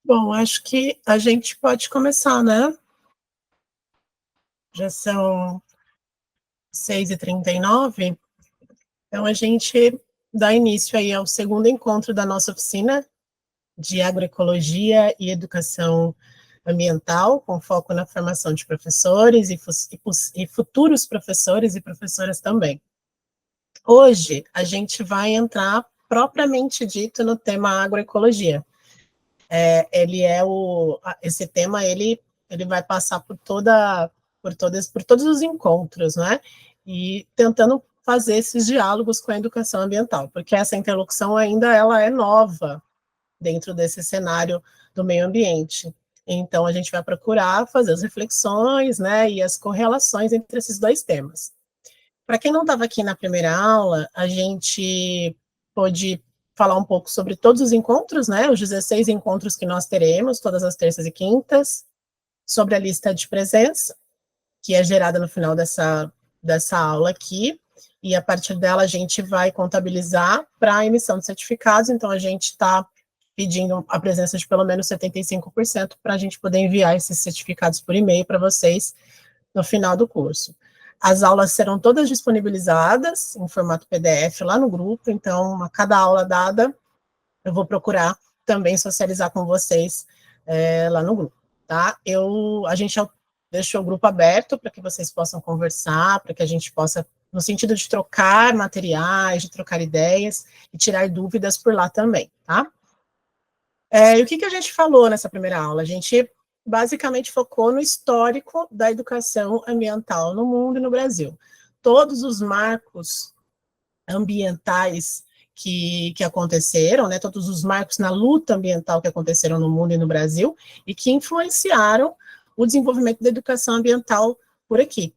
Bom, acho que a gente pode começar, né? Já são 6h39, então a gente dá início aí ao segundo encontro da nossa oficina de agroecologia e educação ambiental, com foco na formação de professores e futuros professores e professoras também. Hoje a gente vai entrar propriamente dito no tema agroecologia. Esse tema ele vai passar por todos os encontros, né? E tentando fazer esses diálogos com a educação ambiental, porque essa interlocução ainda ela é nova dentro desse cenário do meio ambiente. Então a gente vai procurar fazer as reflexões, né, e as correlações entre esses dois temas. Para quem não estava aqui na primeira aula, a gente pôde falar um pouco sobre todos os encontros, né, os 16 encontros que nós teremos, todas as terças e quintas, sobre a lista de presença, que é gerada no final dessa aula aqui, e a partir dela a gente vai contabilizar para a emissão de certificados, então a gente está pedindo a presença de pelo menos 75% para a gente poder enviar esses certificados por e-mail para vocês no final do curso. As aulas serão todas disponibilizadas em formato PDF lá no grupo, então, a cada aula dada, eu vou procurar também socializar com vocês lá no grupo, tá? A gente deixou o grupo aberto para que vocês possam conversar, para que a gente possa, no sentido de trocar materiais, de trocar ideias e tirar dúvidas por lá também, tá? E o que a gente falou nessa primeira aula? A gente basicamente focou no histórico da educação ambiental no mundo e no Brasil. Todos os marcos ambientais que aconteceram, né, todos os marcos na luta ambiental que aconteceram no mundo e no Brasil, e que influenciaram o desenvolvimento da educação ambiental por aqui.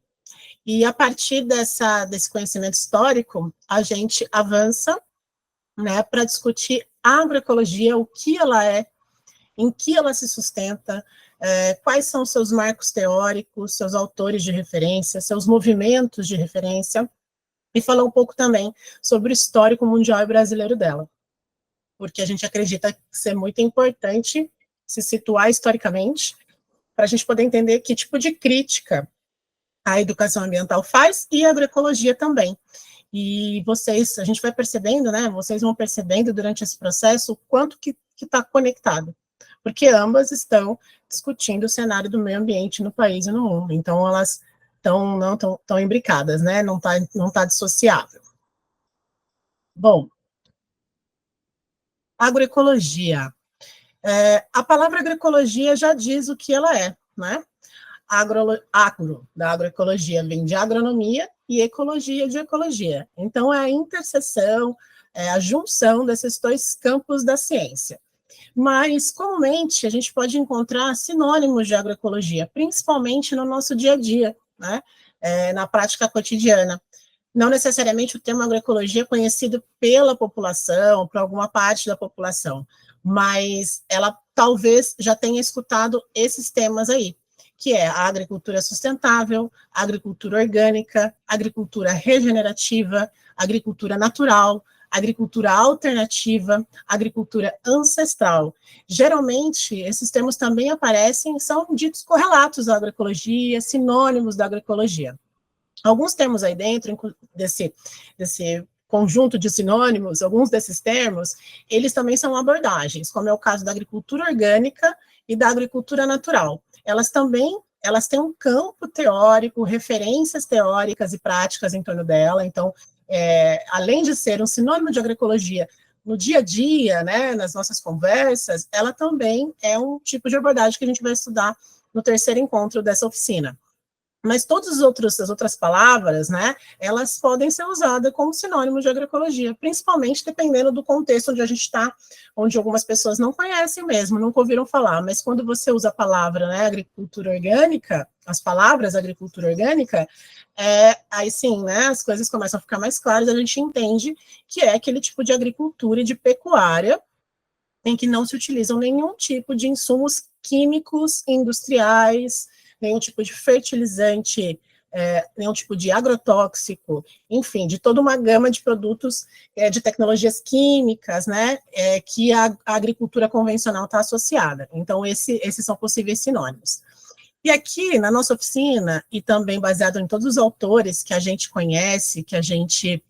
E a partir desse conhecimento histórico, a gente avança, né, para discutir a agroecologia, o que ela é, em que ela se sustenta, quais são seus marcos teóricos, seus autores de referência, seus movimentos de referência, e falar um pouco também sobre o histórico mundial e brasileiro dela, porque a gente acredita ser muito importante se situar historicamente, para a gente poder entender que tipo de crítica a educação ambiental faz, e a agroecologia também. E a gente vai percebendo, né, vocês vão percebendo durante esse processo o quanto que está conectado, porque ambas estão discutindo o cenário do meio ambiente no país e no mundo, então elas não estão imbricadas, né, não tá dissociável. Bom, agroecologia. A palavra agroecologia já diz o que ela é, né? Da agroecologia vem de agronomia e ecologia de ecologia. Então, é a interseção, a junção desses dois campos da ciência. Mas, comumente, a gente pode encontrar sinônimos de agroecologia, principalmente no nosso dia a dia, né? Na prática cotidiana. Não necessariamente o termo agroecologia é conhecido pela população, por alguma parte da população, mas ela talvez já tenha escutado esses temas aí, que é a agricultura sustentável, a agricultura orgânica, agricultura regenerativa, agricultura natural, agricultura alternativa, agricultura ancestral. Geralmente, esses termos também aparecem, são ditos correlatos à agroecologia, sinônimos da agroecologia. Alguns termos aí dentro desse conjunto de sinônimos, alguns desses termos, eles também são abordagens, como é o caso da agricultura orgânica e da agricultura natural. Elas têm um campo teórico, referências teóricas e práticas em torno dela, então, além de ser um sinônimo de agroecologia no dia a dia, né, nas nossas conversas, ela também é um tipo de abordagem que a gente vai estudar no terceiro encontro dessa oficina. Mas todas as outras palavras, né, elas podem ser usadas como sinônimo de agroecologia, principalmente dependendo do contexto onde a gente está, onde algumas pessoas não conhecem mesmo, nunca ouviram falar, mas quando você usa a palavra, né, agricultura orgânica, as palavras agricultura orgânica, aí sim, né, as coisas começam a ficar mais claras, a gente entende que é aquele tipo de agricultura e de pecuária em que não se utilizam nenhum tipo de insumos químicos industriais, nenhum tipo de fertilizante nenhum tipo de agrotóxico, enfim, de toda uma gama de produtos de tecnologias químicas, né, que a agricultura convencional está associada. Então, esses são possíveis sinônimos. E aqui, na nossa oficina, e também baseado em todos os autores que a gente conhece, que a gente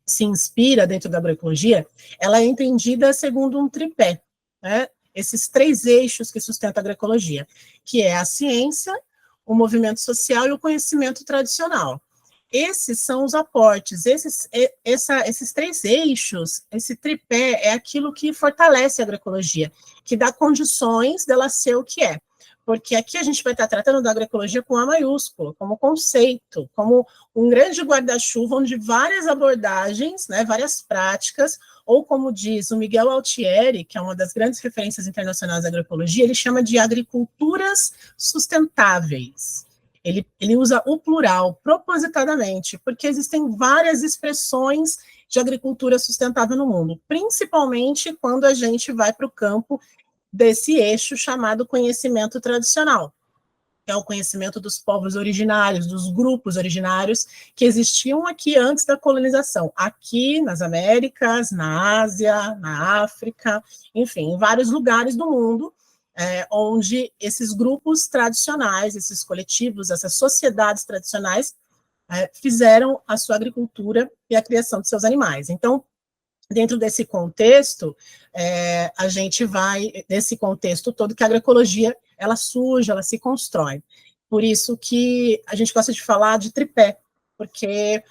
se inspira dentro da agroecologia, ela é entendida segundo um tripé, né? Esses três eixos que sustentam a agroecologia, que é a ciência, o movimento social e o conhecimento tradicional. Esses são os aportes, esses três eixos, esse tripé é aquilo que fortalece a agroecologia, que dá condições dela ser o que é. Porque aqui a gente vai estar tratando da agroecologia com A maiúsculo, como conceito, como um grande guarda-chuva onde várias abordagens, né, várias práticas, ou como diz o Miguel Altieri, que é uma das grandes referências internacionais da agroecologia, ele chama de agriculturas sustentáveis. Ele usa o plural propositadamente, porque existem várias expressões de agricultura sustentável no mundo, principalmente quando a gente vai para o campo desse eixo chamado conhecimento tradicional, que é o conhecimento dos povos originários, dos grupos originários que existiam aqui antes da colonização, aqui nas Américas, na Ásia, na África, enfim, em vários lugares do mundo, onde esses grupos tradicionais, esses coletivos, essas sociedades tradicionais fizeram a sua agricultura e a criação de seus animais. Então, dentro desse contexto, a gente vai, nesse contexto todo, que a agroecologia, ela surge, ela se constrói. Por isso que a gente gosta de falar de tripé, porque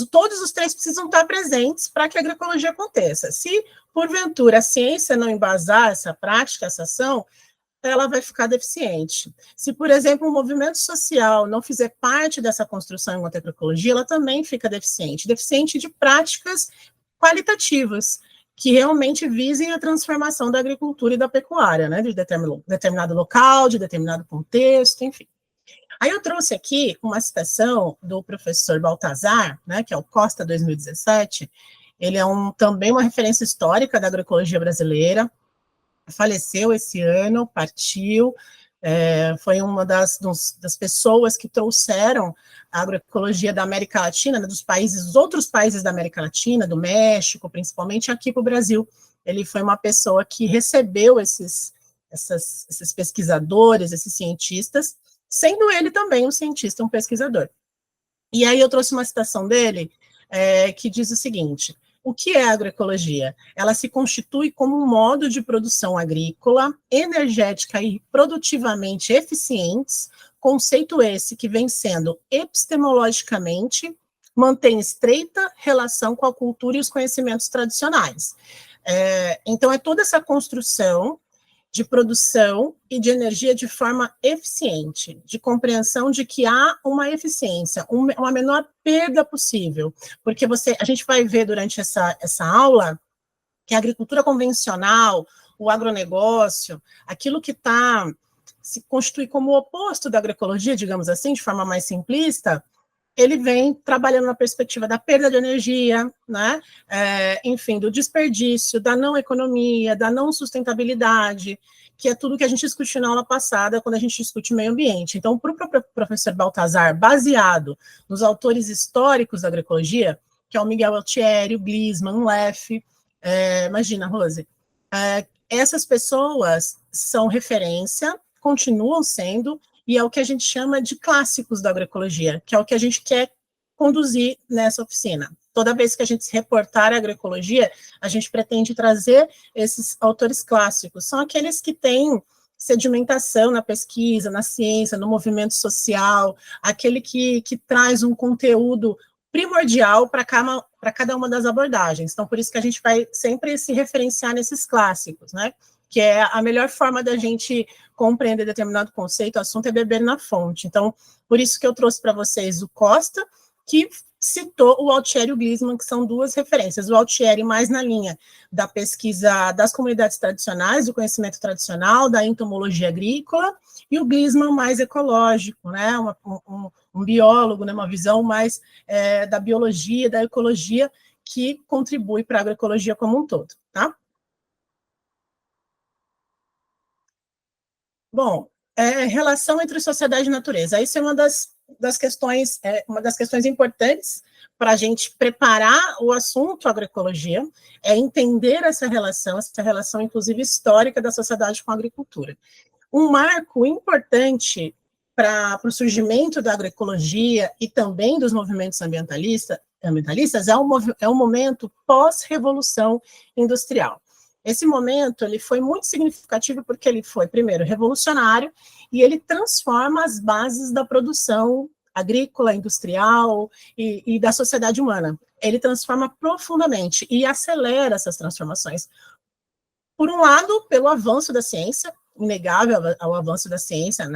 todos os três precisam estar presentes para que a agroecologia aconteça. Se, porventura, a ciência não embasar essa prática, essa ação, ela vai ficar deficiente. Se, por exemplo, o movimento social não fizer parte dessa construção enquanto agroecologia, ela também fica deficiente de práticas qualitativas, que realmente visem a transformação da agricultura e da pecuária, né, de determinado local, de determinado contexto, enfim. Aí eu trouxe aqui uma citação do professor Baltazar, né, que é o Costa 2017, ele é também uma referência histórica da agroecologia brasileira, faleceu esse ano, partiu, foi uma das pessoas que trouxeram a agroecologia da América Latina, né, dos outros países da América Latina, do México, principalmente aqui para o Brasil. Ele foi uma pessoa que recebeu esses pesquisadores, esses cientistas, sendo ele também um cientista, um pesquisador. E aí eu trouxe uma citação dele, que diz o seguinte: o que é a agroecologia? Ela se constitui como um modo de produção agrícola, energética e produtivamente eficientes, conceito esse que vem sendo epistemologicamente, mantém estreita relação com a cultura e os conhecimentos tradicionais. Então, é toda essa construção de produção e de energia de forma eficiente, de compreensão de que há uma eficiência, uma menor perda possível, porque a gente vai ver durante essa aula que a agricultura convencional, o agronegócio, aquilo que se constitui como o oposto da agroecologia, digamos assim, de forma mais simplista, ele vem trabalhando na perspectiva da perda de energia, né? Enfim, do desperdício, da não economia, da não sustentabilidade, que é tudo que a gente discutiu na aula passada, quando a gente discute meio ambiente. Então, para o professor Baltazar, baseado nos autores históricos da agroecologia, que é o Miguel Altieri, o Glisman, o Leff, imagina, Rose, essas pessoas são referência, continuam sendo, e é o que a gente chama de clássicos da agroecologia, que é o que a gente quer conduzir nessa oficina. Toda vez que a gente se reportar à agroecologia, a gente pretende trazer esses autores clássicos. São aqueles que têm sedimentação na pesquisa, na ciência, no movimento social, aquele que traz um conteúdo primordial para cada uma das abordagens. Então, por isso que a gente vai sempre se referenciar nesses clássicos, né? Que é a melhor forma da gente compreender determinado conceito, o assunto é beber na fonte. Então, por isso que eu trouxe para vocês o Costa, que citou o Altieri e o Glisman, que são duas referências. O Altieri mais na linha da pesquisa das comunidades tradicionais, do conhecimento tradicional, da entomologia agrícola, e o Glisman mais ecológico, né? Um biólogo, né? Uma visão mais da biologia, da ecologia, que contribui para a agroecologia como um todo, tá? Bom, Relação entre sociedade e natureza. Isso é uma das questões importantes para a gente preparar o assunto agroecologia, é entender essa relação inclusive histórica da sociedade com a agricultura. Um marco importante para o surgimento da agroecologia e também dos movimentos ambientalistas é o momento pós-revolução industrial. Esse momento ele foi muito significativo porque ele foi, primeiro, revolucionário, e ele transforma as bases da produção agrícola, industrial e da sociedade humana. Ele transforma profundamente e acelera essas transformações. Por um lado, pelo avanço da ciência, inegável ao avanço da ciência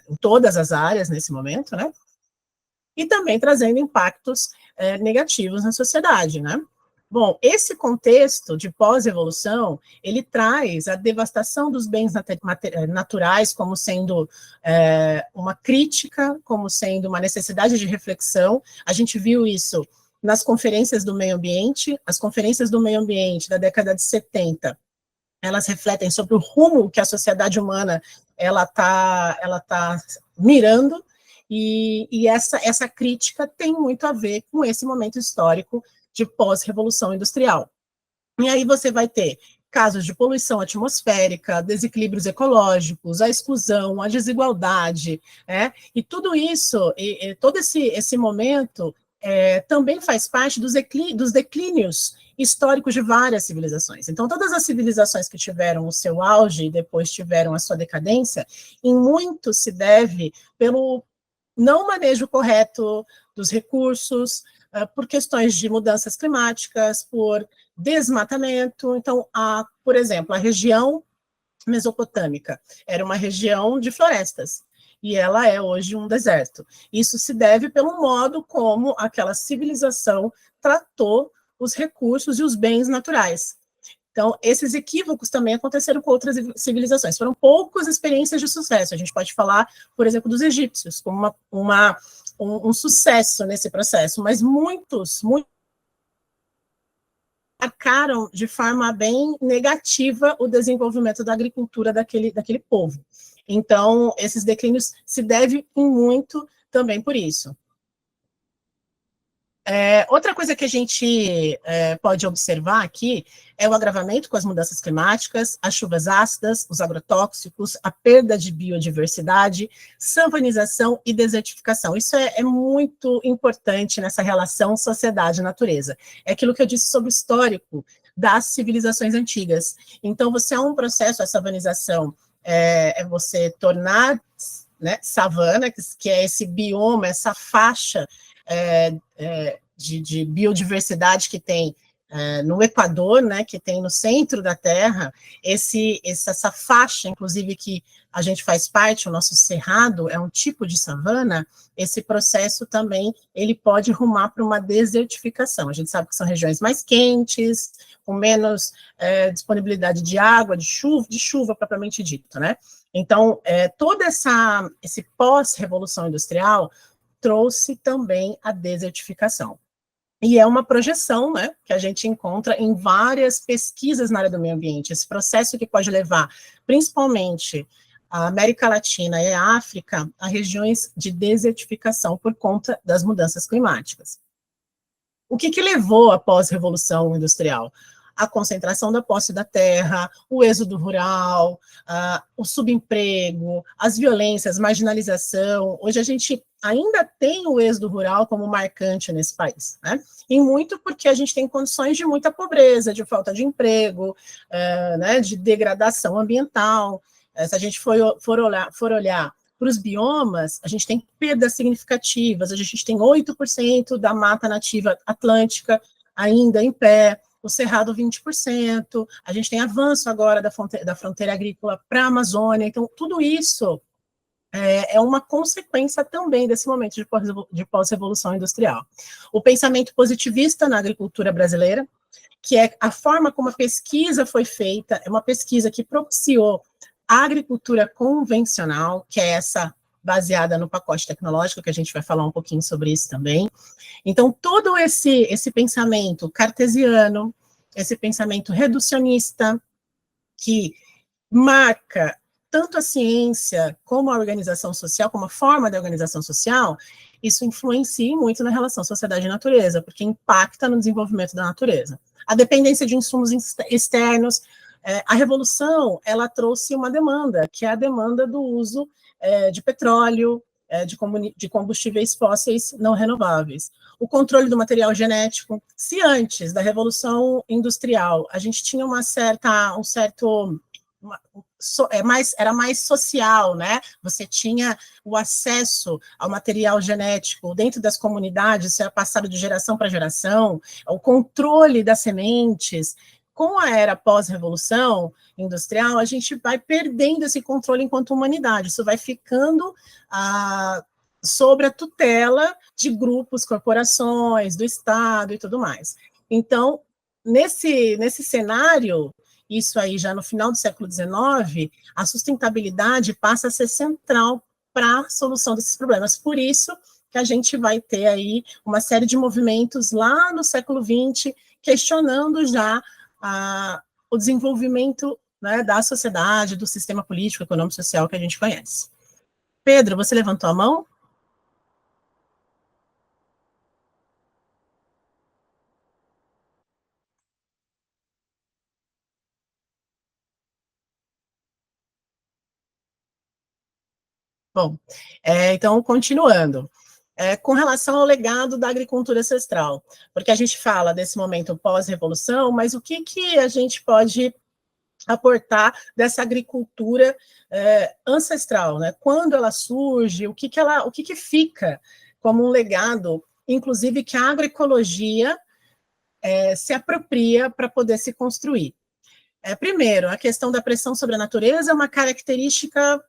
em todas as áreas nesse momento, né? E também trazendo impactos negativos na sociedade, né? Bom, esse contexto de pós-evolução, ele traz a devastação dos bens naturais como sendo uma crítica, como sendo uma necessidade de reflexão. A gente viu isso nas conferências do meio ambiente. As conferências do meio ambiente da década de 70, elas refletem sobre o rumo que a sociedade humana ela tá mirando, e essa crítica tem muito a ver com esse momento histórico de pós-revolução industrial. E aí você vai ter casos de poluição atmosférica, desequilíbrios ecológicos, a exclusão, a desigualdade, e tudo isso, todo esse momento também faz parte dos declínios históricos de várias civilizações. Então, todas as civilizações que tiveram o seu auge e depois tiveram a sua decadência, em muito se deve pelo não manejo correto dos recursos, por questões de mudanças climáticas, por desmatamento. Então, por exemplo, a região mesopotâmica era uma região de florestas, e ela é hoje um deserto. Isso se deve pelo modo como aquela civilização tratou os recursos e os bens naturais. Então, esses equívocos também aconteceram com outras civilizações. Foram poucas experiências de sucesso. A gente pode falar, por exemplo, dos egípcios, como um sucesso nesse processo, mas muitos marcaram de forma bem negativa o desenvolvimento da agricultura daquele povo. Então, esses declínios se devem muito também por isso. Outra coisa que a gente pode observar aqui é o agravamento com as mudanças climáticas, as chuvas ácidas, os agrotóxicos, a perda de biodiversidade, savanização e desertificação. Isso é muito importante nessa relação sociedade-natureza. É aquilo que eu disse sobre o histórico das civilizações antigas. Então, você há um processo, a savanização, é você tornar, né, savana, que é esse bioma, essa faixa de biodiversidade que tem no Equador, né, que tem no centro da Terra, essa faixa, inclusive, que a gente faz parte, o nosso cerrado é um tipo de savana. Esse processo também, ele pode rumar para uma desertificação. A gente sabe que são regiões mais quentes, com menos disponibilidade de água, de chuva propriamente dito, né? Então, todo esse pós-revolução industrial trouxe também a desertificação. E é uma projeção, né, que a gente encontra em várias pesquisas na área do meio ambiente, esse processo que pode levar, principalmente, a América Latina e a África a regiões de desertificação por conta das mudanças climáticas. O que levou à pós-revolução industrial? A concentração da posse da terra, o êxodo rural, o subemprego, as violências, marginalização. Hoje a gente ainda tem o êxodo rural como marcante nesse país, né? E muito porque a gente tem condições de muita pobreza, de falta de emprego, né, de degradação ambiental. Se a gente for olhar para os biomas, a gente tem perdas significativas, a gente tem 8% da mata nativa atlântica ainda em pé, o Cerrado 20%, a gente tem avanço agora da fronteira agrícola para a Amazônia. Então, tudo isso é uma consequência também desse momento de pós-revolução industrial. O pensamento positivista na agricultura brasileira, que é a forma como a pesquisa foi feita, é uma pesquisa que propiciou a agricultura convencional, que é essa baseada no pacote tecnológico, que a gente vai falar um pouquinho sobre isso também. Então, todo esse pensamento cartesiano, esse pensamento reducionista, que marca tanto a ciência como a organização social, como a forma da organização social, isso influencia muito na relação sociedade e natureza, porque impacta no desenvolvimento da natureza. A dependência de insumos externos, a revolução, ela trouxe uma demanda, que é a demanda do uso de petróleo, de combustíveis fósseis não renováveis. O controle do material genético. Se antes da Revolução Industrial a gente tinha era mais social, né? Você tinha o acesso ao material genético dentro das comunidades, isso era passado de geração para geração, o controle das sementes. Com a era pós-revolução industrial, a gente vai perdendo esse controle enquanto humanidade, isso vai ficando sobre a tutela de grupos, corporações, do Estado e tudo mais. Então, nesse cenário, isso aí já no final do século XIX, a sustentabilidade passa a ser central para a solução desses problemas. Por isso que a gente vai ter aí uma série de movimentos lá no século XX, questionando já o desenvolvimento, né, da sociedade, do sistema político, econômico, social que a gente conhece. Pedro, você levantou a mão? Bom, então, continuando. Com relação ao legado da agricultura ancestral, porque a gente fala desse momento pós-revolução, mas o que a gente pode aportar dessa agricultura ancestral, né? Quando ela surge, o que fica como um legado, inclusive que a agroecologia se apropria para poder se construir. Primeiro, a questão da pressão sobre a natureza é uma característica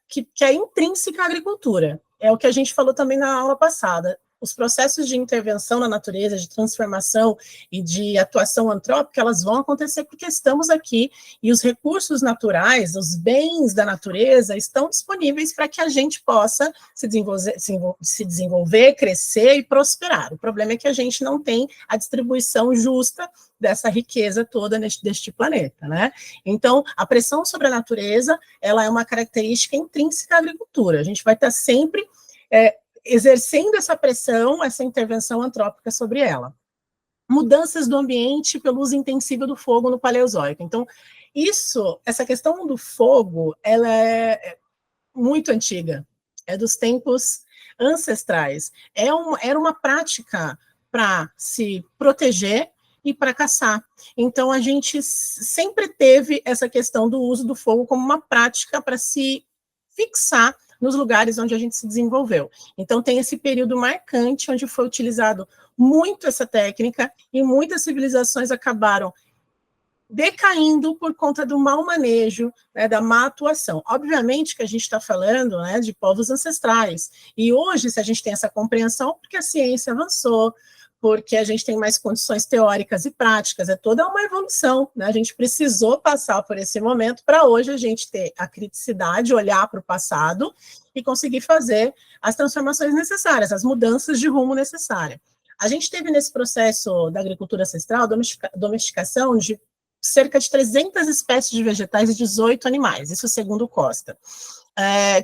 que é intrínseca à agricultura. É o que a gente falou também na aula passada. Os processos de intervenção na natureza, de transformação e de atuação antrópica, elas vão acontecer porque estamos aqui e os recursos naturais, os bens da natureza estão disponíveis para que a gente possa se desenvolver, crescer e prosperar. O problema é que a gente não tem a distribuição justa dessa riqueza toda deste planeta, né? Então, a pressão sobre a natureza, ela é uma característica intrínseca à agricultura. A gente vai estar sempre exercendo essa pressão, essa intervenção antrópica sobre ela. Mudanças do ambiente pelo uso intensivo do fogo no Paleozoico. Então, essa questão do fogo, ela é muito antiga, é dos tempos ancestrais. Era uma prática para se proteger e para caçar. Então, a gente sempre teve essa questão do uso do fogo como uma prática para se fixar nos lugares onde a gente se desenvolveu. Então, tem esse período marcante onde foi utilizado muito essa técnica e muitas civilizações acabaram decaindo por conta do mau manejo, né, da má atuação. Obviamente que a gente está falando, né, de povos ancestrais, e hoje, se a gente tem essa compreensão, porque a ciência avançou, porque a gente tem mais condições teóricas e práticas, é toda uma evolução, né? A gente precisou passar por esse momento para hoje a gente ter a criticidade, olhar para o passado e conseguir fazer as transformações necessárias, as mudanças de rumo necessárias. A gente teve nesse processo da agricultura ancestral, domesticação de cerca de 300 espécies de vegetais e 18 animais, isso segundo Costa,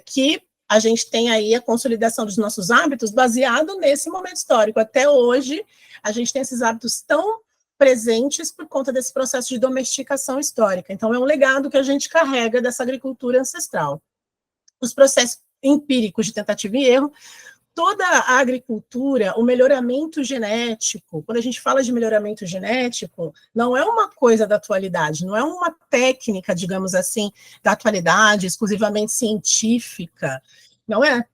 que a gente tem aí a consolidação dos nossos hábitos baseado nesse momento histórico. Até hoje, a gente tem esses hábitos tão presentes por conta desse processo de domesticação histórica. Então, é um legado que a gente carrega dessa agricultura ancestral. Os processos empíricos de tentativa e erro, toda a agricultura, o melhoramento genético, quando a gente fala de melhoramento genético, não é uma coisa da atualidade, não é uma técnica, digamos assim, da atualidade, exclusivamente científica, não é?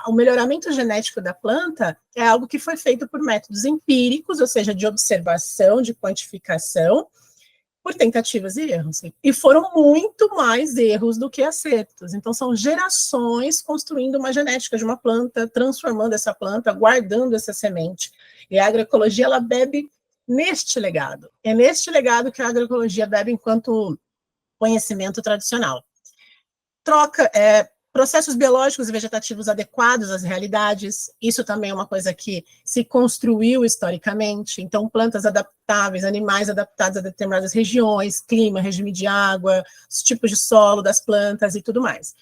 O melhoramento genético da planta é algo que foi feito por métodos empíricos, ou seja, de observação, de quantificação, por tentativas e erros. E foram muito mais erros do que acertos. Então, são gerações construindo uma genética de uma planta, transformando essa planta, guardando essa semente. E a agroecologia, ela bebe neste legado. É neste legado que a agroecologia bebe enquanto conhecimento tradicional. processos biológicos e vegetativos adequados às realidades, isso também é uma coisa que se construiu historicamente, então plantas adaptáveis, animais adaptados a determinadas regiões, clima, regime de água, os tipos de solo das plantas e tudo mais.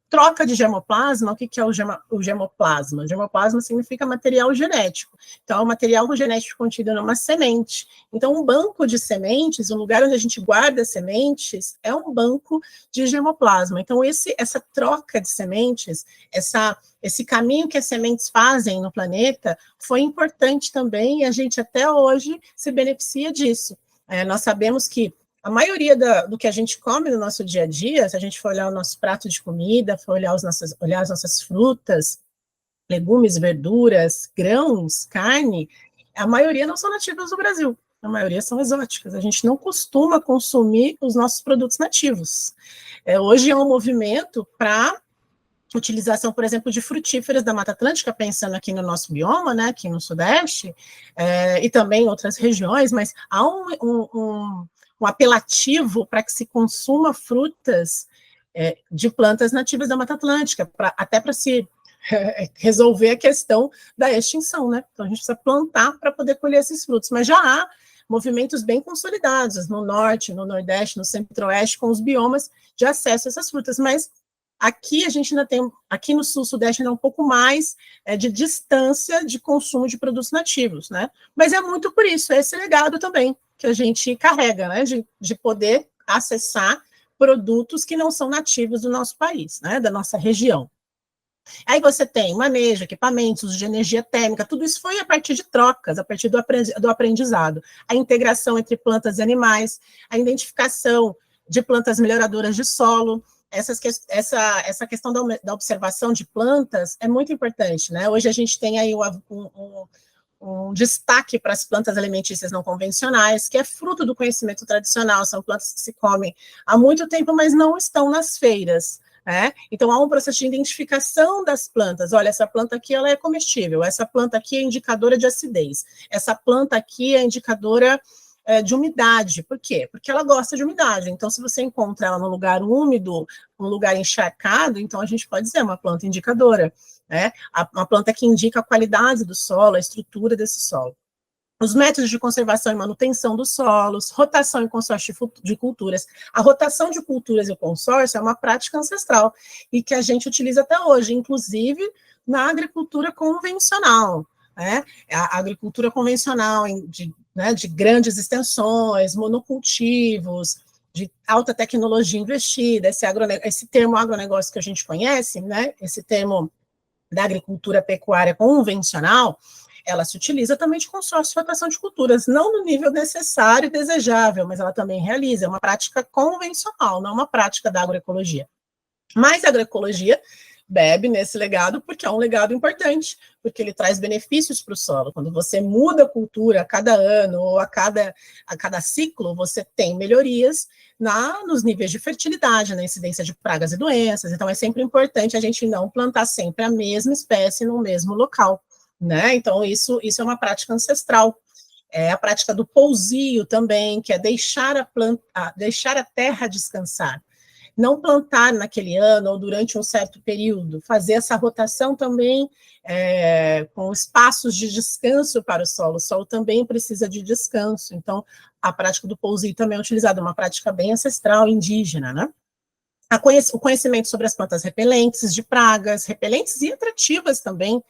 Troca de germoplasma, o que é o germoplasma? Germoplasma significa material genético, então é o material genético contido numa semente. Então, um banco de sementes, um lugar onde a gente guarda sementes, é um banco de germoplasma. Então, essa troca de sementes, esse caminho que as sementes fazem no planeta, foi importante também, e a gente até hoje se beneficia disso. Nós sabemos que a maioria do que a gente come no nosso dia a dia, se a gente for olhar o nosso prato de comida, for olhar as nossas frutas, legumes, verduras, grãos, carne, a maioria não são nativas do Brasil, a maioria são exóticas. A gente não costuma consumir os nossos produtos nativos. Hoje é um movimento para utilização, por exemplo, de frutíferas da Mata Atlântica, pensando aqui no nosso bioma, né, aqui no Sudeste, e também em outras regiões, mas há um apelativo para que se consuma frutas de plantas nativas da Mata Atlântica, até para se resolver a questão da extinção, né? Então a gente precisa plantar para poder colher esses frutos, mas já há movimentos bem consolidados no Norte, no Nordeste, no Centro-Oeste, com os biomas de acesso a essas frutas, mas aqui a gente ainda tem, aqui no Sul-Sudeste ainda é um pouco mais de distância de consumo de produtos nativos, né? Mas é muito por isso, é esse legado também que a gente carrega, né? De poder acessar produtos que não são nativos do nosso país, né? Da nossa região. Aí você tem manejo, equipamentos, uso de energia térmica, tudo isso foi a partir de trocas, a partir do aprendizado. A integração entre plantas e animais, a identificação de plantas melhoradoras de solo, essa questão da observação de plantas é muito importante, né? Hoje a gente tem aí um destaque para as plantas alimentícias não convencionais, que é fruto do conhecimento tradicional, são plantas que se comem há muito tempo, mas não estão nas feiras, né? Então há um processo de identificação das plantas. Olha, essa planta aqui ela é comestível, essa planta aqui é indicadora de acidez, essa planta aqui é indicadora de umidade. Por quê? Porque ela gosta de umidade. Então, se você encontra ela num lugar úmido, num lugar encharcado, então a gente pode dizer uma planta indicadora, né? Uma planta que indica a qualidade do solo, a estrutura desse solo. Os métodos de conservação e manutenção dos solos, rotação e consórcio de culturas. A rotação de culturas e o consórcio é uma prática ancestral e que a gente utiliza até hoje, inclusive na agricultura convencional, né? A agricultura convencional de grandes extensões, monocultivos, de alta tecnologia investida, esse termo agronegócio que a gente conhece, né? Esse termo da agricultura pecuária convencional, ela se utiliza também de consórcio de rotação de culturas, não no nível necessário e desejável, mas ela também realiza, é uma prática convencional, não uma prática da agroecologia. Mas a agroecologia bebe nesse legado porque é um legado importante, porque ele traz benefícios para o solo. Quando você muda a cultura a cada ano ou a cada ciclo, você tem melhorias nos níveis de fertilidade, na incidência de pragas e doenças. Então, é sempre importante a gente não plantar sempre a mesma espécie no mesmo local, né? Então, isso é uma prática ancestral. É a prática do pousio também, que é deixar a terra descansar. Não plantar naquele ano ou durante um certo período, fazer essa rotação também com espaços de descanso para o solo também precisa de descanso, então a prática do pousio também é utilizada, uma prática bem ancestral, indígena, né? O conhecimento sobre as plantas repelentes de pragas, repelentes e atrativas também,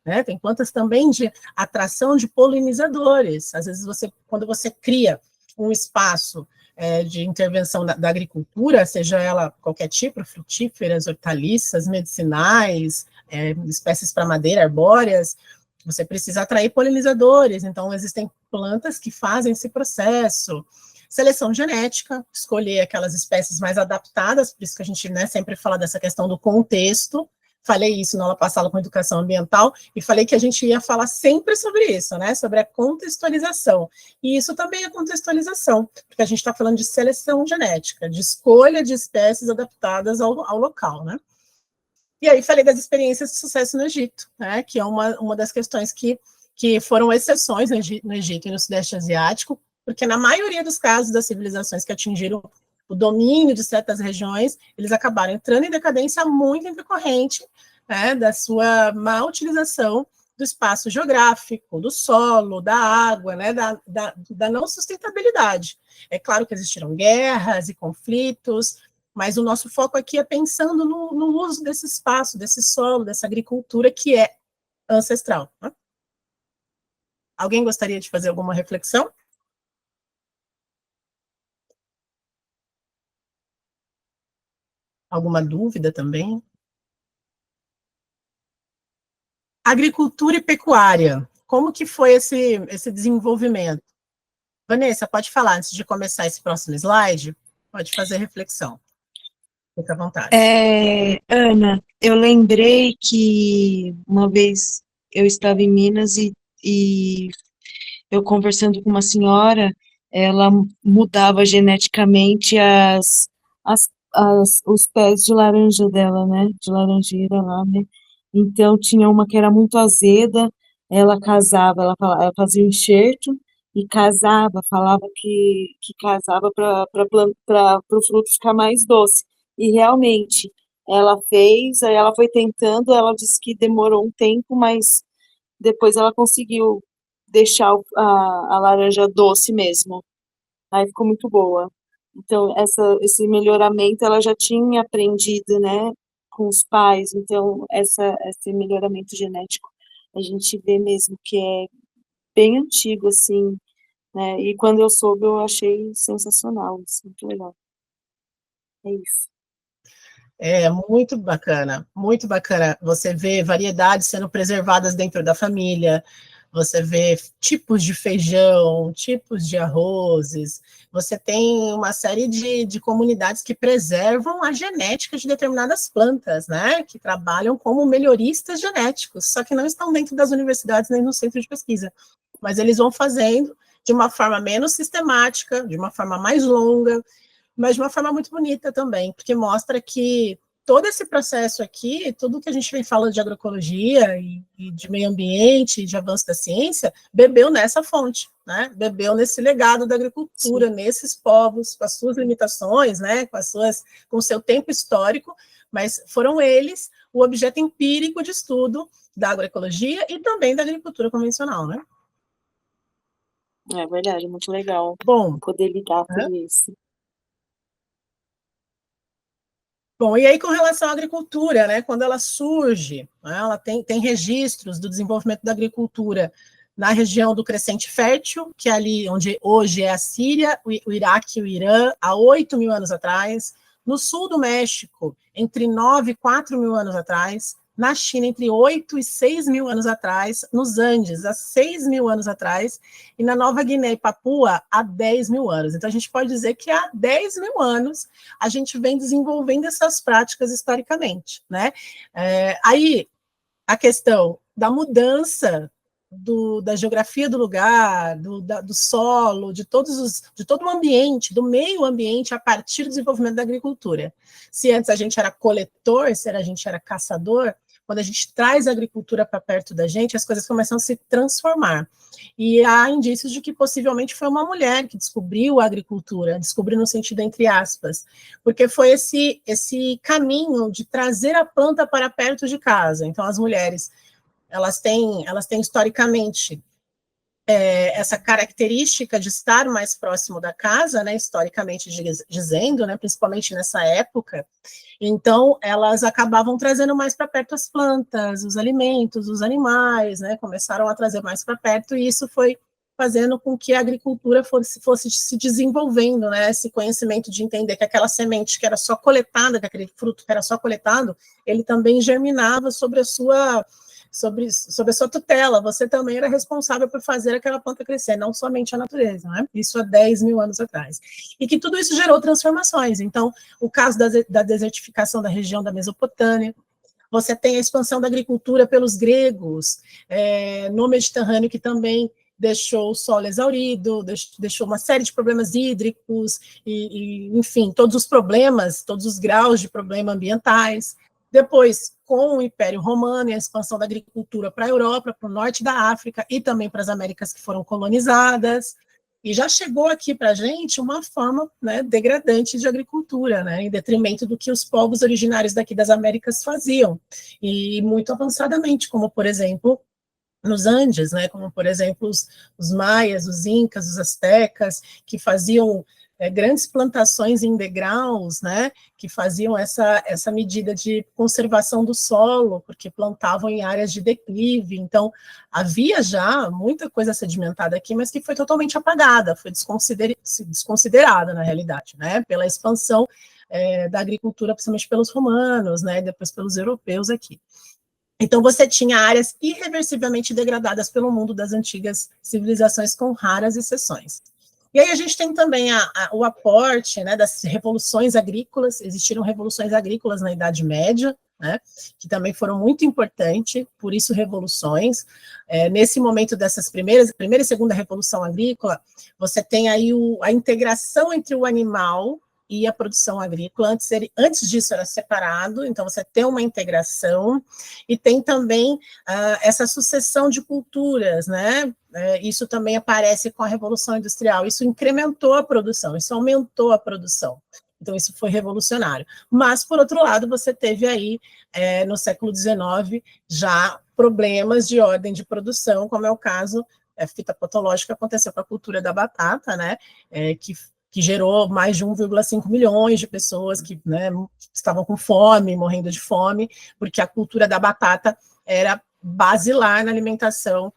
né? Tem plantas também de atração de polinizadores, às vezes quando você cria um espaço de intervenção da agricultura, seja ela qualquer tipo, frutíferas, hortaliças, medicinais, espécies para madeira, arbóreas, você precisa atrair polinizadores, então existem plantas que fazem esse processo. Seleção genética, escolher aquelas espécies mais adaptadas, por isso que a gente sempre fala dessa questão do contexto. Falei isso na aula passada com educação ambiental, e falei que a gente ia falar sempre sobre isso, né, sobre a contextualização, e isso também é contextualização, porque a gente está falando de seleção genética, de escolha de espécies adaptadas ao local, né. E aí falei das experiências de sucesso no Egito, né, que é uma das questões que foram exceções no Egito e no Sudeste Asiático, porque na maioria dos casos das civilizações que atingiram o domínio de certas regiões, eles acabaram entrando em decadência muito em decorrente, né, da sua má utilização do espaço geográfico, do solo, da água, né, da não sustentabilidade. É claro que existiram guerras e conflitos, mas o nosso foco aqui é pensando no uso desse espaço, desse solo, dessa agricultura que é ancestral. Né? Alguém gostaria de fazer alguma reflexão? Alguma dúvida também? Agricultura e pecuária. Como que foi esse desenvolvimento? Vanessa, pode falar antes de começar esse próximo slide? Pode fazer reflexão. Fique à vontade. Ana, eu lembrei que uma vez eu estava em Minas e eu conversando com uma senhora, ela mudava geneticamente os pés de laranja dela, né? De laranjeira lá, né? Então tinha uma que era muito azeda, ela casava, ela fazia um enxerto e casava, falava que casava para o fruto ficar mais doce. E realmente ela fez, aí ela foi tentando, ela disse que demorou um tempo, mas depois ela conseguiu deixar a laranja doce mesmo. Aí ficou muito boa. Então, esse melhoramento ela já tinha aprendido, né, com os pais. Então, esse melhoramento genético a gente vê mesmo que é bem antigo, assim, né? E quando eu soube, eu achei sensacional, assim, muito legal. É isso. É muito bacana você vê variedades sendo preservadas dentro da família, você vê tipos de feijão, tipos de arrozes, você tem uma série de comunidades que preservam a genética de determinadas plantas, né? Que trabalham como melhoristas genéticos, só que não estão dentro das universidades nem no centro de pesquisa. Mas eles vão fazendo de uma forma menos sistemática, de uma forma mais longa, mas de uma forma muito bonita também, porque mostra que todo esse processo aqui, tudo que a gente vem falando de agroecologia e de meio ambiente, de avanço da ciência, bebeu nessa fonte, né? Bebeu nesse legado da Sim, agricultura, nesses povos, com as suas limitações, né? Com o seu tempo histórico, mas foram eles o objeto empírico de estudo da agroecologia e também da agricultura convencional, né? é verdade, é muito legal Bom, poder lidar né? com isso. Bom, e aí com relação à agricultura, né, quando ela surge, né, ela tem registros do desenvolvimento da agricultura na região do Crescente Fértil, que é ali onde hoje é a Síria, o Iraque e o Irã, há 8 mil anos atrás, no sul do México, entre 9 e 4 mil anos atrás, na China, entre 8 e 6 mil anos atrás, nos Andes, há 6 mil anos atrás, e na Nova Guiné e Papua, há 10 mil anos. Então, a gente pode dizer que há 10 mil anos a gente vem desenvolvendo essas práticas historicamente, né? Aí, a questão da mudança da geografia do lugar, do solo, de todo o ambiente, do meio ambiente, a partir do desenvolvimento da agricultura. Se antes a gente era coletor, se a gente era caçador, quando a gente traz a agricultura para perto da gente, as coisas começam a se transformar. E há indícios de que possivelmente foi uma mulher que descobriu a agricultura, descobriu no sentido entre aspas, porque foi esse caminho de trazer a planta para perto de casa. Então, as mulheres, elas têm historicamente essa característica de estar mais próximo da casa, né, historicamente dizendo, né, principalmente nessa época. Então, elas acabavam trazendo mais para perto as plantas, os alimentos, os animais, né, começaram a trazer mais para perto, e isso foi fazendo com que a agricultura fosse se desenvolvendo, né, esse conhecimento de entender que aquela semente que era só coletada, que aquele fruto que era só coletado, ele também germinava sobre a sua tutela, você também era responsável por fazer aquela planta crescer, não somente a natureza, né? Isso há 10 mil anos atrás. E que tudo isso gerou transformações. Então, o caso da desertificação da região da Mesopotâmia, você tem a expansão da agricultura pelos gregos, no Mediterrâneo, que também deixou o solo exaurido, deixou uma série de problemas hídricos, enfim, todos os problemas, todos os graus de problema ambientais. Depois, com o Império Romano e a expansão da agricultura para a Europa, para o norte da África e também para as Américas que foram colonizadas. E já chegou aqui para a gente uma forma, né, degradante de agricultura, né, em detrimento do que os povos originários daqui das Américas faziam, e muito avançadamente, como, por exemplo, nos Andes, né, como, por exemplo, os maias, os incas, os astecas, que faziam grandes plantações em degraus, né, que faziam essa medida de conservação do solo, porque plantavam em áreas de declive. Então, havia já muita coisa sedimentada aqui, mas que foi totalmente apagada, foi desconsiderada, na realidade, né, pela expansão da agricultura, principalmente pelos romanos, né, depois pelos europeus aqui. Então, você tinha áreas irreversivelmente degradadas pelo mundo das antigas civilizações, com raras exceções. E aí a gente tem também o aporte, né, das revoluções agrícolas. Existiram revoluções agrícolas na Idade Média, né, que também foram muito importantes, por isso revoluções. Nesse momento dessas primeira e segunda revolução agrícola, você tem aí a integração entre o animal e a produção agrícola. Antes disso era separado, então você tem uma integração, e tem também essa sucessão de culturas, né? Isso também aparece com a Revolução Industrial, isso incrementou a produção, isso aumentou a produção. Então, isso foi revolucionário. Mas, por outro lado, você teve aí, no século XIX, já problemas de ordem de produção, como é o caso, fita patológica, aconteceu com a cultura da batata, né? Que gerou mais de 1,5 milhões de pessoas que, né, estavam com fome, morrendo de fome, porque a cultura da batata era basilar na alimentação,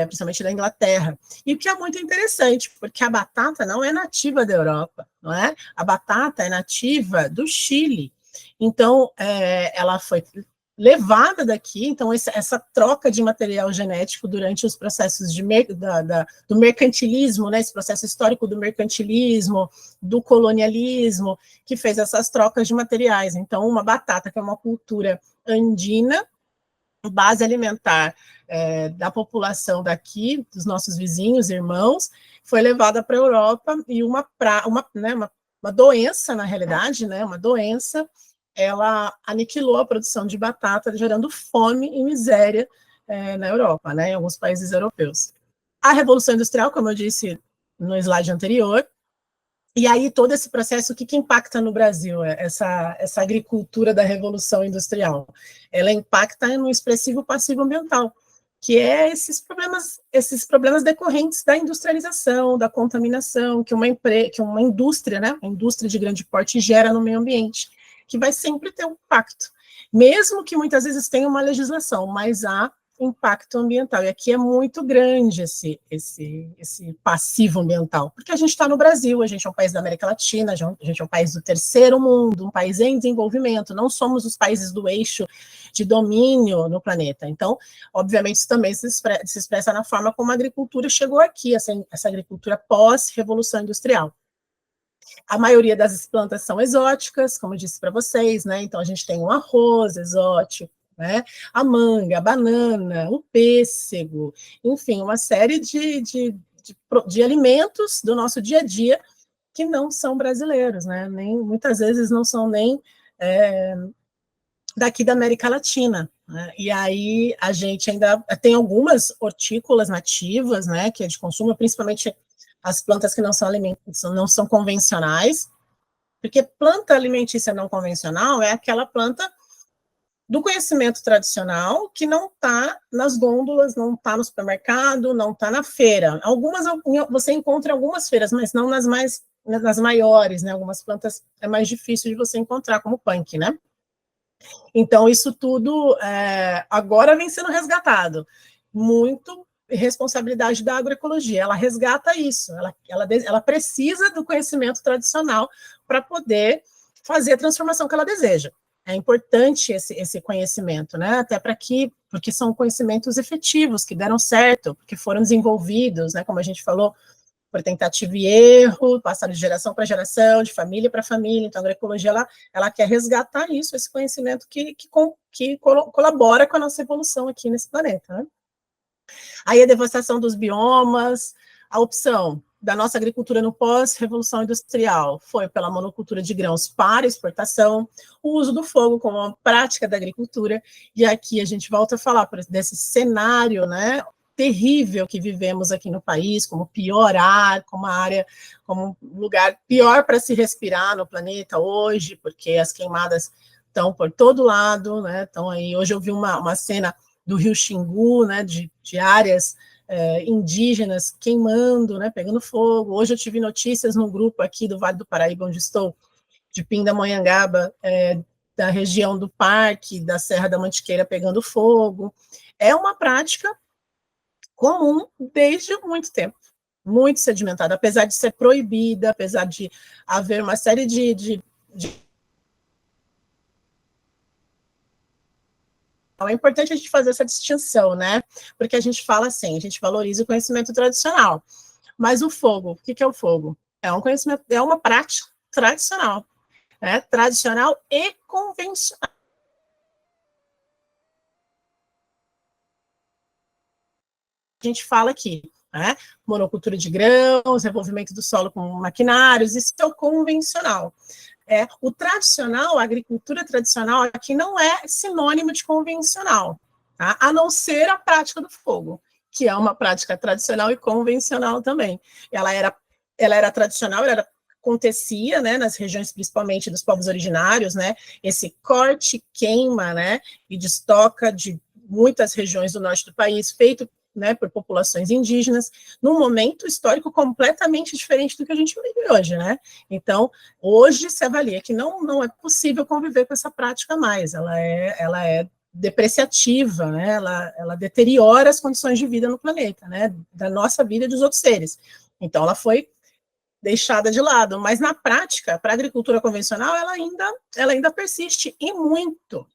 principalmente da Inglaterra. E o que é muito interessante, porque a batata não é nativa da Europa, não é? A batata é nativa do Chile. Então, ela foi levada daqui, então essa troca de material genético durante os processos do mercantilismo, né, esse processo histórico do mercantilismo, do colonialismo, que fez essas trocas de materiais. Então, uma batata, que é uma cultura andina, base alimentar da população daqui, dos nossos vizinhos, irmãos, foi levada para a Europa, e uma doença, na realidade, né, uma doença, ela aniquilou a produção de batata, gerando fome e miséria na Europa, né, em alguns países europeus. A Revolução Industrial, como eu disse no slide anterior, e aí todo esse processo, o que impacta no Brasil, essa agricultura da Revolução Industrial? Ela impacta no expressivo passivo ambiental, que é esses problemas decorrentes da industrialização, da contaminação, que uma indústria, né, uma indústria de grande porte gera no meio ambiente, que vai sempre ter um impacto, mesmo que muitas vezes tenha uma legislação, mas há impacto ambiental, e aqui é muito grande esse passivo ambiental, porque a gente está no Brasil, a gente é um país da América Latina, a gente é um país do terceiro mundo, um país em desenvolvimento, não somos os países do eixo de domínio no planeta. Então, obviamente, isso também se expressa na forma como a agricultura chegou aqui, essa agricultura pós-revolução industrial. A maioria das plantas são exóticas, como eu disse para vocês, né? Então, a gente tem o arroz exótico, né? A manga, a banana, o pêssego, enfim, uma série de alimentos do nosso dia a dia que não são brasileiros, né? Muitas vezes não são nem daqui da América Latina, né? E aí a gente ainda tem algumas hortícolas nativas, né, que é de consumo, principalmente as plantas que não são convencionais, porque planta alimentícia não convencional é aquela planta do conhecimento tradicional que não está nas gôndolas, não está no supermercado, não está na feira. Você encontra algumas feiras, mas não nas maiores, né? Algumas plantas é mais difícil de você encontrar, como o punk, né? Então, isso tudo agora vem sendo resgatado. Muito responsabilidade da agroecologia. Ela resgata isso, ela precisa do conhecimento tradicional para poder fazer a transformação que ela deseja. É importante esse conhecimento, né? Até porque são conhecimentos efetivos, que deram certo, porque foram desenvolvidos, né? Como a gente falou, por tentativa e erro, passado de geração para geração, de família para família. Então, a agroecologia, ela quer resgatar isso, esse conhecimento que colabora com a nossa evolução aqui nesse planeta, né? Aí a devastação dos biomas, a opção da nossa agricultura no pós-revolução industrial foi pela monocultura de grãos para exportação, o uso do fogo como uma prática da agricultura, e aqui a gente volta a falar desse cenário, né, terrível que vivemos aqui no país, como pior ar, como um lugar pior para se respirar no planeta hoje, porque as queimadas estão por todo lado, né? Então aí, hoje eu vi uma cena do Rio Xingu, né, de áreas indígenas queimando, né, pegando fogo. Hoje eu tive notícias no grupo aqui do Vale do Paraíba, onde estou, de Pindamonhangaba, da região do Parque, da Serra da Mantiqueira pegando fogo. É uma prática comum desde muito tempo, muito sedimentada, apesar de ser proibida, apesar de haver uma série de é importante a gente fazer essa distinção, né? Porque a gente fala assim, a gente valoriza o conhecimento tradicional. Mas o fogo, o que é o fogo? É um conhecimento, é uma prática tradicional, né? Tradicional e convencional. A gente fala aqui, né? Monocultura de grãos, revolvimento do solo com maquinários, isso é o convencional. O tradicional, a agricultura tradicional aqui não é sinônimo de convencional, tá? A não ser a prática do fogo, que é uma prática tradicional e convencional também. Ela era tradicional, acontecia, né, nas regiões principalmente dos povos originários, né, esse corte, queima, né, e destoca de muitas regiões do norte do país, feito, né, por populações indígenas, num momento histórico completamente diferente do que a gente vive hoje, né? Então, hoje se avalia que não é possível conviver com essa prática mais, ela é depreciativa, né? Ela deteriora as condições de vida no planeta, né? Da nossa vida e dos outros seres. Então, ela foi deixada de lado, mas na prática, para a agricultura convencional, ela ainda persiste, e muito.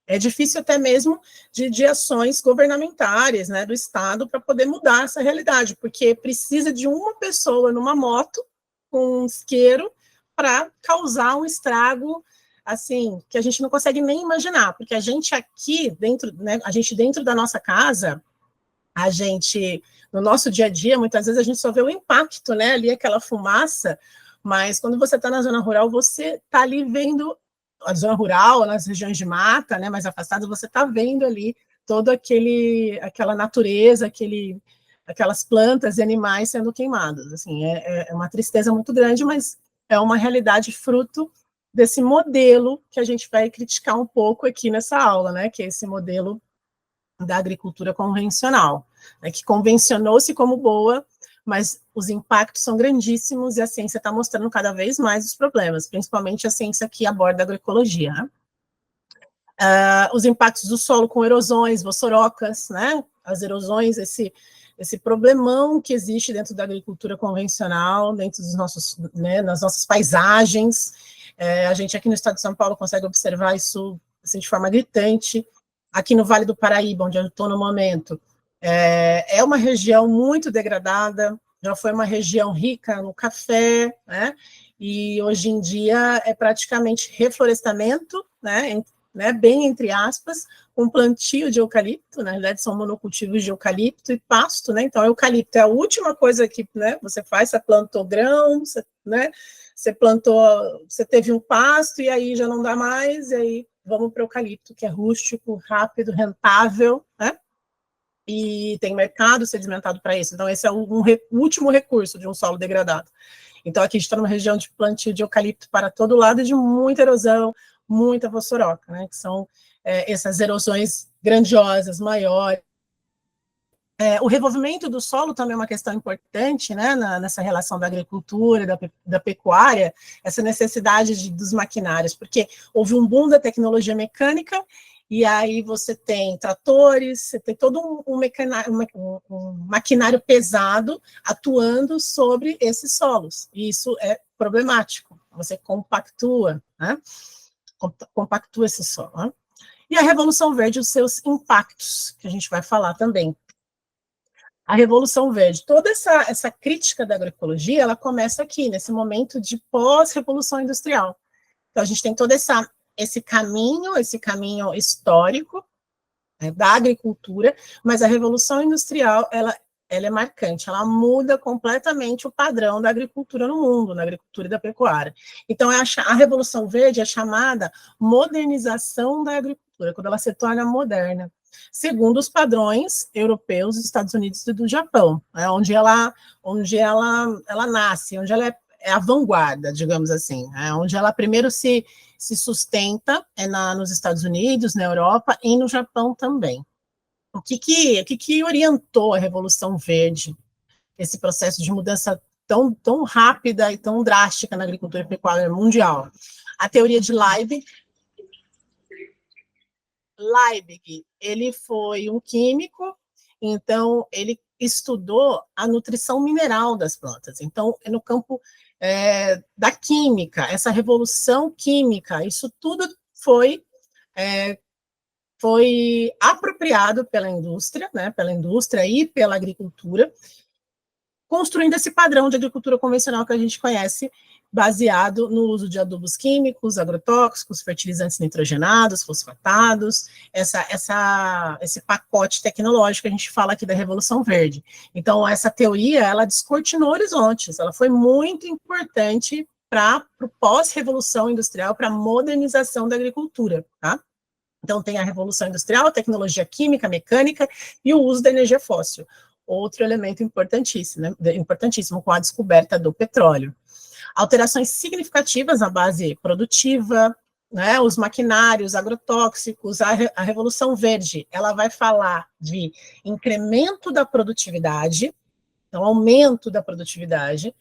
É difícil até mesmo de ações governamentais, né, do Estado, para poder mudar essa realidade, porque precisa de uma pessoa numa moto com um isqueiro para causar um estrago, assim, que a gente não consegue nem imaginar, porque a gente aqui dentro, né, a gente dentro da nossa casa, a gente, no nosso dia a dia, muitas vezes a gente só vê o impacto, né, ali aquela fumaça, mas quando você está na zona rural, você está ali vendo a zona rural, nas regiões de mata, né, mais afastadas, você está vendo ali toda aquela natureza, aquelas plantas e animais sendo queimados. Assim, é uma tristeza muito grande, mas é uma realidade fruto desse modelo que a gente vai criticar um pouco aqui nessa aula, né, que é esse modelo da agricultura convencional, né, que convencionou-se como boa, mas os impactos são grandíssimos e a ciência está mostrando cada vez mais os problemas, principalmente a ciência que aborda a agroecologia. Né? Os impactos do solo com erosões, vossorocas, né? As erosões, esse problemão que existe dentro da agricultura convencional, dentro dos nossos, né, nas nossas paisagens. A gente aqui no estado de São Paulo consegue observar isso assim, de forma gritante. Aqui no Vale do Paraíba, onde eu estou no momento, é uma região muito degradada, já foi uma região rica no café, né? E hoje em dia é praticamente reflorestamento, né, bem entre aspas, um plantio de eucalipto, na realidade são monocultivos de eucalipto e pasto, né? Então, eucalipto é a última coisa que, né, você faz, você plantou grão, né? Você teve um pasto e aí já não dá mais, e aí vamos para o eucalipto, que é rústico, rápido, rentável, né? E tem mercado sedimentado para isso. Então, esse é o último recurso de um solo degradado. Então, aqui a gente está numa região de plantio de eucalipto para todo lado e de muita erosão, muita vossoroca, né? Que são essas erosões grandiosas, maiores. O revolvimento do solo também é uma questão importante, né, nessa relação da agricultura, da pecuária, essa necessidade dos maquinários, porque houve um boom da tecnologia mecânica, e aí você tem tratores, você tem todo um maquinário pesado atuando sobre esses solos, e isso é problemático, você compactua, né, compactua esse solo. Né? E a Revolução Verde, os seus impactos, que a gente vai falar também. A Revolução Verde, toda essa crítica da agroecologia, ela começa aqui, nesse momento de pós-revolução industrial. Então, a gente tem todo esse caminho histórico, né, da agricultura, mas a Revolução Industrial, ela é marcante, ela muda completamente o padrão da agricultura no mundo, na agricultura e da pecuária. Então, a Revolução Verde é chamada modernização da agricultura. agricultura, quando ela se torna moderna, segundo os padrões europeus, dos Estados Unidos e do Japão, né, onde ela nasce, onde ela é a vanguarda, digamos assim, onde ela primeiro se sustenta nos Estados Unidos, na Europa e no Japão também. O que orientou a Revolução Verde, esse processo de mudança tão rápida e tão drástica na agricultura e pecuária mundial? A teoria de Liebig, ele foi um químico, então ele estudou a nutrição mineral das plantas. Então, no campo da química, essa revolução química, isso tudo foi apropriado pela indústria, né, pela indústria e pela agricultura, construindo esse padrão de agricultura convencional que a gente conhece, baseado no uso de adubos químicos, agrotóxicos, fertilizantes nitrogenados, fosfatados, esse pacote tecnológico que a gente fala aqui da Revolução Verde. Então, essa teoria, ela descortinou horizontes, ela foi muito importante para o pós-revolução industrial, para a modernização da agricultura, tá? Então, tem a Revolução Industrial, a tecnologia química, mecânica e o uso da energia fóssil. Outro elemento importantíssimo com a descoberta do petróleo. Alterações significativas na base produtiva, né, os maquinários agrotóxicos, a Revolução Verde, ela vai falar de incremento da produtividade, então, aumento da produtividade.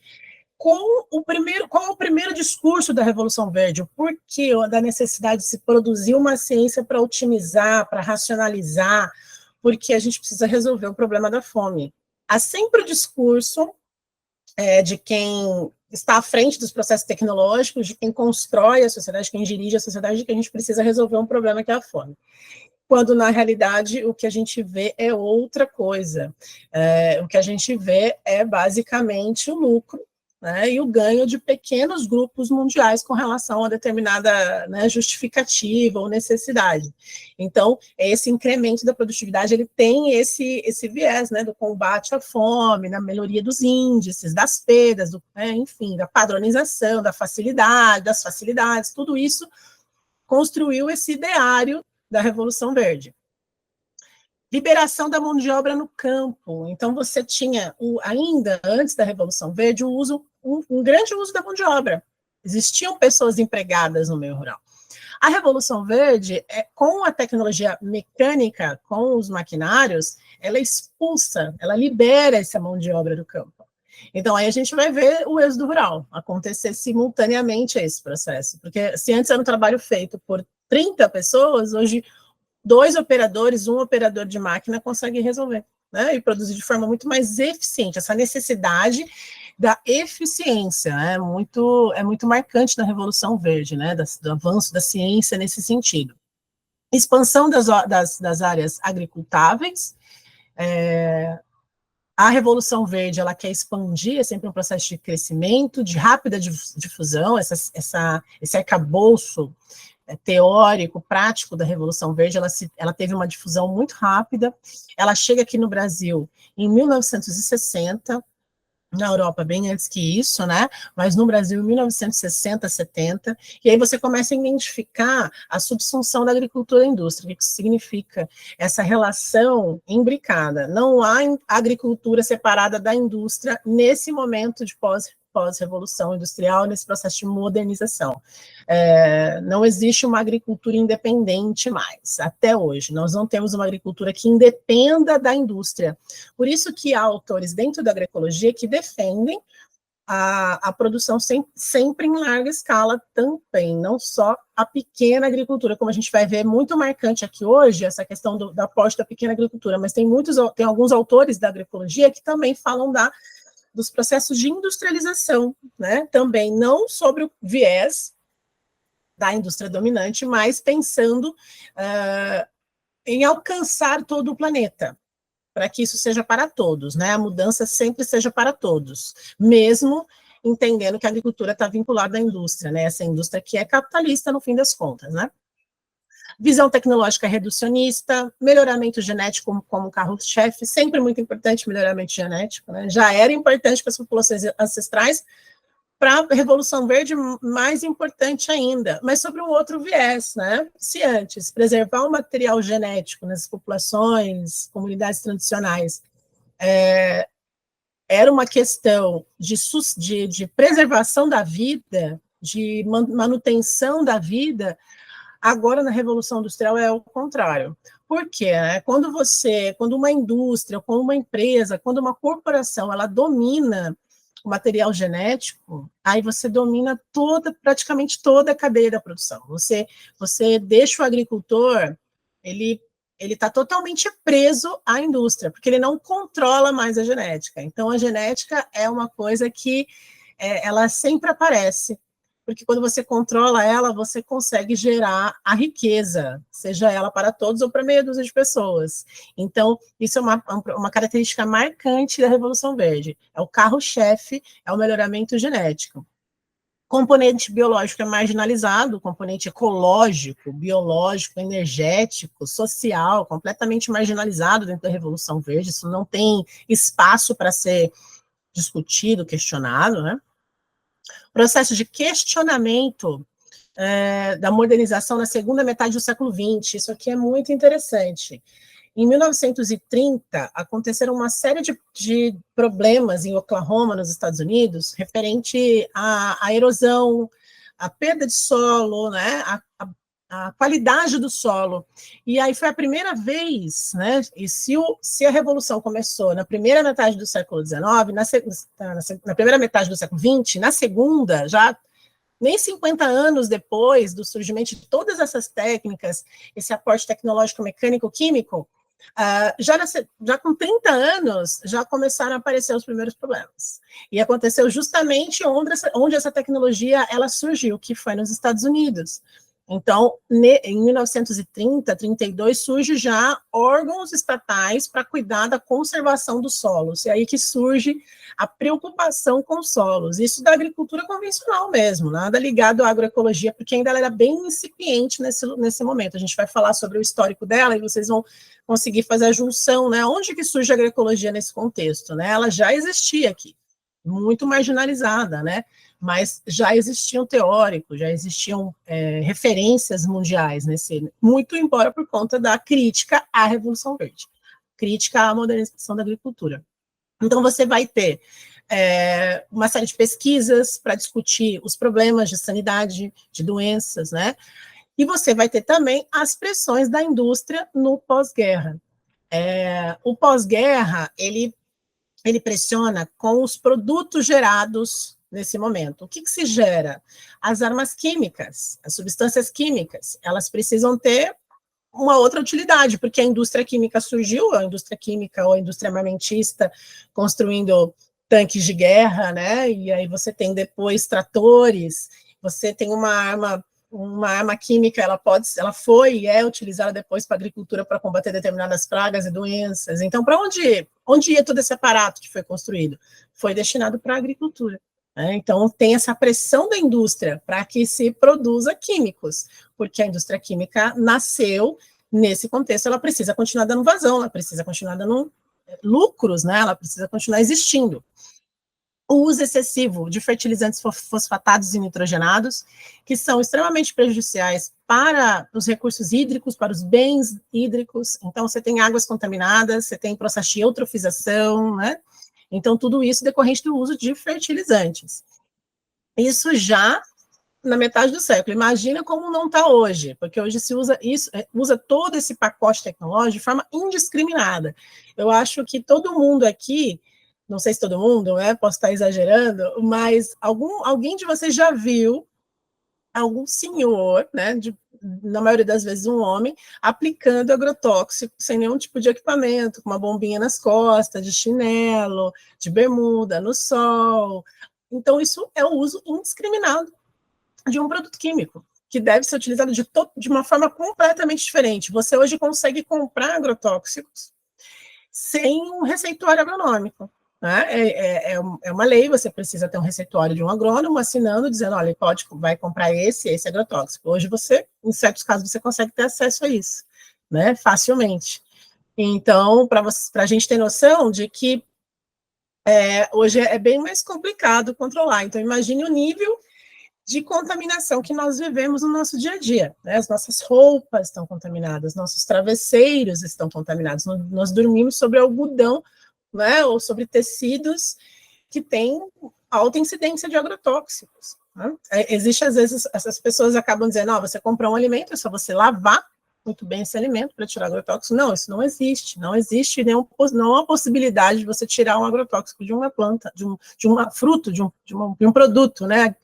Qual o primeiro discurso da Revolução Verde? O porquê da necessidade de se produzir uma ciência para otimizar, para racionalizar, porque a gente precisa resolver o problema da fome. Há sempre o discurso de quem está à frente dos processos tecnológicos, de quem constrói a sociedade, quem dirige a sociedade, de que a gente precisa resolver um problema que é a fome. Quando, na realidade, o que a gente vê é outra coisa. O que a gente vê é, basicamente, o lucro, né, e o ganho de pequenos grupos mundiais com relação a determinada, né, justificativa ou necessidade. Então, esse incremento da produtividade, ele tem esse viés, né, do combate à fome, na melhoria dos índices, das perdas, enfim, da padronização, das facilidades, tudo isso construiu esse ideário da Revolução Verde. Liberação da mão de obra no campo. Então, você tinha, ainda antes da Revolução Verde, um grande uso da mão de obra. Existiam pessoas empregadas no meio rural. A Revolução Verde, com a tecnologia mecânica, com os maquinários, ela expulsa, ela libera essa mão de obra do campo. Então, aí a gente vai ver o êxodo rural acontecer simultaneamente a esse processo. Porque se antes era um trabalho feito por 30 pessoas, hoje 2 operadores, 1 operador de máquina consegue resolver, né, e produzir de forma muito mais eficiente. Essa necessidade da eficiência é muito marcante na Revolução Verde, né, do avanço da ciência nesse sentido. Expansão das áreas agricultáveis. A Revolução Verde, ela quer expandir, é sempre um processo de crescimento, de rápida difusão, esse arcabouço teórico, prático da Revolução Verde, ela teve uma difusão muito rápida. Ela chega aqui no Brasil em 1960, na Europa bem antes que isso, né? Mas no Brasil em 1960, 70, e aí você começa a identificar a subsunção da agricultura e indústria. O que isso significa? Essa relação imbricada. Não há agricultura separada da indústria nesse momento de pós-revolução industrial, nesse processo de modernização. Não existe uma agricultura independente mais, até hoje. Nós não temos uma agricultura que independa da indústria. Por isso que há autores dentro da agroecologia que defendem a produção sempre em larga escala também, não só a pequena agricultura, como a gente vai ver muito marcante aqui hoje, essa questão da aporte da pequena agricultura, mas tem alguns autores da agroecologia que também falam dos processos de industrialização, né? Também não sobre o viés da indústria dominante, mas pensando em alcançar todo o planeta, para que isso seja para todos, né? A mudança sempre seja para todos, mesmo entendendo que a agricultura está vinculada à indústria, né? Essa indústria que é capitalista no fim das contas, né? Visão tecnológica reducionista, melhoramento genético como carro-chefe, sempre muito importante melhoramento genético, né? Já era importante para as populações ancestrais, para a Revolução Verde, mais importante ainda, mas sobre um outro viés, né? Se antes preservar o material genético nas populações, comunidades tradicionais, era uma questão de preservação da vida, de manutenção da vida, agora na Revolução Industrial é o contrário. Por quê? Quando uma indústria, quando uma empresa, quando uma corporação, ela domina o material genético, aí você domina praticamente toda a cadeia da produção. Você deixa o agricultor, ele está totalmente preso à indústria, porque ele não controla mais a genética. Então, a genética é uma coisa que ela sempre aparece, porque quando você controla ela, você consegue gerar a riqueza, seja ela para todos ou para meia dúzia de pessoas. Então, isso é uma característica marcante da Revolução Verde. É o carro-chefe, é o melhoramento genético. Componente biológico é marginalizado, componente ecológico, biológico, energético, social, completamente marginalizado dentro da Revolução Verde. Isso não tem espaço para ser discutido, questionado, né? Processo de questionamento da modernização na segunda metade do século XX. Isso aqui é muito interessante. Em 1930, aconteceram uma série de problemas em Oklahoma, nos Estados Unidos, referente à erosão, à perda de solo, né, a qualidade do solo. E aí foi a primeira vez, né, e se a Revolução começou na primeira metade do século XIX, na primeira metade do século XX, na segunda, já nem 50 anos depois do surgimento de todas essas técnicas, esse aporte tecnológico, mecânico, químico, já com 30 anos, já começaram a aparecer os primeiros problemas. E aconteceu justamente onde essa tecnologia ela surgiu, que foi nos Estados Unidos. Então, em 1930, 32, surge já órgãos estatais para cuidar da conservação dos solos. E aí que surge a preocupação com os solos. Isso da agricultura convencional mesmo, nada ligado à agroecologia, porque ainda ela era bem incipiente nesse momento. A gente vai falar sobre o histórico dela e vocês vão conseguir fazer a junção, né? Onde que surge a agroecologia nesse contexto, né? Ela já existia aqui, muito marginalizada, né? Mas já existiam teóricos, já existiam referências mundiais, muito embora por conta da crítica à Revolução Verde, crítica à modernização da agricultura. Então, você vai ter uma série de pesquisas para discutir os problemas de sanidade, de doenças, né? E você vai ter também as pressões da indústria no pós-guerra. O pós-guerra, ele pressiona com os produtos gerados nesse momento. O que se gera? As armas químicas, as substâncias químicas, elas precisam ter uma outra utilidade, porque a indústria química surgiu, a indústria química ou a indústria armamentista construindo tanques de guerra, né? E aí você tem depois tratores, você tem uma arma química, ela foi e é utilizada depois para a agricultura para combater determinadas pragas e doenças. Então, para onde ia todo esse aparato que foi construído? Foi destinado para a agricultura. Né? Então, tem essa pressão da indústria para que se produza químicos, porque a indústria química nasceu nesse contexto, ela precisa continuar dando vazão, ela precisa continuar dando lucros, né? Ela precisa continuar existindo. O uso excessivo de fertilizantes fosfatados e nitrogenados, que são extremamente prejudiciais para os recursos hídricos, para os bens hídricos. Então, você tem águas contaminadas, você tem processo de eutrofização, né? Então, tudo isso decorrente do uso de fertilizantes. Isso já na metade do século. Imagina como não está hoje, porque hoje se usa todo esse pacote tecnológico de forma indiscriminada. Eu acho que todo mundo aqui, não sei se todo mundo, né, posso estar exagerando, mas alguém de vocês já viu algum senhor, né, na maioria das vezes um homem, aplicando agrotóxico sem nenhum tipo de equipamento, com uma bombinha nas costas, de chinelo, de bermuda, no sol. Então, isso é o uso indiscriminado de um produto químico, que deve ser utilizado de uma forma completamente diferente. Você hoje consegue comprar agrotóxicos sem um receituário agronômico. Né? É uma lei, você precisa ter um receituário de um agrônomo assinando, dizendo, olha, vai comprar esse agrotóxico. Hoje em certos casos, você consegue ter acesso a isso, né? Facilmente. Então, para a gente ter noção de que Hoje é bem mais complicado controlar. Então, imagine o nível de contaminação que nós vivemos no nosso dia a dia, né? As nossas roupas estão contaminadas, nossos travesseiros estão contaminados, nós dormimos sobre algodão, né? Ou sobre tecidos que têm alta incidência de agrotóxicos, né? Existe, às vezes, essas pessoas acabam dizendo, não, você comprou um alimento, é só você lavar muito bem esse alimento para tirar agrotóxico. Não, isso não existe. Não existe não há possibilidade de você tirar um agrotóxico de uma planta, de um fruto, de um produto, né,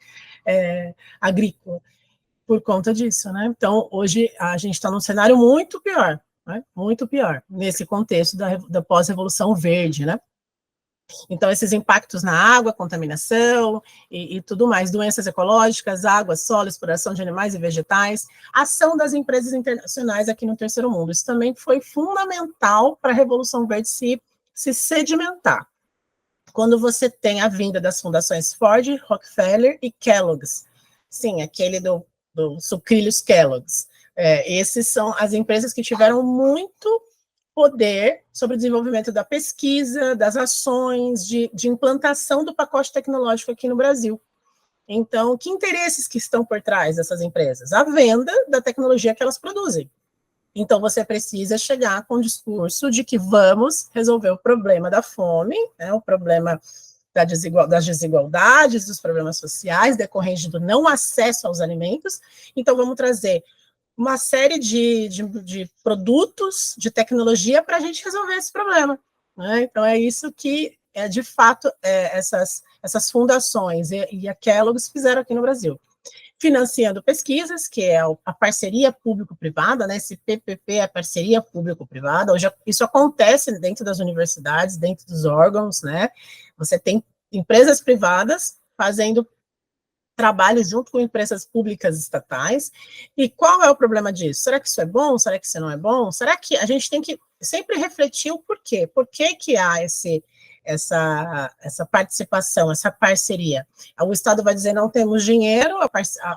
agrícola, por conta disso, né? Então, hoje a gente está num cenário muito pior, né? Muito pior, nesse contexto da pós-revolução verde, né? Então, esses impactos na água, contaminação e tudo mais, doenças ecológicas, água, solo, exploração de animais e vegetais, ação das empresas internacionais aqui no terceiro mundo. Isso também foi fundamental para a Revolução Verde se sedimentar. Quando você tem a vinda das fundações Ford, Rockefeller e Kellogg's, sim, aquele do sucrilhos Kellogg's, esses são as empresas que tiveram muito poder sobre o desenvolvimento da pesquisa, das ações, de implantação do pacote tecnológico aqui no Brasil. Então, que interesses que estão por trás dessas empresas? A venda da tecnologia que elas produzem. Então, você precisa chegar com o discurso de que vamos resolver o problema da fome, né, o problema das desigualdades, dos problemas sociais, decorrentes do não acesso aos alimentos. Então, vamos trazer uma série de produtos, de tecnologia para a gente resolver esse problema, né? Então, é isso que, de fato, essas fundações e a Kellogg's fizeram aqui no Brasil. Financiando pesquisas, que é a parceria público-privada, né? Esse PPP é a parceria público-privada. Hoje isso acontece dentro das universidades, dentro dos órgãos, né? Você tem empresas privadas fazendo trabalho junto com empresas públicas estatais. E qual é o problema disso? Será que isso é bom? Será que isso não é bom? Será que a gente tem que sempre refletir o porquê? Por que há essa participação, essa parceria? O Estado vai dizer, não temos dinheiro,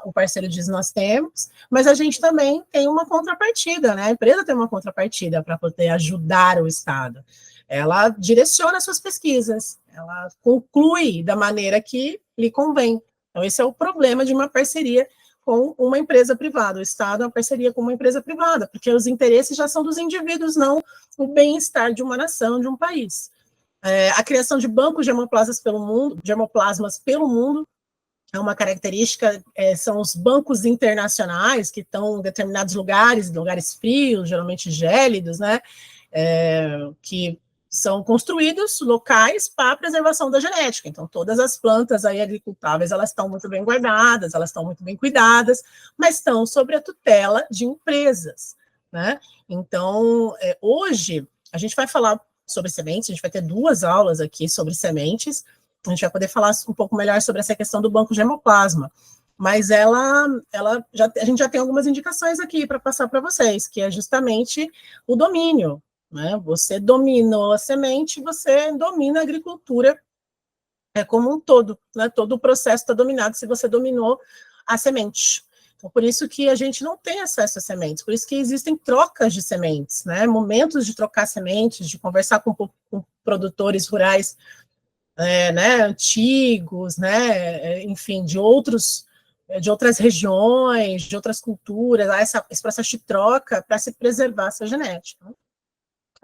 o parceiro diz, nós temos, mas a gente também tem uma contrapartida, né? A empresa tem uma contrapartida para poder ajudar o Estado. Ela direciona suas pesquisas, ela conclui da maneira que lhe convém. Então, esse é o problema de uma parceria com uma empresa privada. O Estado é uma parceria com uma empresa privada, porque os interesses já são dos indivíduos, não o bem-estar de uma nação, de um país. A criação de bancos de hemoplasmas pelo mundo é uma característica, são os bancos internacionais que estão em determinados lugares frios, geralmente gélidos, né, que são construídos locais para a preservação da genética. Então, todas as plantas aí agricultáveis, elas estão muito bem guardadas, elas estão muito bem cuidadas, mas estão sob a tutela de empresas, né? Então, hoje, a gente vai falar sobre sementes, a gente vai ter 2 aulas aqui sobre sementes, a gente vai poder falar um pouco melhor sobre essa questão do banco de hemoplasma, mas a gente já tem algumas indicações aqui para passar para vocês, que é justamente o domínio, né? Você dominou a semente, você domina a agricultura como um todo, né? Todo o processo está dominado se você dominou a semente. Então, por isso que a gente não tem acesso a sementes, por isso que existem trocas de sementes, né? Momentos de trocar sementes, de conversar com produtores rurais né, antigos, né? Enfim, de outras regiões, de outras culturas, esse processo de troca para se preservar essa genética.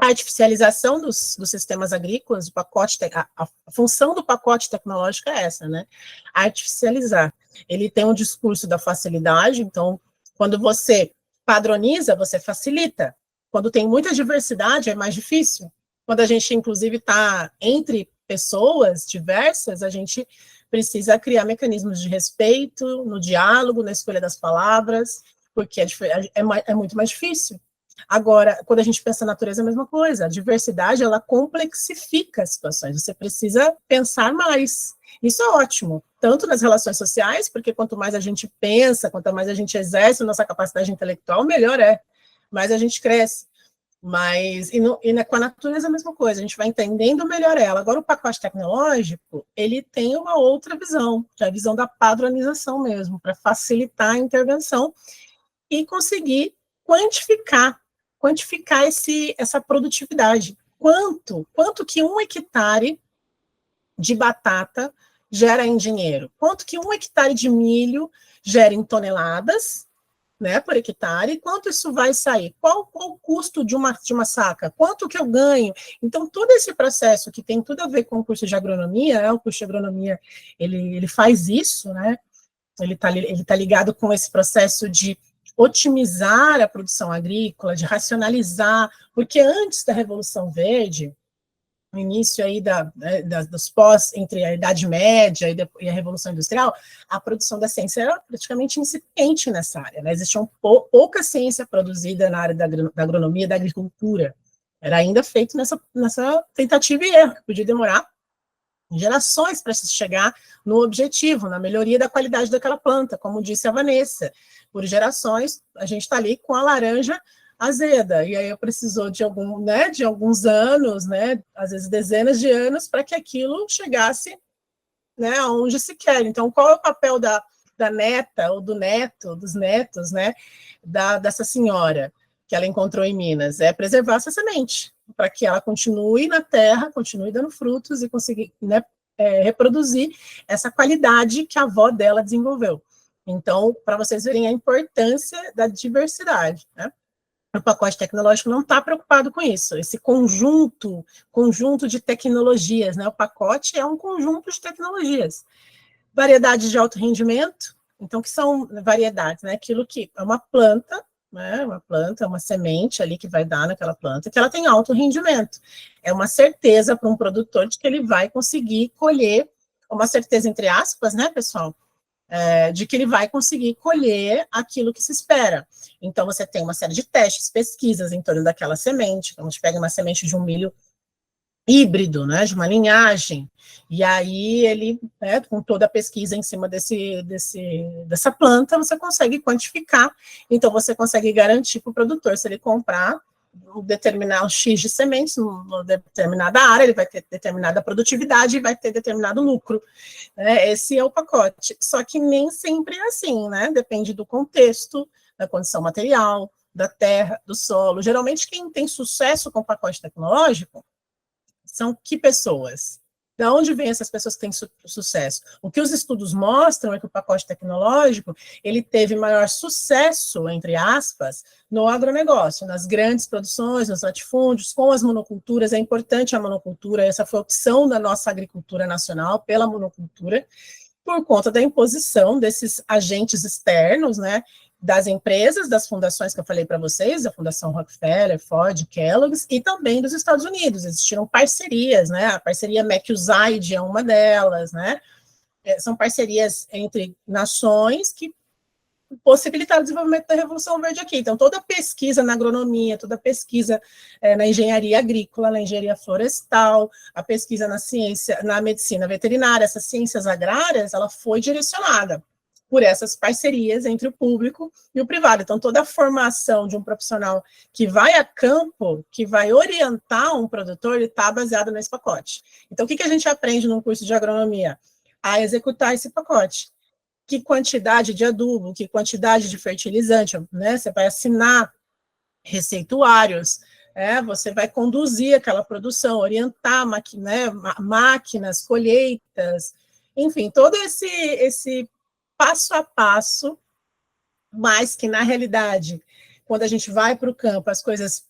A artificialização dos sistemas agrícolas, a função do pacote tecnológico é essa, né? Artificializar. Ele tem um discurso da facilidade, então, quando você padroniza, você facilita. Quando tem muita diversidade, é mais difícil. Quando a gente, inclusive, está entre pessoas diversas, a gente precisa criar mecanismos de respeito, no diálogo, na escolha das palavras, porque é muito mais difícil. Agora, quando a gente pensa na natureza, é a mesma coisa. A diversidade, ela complexifica as situações. Você precisa pensar mais. Isso é ótimo, tanto nas relações sociais, porque quanto mais a gente pensa, quanto mais a gente exerce a nossa capacidade intelectual, melhor é. Mais a gente cresce. Mas, com a natureza é a mesma coisa, a gente vai entendendo melhor ela. Agora, o pacote tecnológico, ele tem uma outra visão, que é a visão da padronização mesmo, para facilitar a intervenção e conseguir quantificar essa produtividade. Quanto que 1 hectare de batata gera em dinheiro? Quanto que 1 hectare de milho gera em toneladas, né, por hectare? Quanto isso vai sair? Qual o custo de uma saca? Quanto que eu ganho? Então, todo esse processo que tem tudo a ver com o curso de agronomia, o curso de agronomia, ele faz isso, né? Ele tá ligado com esse processo de otimizar a produção agrícola, de racionalizar, porque antes da Revolução Verde, no início aí dos pós, entre a Idade Média e a Revolução Industrial, a produção da ciência era praticamente incipiente nessa área, né? Existia pouca ciência produzida na área da agronomia e da agricultura. Era ainda feito nessa tentativa e erro, que podia demorar gerações para se chegar no objetivo, na melhoria da qualidade daquela planta, como disse a Vanessa. Por gerações, a gente está ali com a laranja azeda, e aí precisou de alguns anos, né, às vezes dezenas de anos, para que aquilo chegasse, né, aonde se quer. Então, qual é o papel da neta, ou do neto, dos netos, né, dessa senhora que ela encontrou em Minas? É preservar essa semente, para que ela continue na terra, continue dando frutos e conseguir, né, reproduzir essa qualidade que a avó dela desenvolveu. Então, para vocês verem a importância da diversidade, né? O pacote tecnológico não está preocupado com isso, esse conjunto de tecnologias, né? O pacote é um conjunto de tecnologias. Variedades de alto rendimento, então, que são variedades, né? Aquilo que é uma planta, né? Uma planta, uma semente ali que vai dar naquela planta, que ela tem alto rendimento. É uma certeza para um produtor de que ele vai conseguir colher, uma certeza entre aspas, né, pessoal? De que ele vai conseguir colher aquilo que se espera. Então, você tem uma série de testes, pesquisas em torno daquela semente. Então, a gente pega uma semente de um milho híbrido, né, de uma linhagem, e aí ele, né, com toda a pesquisa em cima dessa planta, você consegue quantificar, então você consegue garantir para o produtor, se ele comprar determinar um X de sementes numa determinada área, ele vai ter determinada produtividade e vai ter determinado lucro. Né? Esse é o pacote. Só que nem sempre é assim, né? Depende do contexto, da condição material, da terra, do solo. Geralmente, quem tem sucesso com o pacote tecnológico são que pessoas? De onde vêm essas pessoas que têm sucesso? O que os estudos mostram é que o pacote tecnológico ele teve maior sucesso, entre aspas, no agronegócio, nas grandes produções, nos latifúndios, com as monoculturas. É importante a monocultura, essa foi a opção da nossa agricultura nacional pela monocultura, por conta da imposição desses agentes externos, né, das empresas, das fundações que eu falei para vocês, a Fundação Rockefeller, Ford, Kellogg's, e também dos Estados Unidos. Existiram parcerias, né? A parceria MEC-USAID é uma delas, né? São parcerias entre nações que possibilitaram o desenvolvimento da Revolução Verde aqui. Então, toda pesquisa na agronomia, toda pesquisa na engenharia agrícola, na engenharia florestal, a pesquisa na ciência, na medicina veterinária, essas ciências agrárias, ela foi direcionada por essas parcerias entre o público e o privado. Então, toda a formação de um profissional que vai a campo, que vai orientar um produtor, ele está baseado nesse pacote. Então, o que a gente aprende no curso de agronomia? A executar esse pacote. Que quantidade de adubo, que quantidade de fertilizante, né? Você vai assinar receituários, você vai conduzir aquela produção, orientar máquinas, colheitas, enfim, todo esse passo a passo, mas que, na realidade, quando a gente vai para o campo, as coisas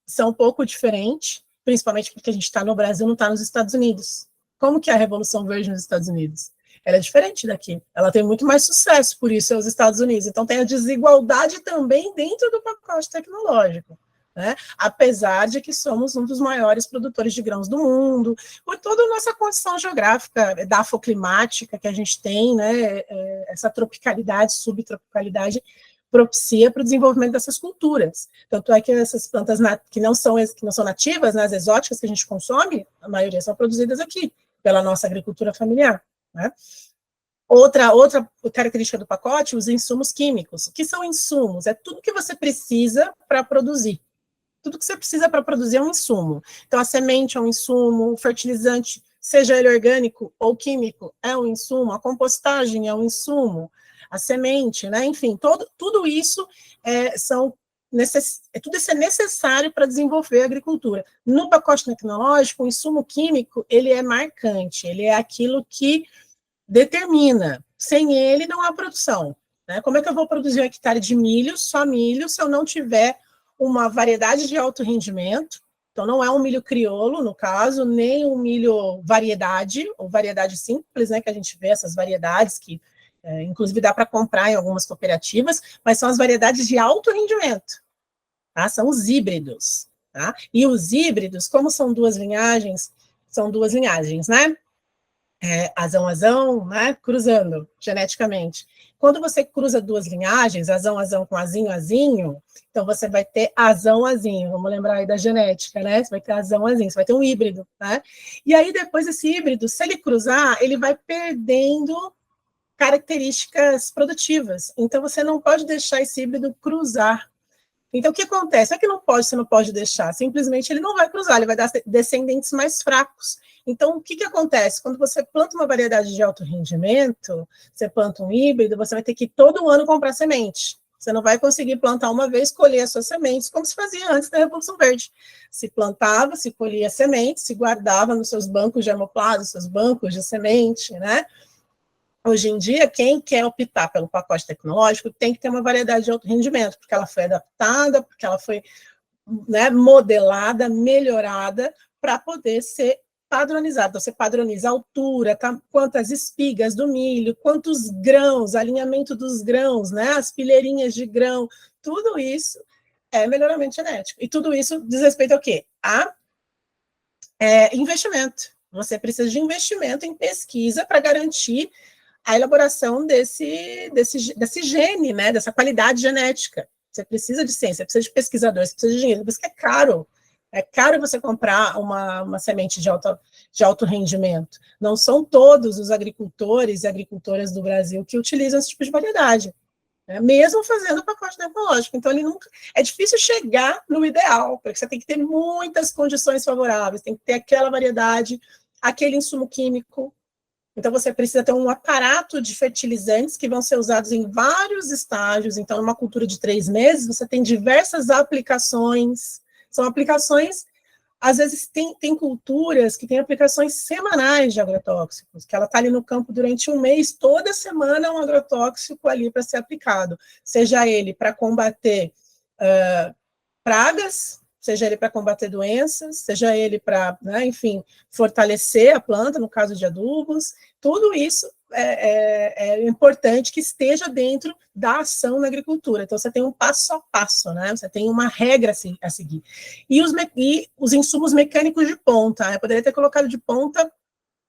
são um pouco diferentes, principalmente porque a gente está no Brasil, não está nos Estados Unidos. Como que é a Revolução Verde nos Estados Unidos? Ela é diferente daqui. Ela tem muito mais sucesso, por isso, é os Estados Unidos. Então, tem a desigualdade também dentro do pacote tecnológico. Né? Apesar de que somos um dos maiores produtores de grãos do mundo, por toda a nossa condição geográfica, dafoclimática que a gente tem, né? Essa tropicalidade, subtropicalidade, propicia para o desenvolvimento dessas culturas. Tanto é que essas plantas que não são nativas, né, as exóticas que a gente consome, a maioria são produzidas aqui, pela nossa agricultura familiar. Né? Outra característica do pacote, os insumos químicos. O que são insumos? É tudo que você precisa para produzir. Tudo que você precisa para produzir é um insumo. Então, a semente é um insumo, o fertilizante, seja ele orgânico ou químico, é um insumo, a compostagem é um insumo, a semente, né? Enfim, tudo isso são tudo isso é necessário para desenvolver a agricultura. No pacote tecnológico, o insumo químico, ele é marcante, ele é aquilo que determina. Sem ele, não há produção. Né? Como é que eu vou produzir um hectare de milho, só milho, se eu não tiver uma variedade de alto rendimento? Então, não é um milho crioulo, no caso, nem um milho variedade, ou variedade simples, né, que a gente vê essas variedades que, inclusive, dá para comprar em algumas cooperativas, mas são as variedades de alto rendimento, tá? São os híbridos, tá? E os híbridos, como são duas linhagens, né? Azão, né? Cruzando geneticamente. Quando você cruza duas linhagens, azão com azinho, então você vai ter azinho, vamos lembrar aí da genética, né? Você vai ter azinho, você vai ter um híbrido, né? E aí depois esse híbrido, se ele cruzar, ele vai perdendo características produtivas. Então você não pode deixar esse híbrido cruzar. Então, o que acontece? É que você não pode deixar, simplesmente ele não vai cruzar, ele vai dar descendentes mais fracos. Então, o que acontece? Quando você planta uma variedade de alto rendimento, você planta um híbrido, você vai ter que todo ano comprar semente. Você não vai conseguir plantar uma vez, colher as suas sementes, como se fazia antes da Revolução Verde. Se plantava, se colhia sementes, se guardava nos seus bancos de amoplado, seus bancos de semente, né? Hoje em dia, quem quer optar pelo pacote tecnológico tem que ter uma variedade de alto rendimento, porque ela foi adaptada, porque ela foi, né, modelada, melhorada, para poder ser padronizada. Então, você padroniza a altura, tá? Quantas espigas do milho, quantos grãos, alinhamento dos grãos, né? As pilheirinhas de grão, tudo isso é melhoramento genético. E tudo isso diz respeito ao quê? A investimento. Você precisa de investimento em pesquisa para garantir a elaboração desse gene, né, dessa qualidade genética. Você precisa de ciência, precisa de pesquisadores, precisa de dinheiro, por isso que é caro. É caro você comprar uma semente de alto rendimento. Não são todos os agricultores e agricultoras do Brasil que utilizam esse tipo de variedade, né, mesmo fazendo o pacote tecnológico. Então, é difícil chegar no ideal, porque você tem que ter muitas condições favoráveis, tem que ter aquela variedade, aquele insumo químico. Então, você precisa ter um aparato de fertilizantes que vão ser usados em vários estágios. Então, numa cultura de 3 meses, você tem diversas aplicações. São aplicações, às vezes, tem culturas que têm aplicações semanais de agrotóxicos, que ela está ali no campo durante um mês, toda semana um agrotóxico ali para ser aplicado. Seja ele para combater pragas, seja ele para combater doenças, seja ele para, né, enfim, fortalecer a planta, no caso de adubos, tudo isso é importante que esteja dentro da ação na agricultura. Então, você tem um passo a passo, né? Você tem uma regra a seguir. E os insumos mecânicos de ponta, eu poderia ter colocado de ponta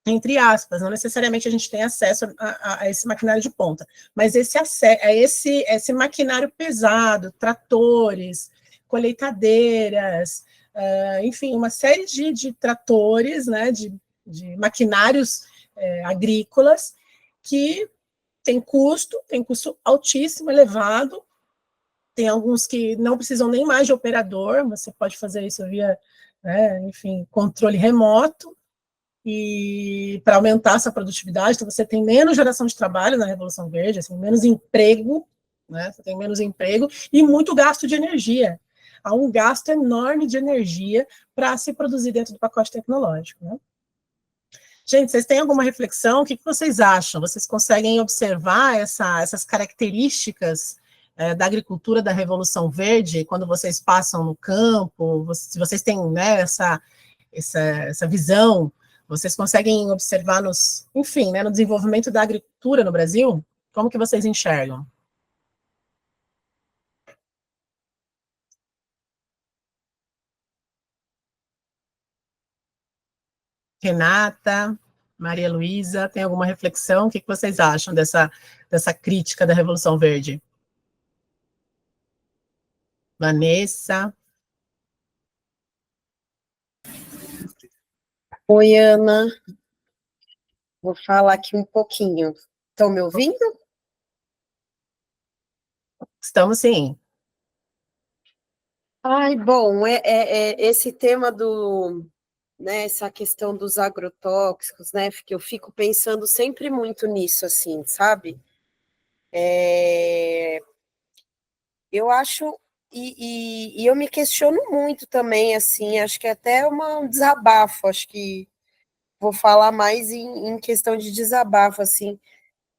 entre aspas, não necessariamente a gente tem acesso a esse maquinário de ponta, mas esse maquinário pesado, tratores, colheitadeiras, enfim, uma série de tratores, né, de maquinários agrícolas que tem custo altíssimo, elevado, tem alguns que não precisam nem mais de operador, você pode fazer isso via, né, enfim, controle remoto, e para aumentar essa produtividade, então você tem menos geração de trabalho na Revolução Verde, assim, menos emprego, né? Você tem menos emprego e muito gasto de energia. Há um gasto enorme de energia para se produzir dentro do pacote tecnológico, né? Gente, vocês têm alguma reflexão? O que vocês acham? Vocês conseguem observar essas características da agricultura da Revolução Verde quando vocês passam no campo? Se vocês têm, né, essa visão, vocês conseguem observar enfim, né, no desenvolvimento da agricultura no Brasil? Como que vocês enxergam? Renata, Maria Luísa, tem alguma reflexão? O que vocês acham dessa crítica da Revolução Verde? Vanessa? Oi, Ana. Vou falar aqui um pouquinho. Estão me ouvindo? Estamos sim. Ai, bom, esse tema né, essa questão dos agrotóxicos, né, que eu fico pensando sempre muito nisso, assim, sabe? Eu acho e eu me questiono muito também, assim, acho que é até um desabafo, acho que vou falar mais em questão de desabafo, assim,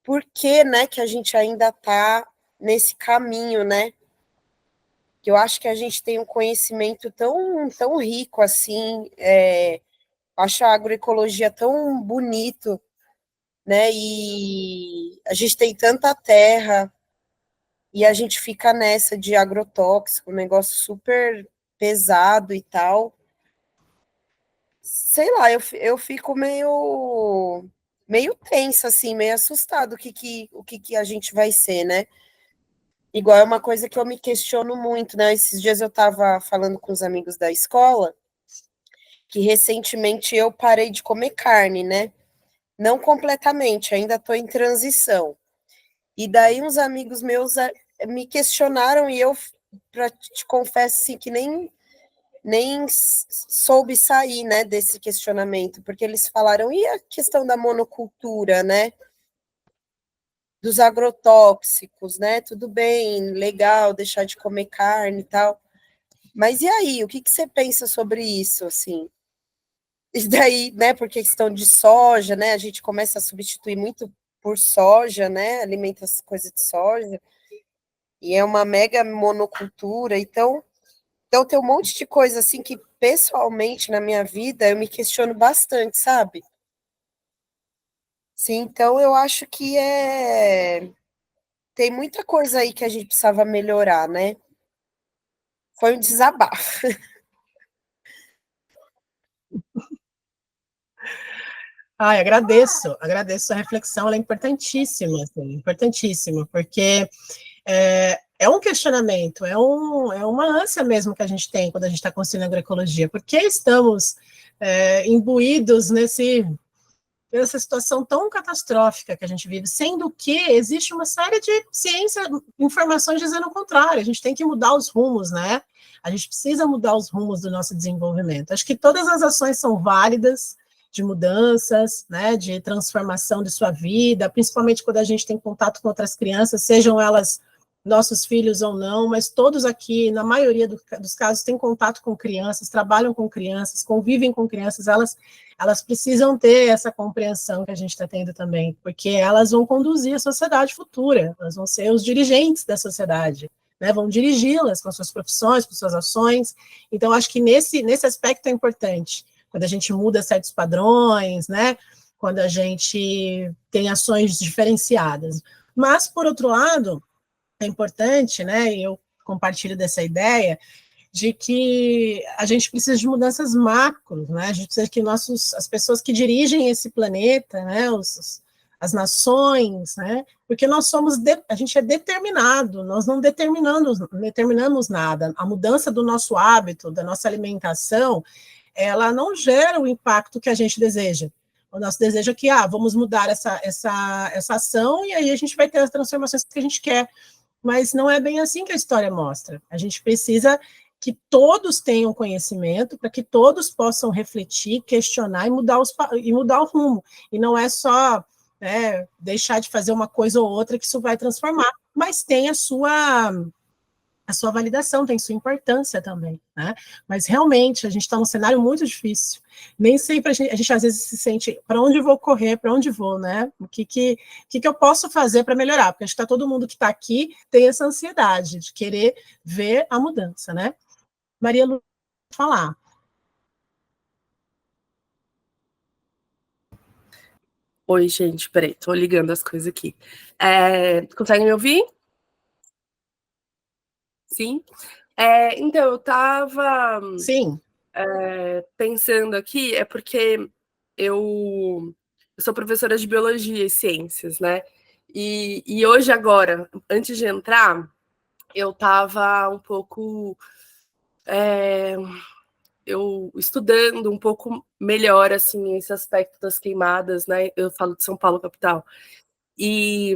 por que, né, que a gente ainda está nesse caminho, né? Que eu acho que a gente tem um conhecimento tão rico, assim, acho a agroecologia tão bonito, né? E a gente tem tanta terra, e a gente fica nessa de agrotóxico, um negócio super pesado e tal. Sei lá, eu fico meio tensa, assim, meio assustado o que a gente vai ser, né? Igual é uma coisa que eu me questiono muito, né? Esses dias eu estava falando com os amigos da escola que recentemente eu parei de comer carne, né? Não completamente, ainda estou em transição. E daí uns amigos meus me questionaram e eu, para te confesso assim, que nem soube sair, né, desse questionamento, porque eles falaram, e a questão da monocultura, né, dos agrotóxicos, né, tudo bem, legal, deixar de comer carne e tal, mas e aí, o que você pensa sobre isso, assim? E daí, né, por questão de soja, né, a gente começa a substituir muito por soja, né, alimenta as coisas de soja, e é uma mega monocultura, então tem um monte de coisa assim que pessoalmente na minha vida eu me questiono bastante, sabe? Sim, então eu acho que tem muita coisa aí que a gente precisava melhorar, né? Foi um desabafo. Ai, agradeço a reflexão, ela é importantíssima, assim, importantíssima, porque é um questionamento, é uma ânsia mesmo que a gente tem quando a gente está construindo agroecologia. Por que estamos imbuídos nessa situação tão catastrófica que a gente vive, sendo que existe uma série de ciência, informações dizendo o contrário, a gente tem que mudar os rumos, né? A gente precisa mudar os rumos do nosso desenvolvimento. Acho que todas as ações são válidas, de mudanças, né, de transformação de sua vida, principalmente quando a gente tem contato com outras crianças, sejam elas nossos filhos ou não, mas todos aqui, na maioria dos casos, têm contato com crianças, trabalham com crianças, convivem com crianças, elas precisam ter essa compreensão que a gente está tendo também, porque elas vão conduzir a sociedade futura, elas vão ser os dirigentes da sociedade, né, vão dirigi-las com suas profissões, com suas ações. Então, acho que nesse aspecto é importante, quando a gente muda certos padrões, né, quando a gente tem ações diferenciadas. Mas, por outro lado, é importante, né, e eu compartilho dessa ideia, de que a gente precisa de mudanças macros, né, a gente precisa que as pessoas que dirigem esse planeta, né, as nações, né, porque a gente é determinado, nós não determinamos nada, a mudança do nosso hábito, da nossa alimentação, ela não gera o impacto que a gente deseja. O nosso desejo é que, vamos mudar essa ação e aí a gente vai ter as transformações que a gente quer. Mas não é bem assim que a história mostra. A gente precisa que todos tenham conhecimento para que todos possam refletir, questionar e mudar o rumo. E não é só, né, deixar de fazer uma coisa ou outra que isso vai transformar, mas tem a sua validação, tem sua importância também, né? Mas realmente a gente está num cenário muito difícil. Nem sempre a gente às vezes se sente para onde vou correr, para onde vou, né? O que eu posso fazer para melhorar? Porque acho que todo mundo que está aqui tem essa ansiedade de querer ver a mudança, né? Maria Lu, falar. Oi, gente, peraí, tô ligando as coisas aqui. Consegue me ouvir? Sim? Então, eu tava Sim. pensando aqui, porque eu sou professora de biologia e ciências, né? E hoje, agora, antes de entrar, eu tava um pouco eu estudando um pouco melhor assim esse aspecto das queimadas, né? Eu falo de São Paulo, capital. E,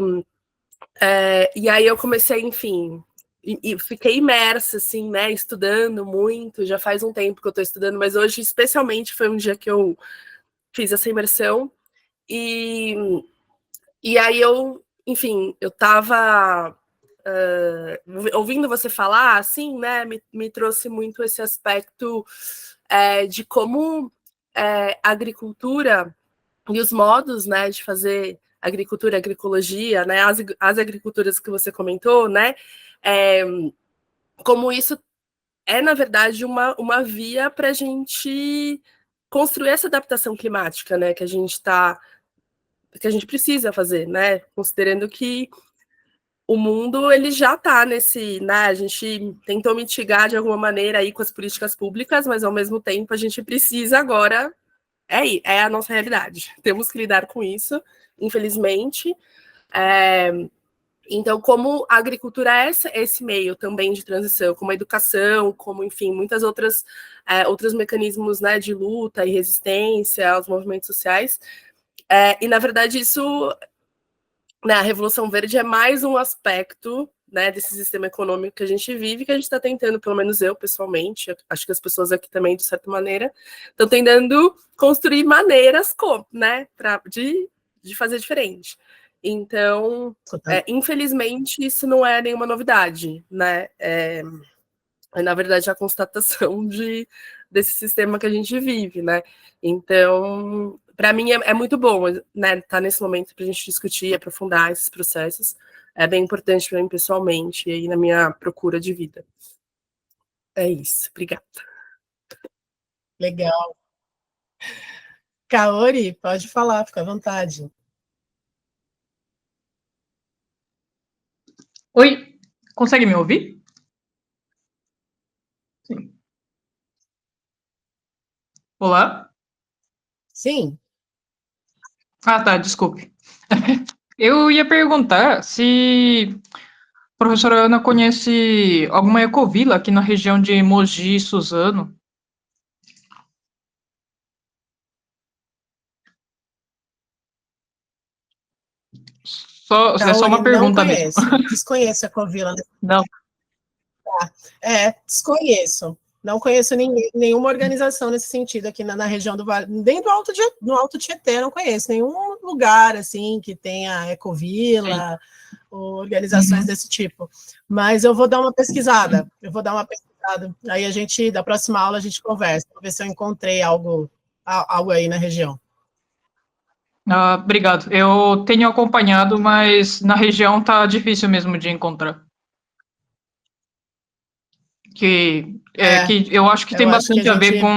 e aí eu comecei, enfim, e fiquei imersa, assim, né? Estudando muito. Já faz um tempo que eu estou estudando, mas hoje, especialmente, foi um dia que eu fiz essa imersão. E aí eu, enfim, eu estava ouvindo você falar, assim, né, me trouxe muito esse aspecto de como a agricultura e os modos, né, de fazer agricultura, agroecologia, né, as agriculturas que você comentou, né, como isso na verdade, uma via para a gente construir essa adaptação climática, né, que a gente precisa fazer, né, considerando que o mundo ele já está nesse, né, a gente tentou mitigar de alguma maneira aí com as políticas públicas, mas ao mesmo tempo a gente precisa agora, é a nossa realidade, temos que lidar com isso, infelizmente. Então, como a agricultura é esse meio também de transição, como a educação, como, enfim, muitas outros mecanismos, né, de luta e resistência aos movimentos sociais, e, na verdade, isso, né, a Revolução Verde é mais um aspecto, né, desse sistema econômico que a gente vive, que a gente está tentando, pelo menos eu, pessoalmente, acho que as pessoas aqui também, de certa maneira, estão tentando construir maneiras, né, de fazer diferente. Então, infelizmente, isso não é nenhuma novidade, né? É, na verdade, a constatação desse sistema que a gente vive, né? Então, para mim, é muito bom, né, estar nesse momento para a gente discutir e aprofundar esses processos. É bem importante para mim, pessoalmente, e aí na minha procura de vida. É isso. Obrigada. Legal. Kaori, pode falar, fica à vontade. Oi, consegue me ouvir? Sim. Olá? Sim. Ah, tá, desculpe. Eu ia perguntar se a professora Ana conhece alguma ecovila aqui na região de Mogi e Suzano. É só Kaori, uma não pergunta mesmo. conheço. Desconheço a Ecovila. Não. Desconheço. Não conheço nenhuma organização nesse sentido aqui na região do Vale, nem no Alto Tietê, não conheço nenhum lugar assim que tenha ecovila, ou organizações desse tipo. Mas eu vou dar uma pesquisada. Aí da próxima aula a gente conversa, para ver se eu encontrei algo aí na região. Ah, obrigado. Eu tenho acompanhado, mas na região tá difícil mesmo de encontrar. Que eu acho que tem bastante a ver com.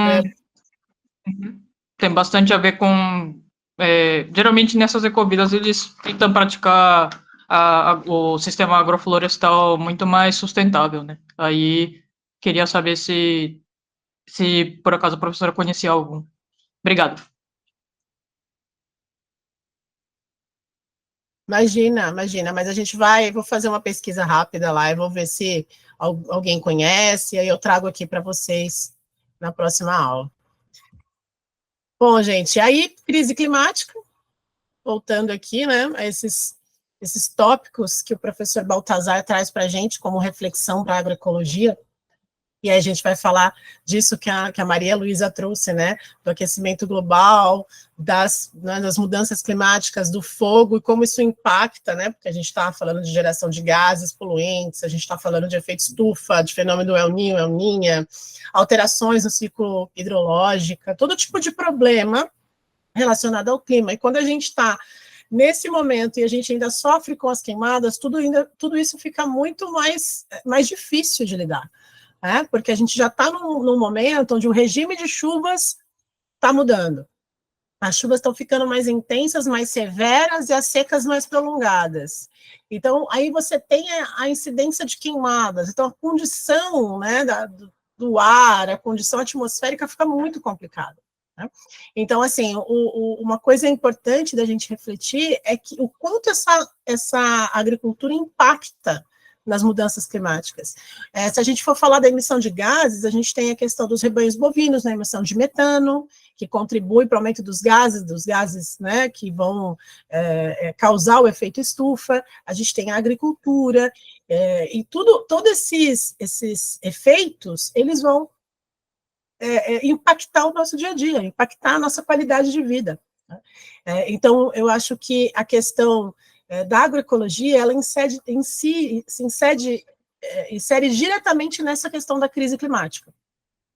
Tem bastante a ver com. Geralmente nessas ecovilas eles tentam praticar o sistema agroflorestal muito mais sustentável, né? Aí queria saber se por acaso a professora conhecia algum. Obrigado. Imagina, mas vou fazer uma pesquisa rápida lá, e vou ver se alguém conhece, aí eu trago aqui para vocês na próxima aula. Bom, gente, aí, crise climática, voltando aqui, né, a esses tópicos que o professor Baltazar traz para a gente como reflexão para a agroecologia, e aí a gente vai falar disso que a Maria Luísa trouxe, né, do aquecimento global, das mudanças climáticas, do fogo, e como isso impacta, né, porque a gente está falando de geração de gases poluentes, a gente está falando de efeito estufa, de fenômeno El Niño, El Niña, alterações no ciclo hidrológico, todo tipo de problema relacionado ao clima. E quando a gente está nesse momento e a gente ainda sofre com as queimadas, tudo isso fica muito mais difícil de lidar. Porque a gente já está num momento onde o regime de chuvas está mudando. As chuvas estão ficando mais intensas, mais severas, e as secas mais prolongadas. Então, aí você tem a incidência de queimadas. Então, a condição, né, do ar, a condição atmosférica fica muito complicada. Né? Então, assim, uma coisa importante da gente refletir é que o quanto essa agricultura impacta nas mudanças climáticas. Se a gente for falar da emissão de gases, a gente tem a questão dos rebanhos bovinos, na emissão de metano, que contribui para o aumento dos gases, né, que vão causar o efeito estufa. A gente tem a agricultura, e todos esses efeitos, eles vão impactar o nosso dia a dia, impactar a nossa qualidade de vida. Então, eu acho que a questão da agroecologia, ela insere diretamente nessa questão da crise climática.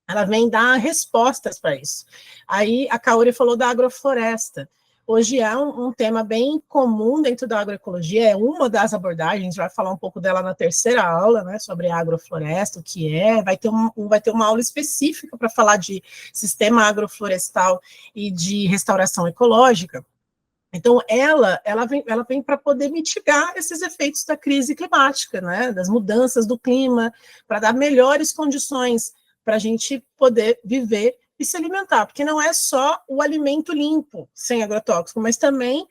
Ela vem dar respostas para isso. Aí a Kaori falou da agrofloresta. Hoje é um tema bem comum dentro da agroecologia, é uma das abordagens, a gente vai falar um pouco dela na terceira aula, né, sobre a agrofloresta, o que é, vai ter uma aula específica para falar de sistema agroflorestal e de restauração ecológica. Então, ela vem para poder mitigar esses efeitos da crise climática, né, das mudanças do clima, para dar melhores condições para a gente poder viver e se alimentar, porque não é só o alimento limpo, sem agrotóxico, mas também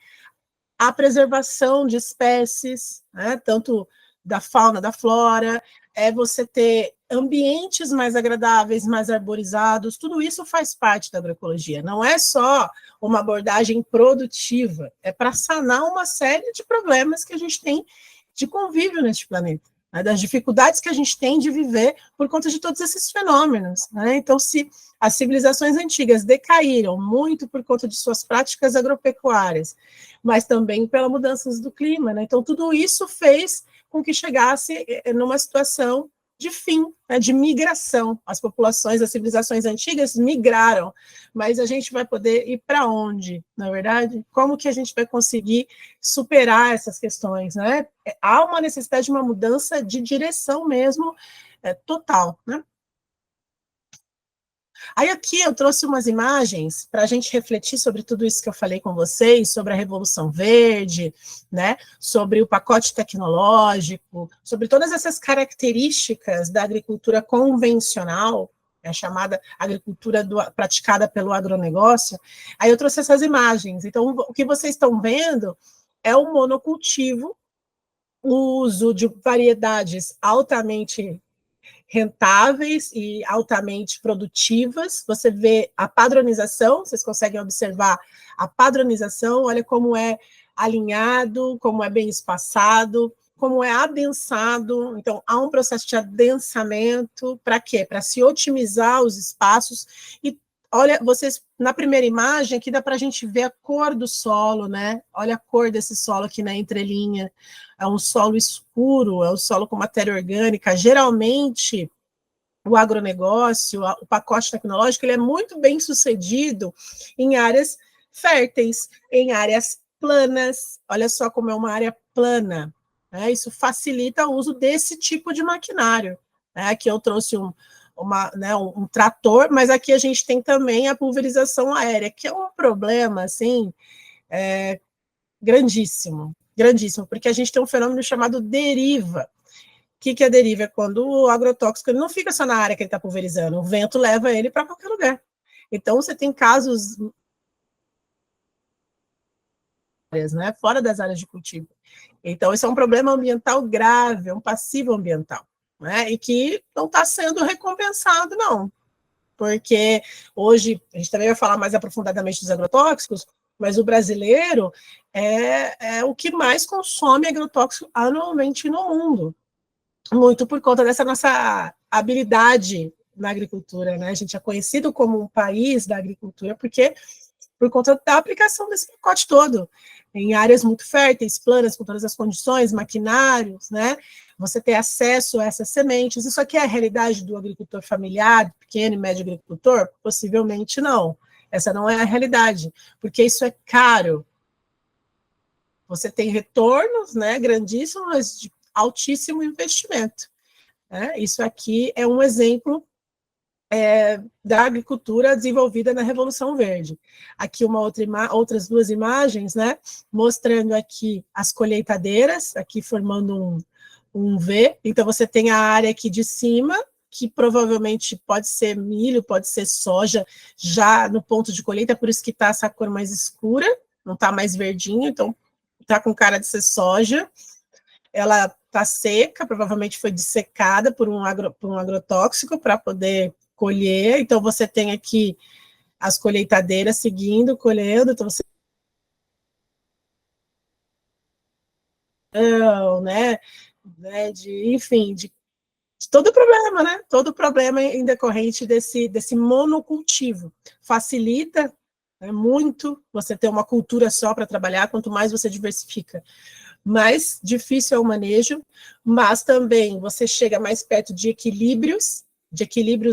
a preservação de espécies, né, tanto da fauna, da flora, é você ter ambientes mais agradáveis, mais arborizados, tudo isso faz parte da agroecologia, não é só uma abordagem produtiva, é para sanar uma série de problemas que a gente tem de convívio neste planeta, né, das dificuldades que a gente tem de viver por conta de todos esses fenômenos, né? Então, se as civilizações antigas decaíram muito por conta de suas práticas agropecuárias, mas também pela mudança do clima, né? Então, tudo isso fez com que chegasse numa situação de fim, né, de migração. As populações, as civilizações antigas migraram, mas a gente vai poder ir para onde, na verdade? Como que a gente vai conseguir superar essas questões, né? Há uma necessidade de uma mudança de direção mesmo, total, né? Aí aqui eu trouxe umas imagens para a gente refletir sobre tudo isso que eu falei com vocês, sobre a Revolução Verde, né, sobre o pacote tecnológico, sobre todas essas características da agricultura convencional, a chamada agricultura praticada pelo agronegócio. Aí eu trouxe essas imagens. Então, o que vocês estão vendo é o monocultivo, o uso de variedades altamente rentáveis e altamente produtivas. Você vê a padronização, vocês conseguem observar a padronização, olha como é alinhado, como é bem espaçado, como é adensado. Então, há um processo de adensamento, para quê? Para se otimizar os espaços. E olha, vocês, na primeira imagem, aqui dá para a gente ver a cor do solo, né? Olha a cor desse solo aqui na entrelinha. É um solo escuro, é um solo com matéria orgânica. Geralmente, o agronegócio, o pacote tecnológico, ele é muito bem sucedido em áreas férteis, em áreas planas. Olha só como é uma área plana, né? Isso facilita o uso desse tipo de maquinário, né? Aqui eu trouxe um trator, mas aqui a gente tem também a pulverização aérea, que é um problema, assim, grandíssimo, porque a gente tem um fenômeno chamado deriva. O que é deriva? É quando o agrotóxico ele não fica só na área que ele está pulverizando, o vento leva ele para qualquer lugar. Então, você tem casos, né, fora das áreas de cultivo. Então, isso é um problema ambiental grave, é um passivo ambiental, né, e que não está sendo recompensado, não. Porque hoje, a gente também vai falar mais aprofundadamente dos agrotóxicos, mas o brasileiro é o que mais consome agrotóxico anualmente no mundo. Muito por conta dessa nossa habilidade na agricultura, né? A gente é conhecido como um país da agricultura por conta da aplicação desse pacote todo, em áreas muito férteis, planas, com todas as condições, maquinários, né? Você ter acesso a essas sementes. Isso aqui é a realidade do agricultor familiar, pequeno e médio agricultor? Possivelmente não. Essa não é a realidade, porque isso é caro. Você tem retornos, né, grandíssimos, mas de altíssimo investimento, né? Isso aqui é um exemplo da agricultura desenvolvida na Revolução Verde. Aqui outras duas imagens, né, mostrando aqui as colheitadeiras, aqui formando um V. Então, você tem a área aqui de cima, que provavelmente pode ser milho, pode ser soja, já no ponto de colheita, por isso que está essa cor mais escura, não está mais verdinho, então está com cara de ser soja. Ela está seca, provavelmente foi dessecada por um agrotóxico para poder colher. Então, você tem aqui as colheitadeiras seguindo, colhendo. Então, você enfim, de todo o problema, né? Todo o problema em decorrente desse monocultivo. Facilita, né, muito você ter uma cultura só para trabalhar, quanto mais você diversifica mais difícil é o manejo, mas também você chega mais perto de equilíbrios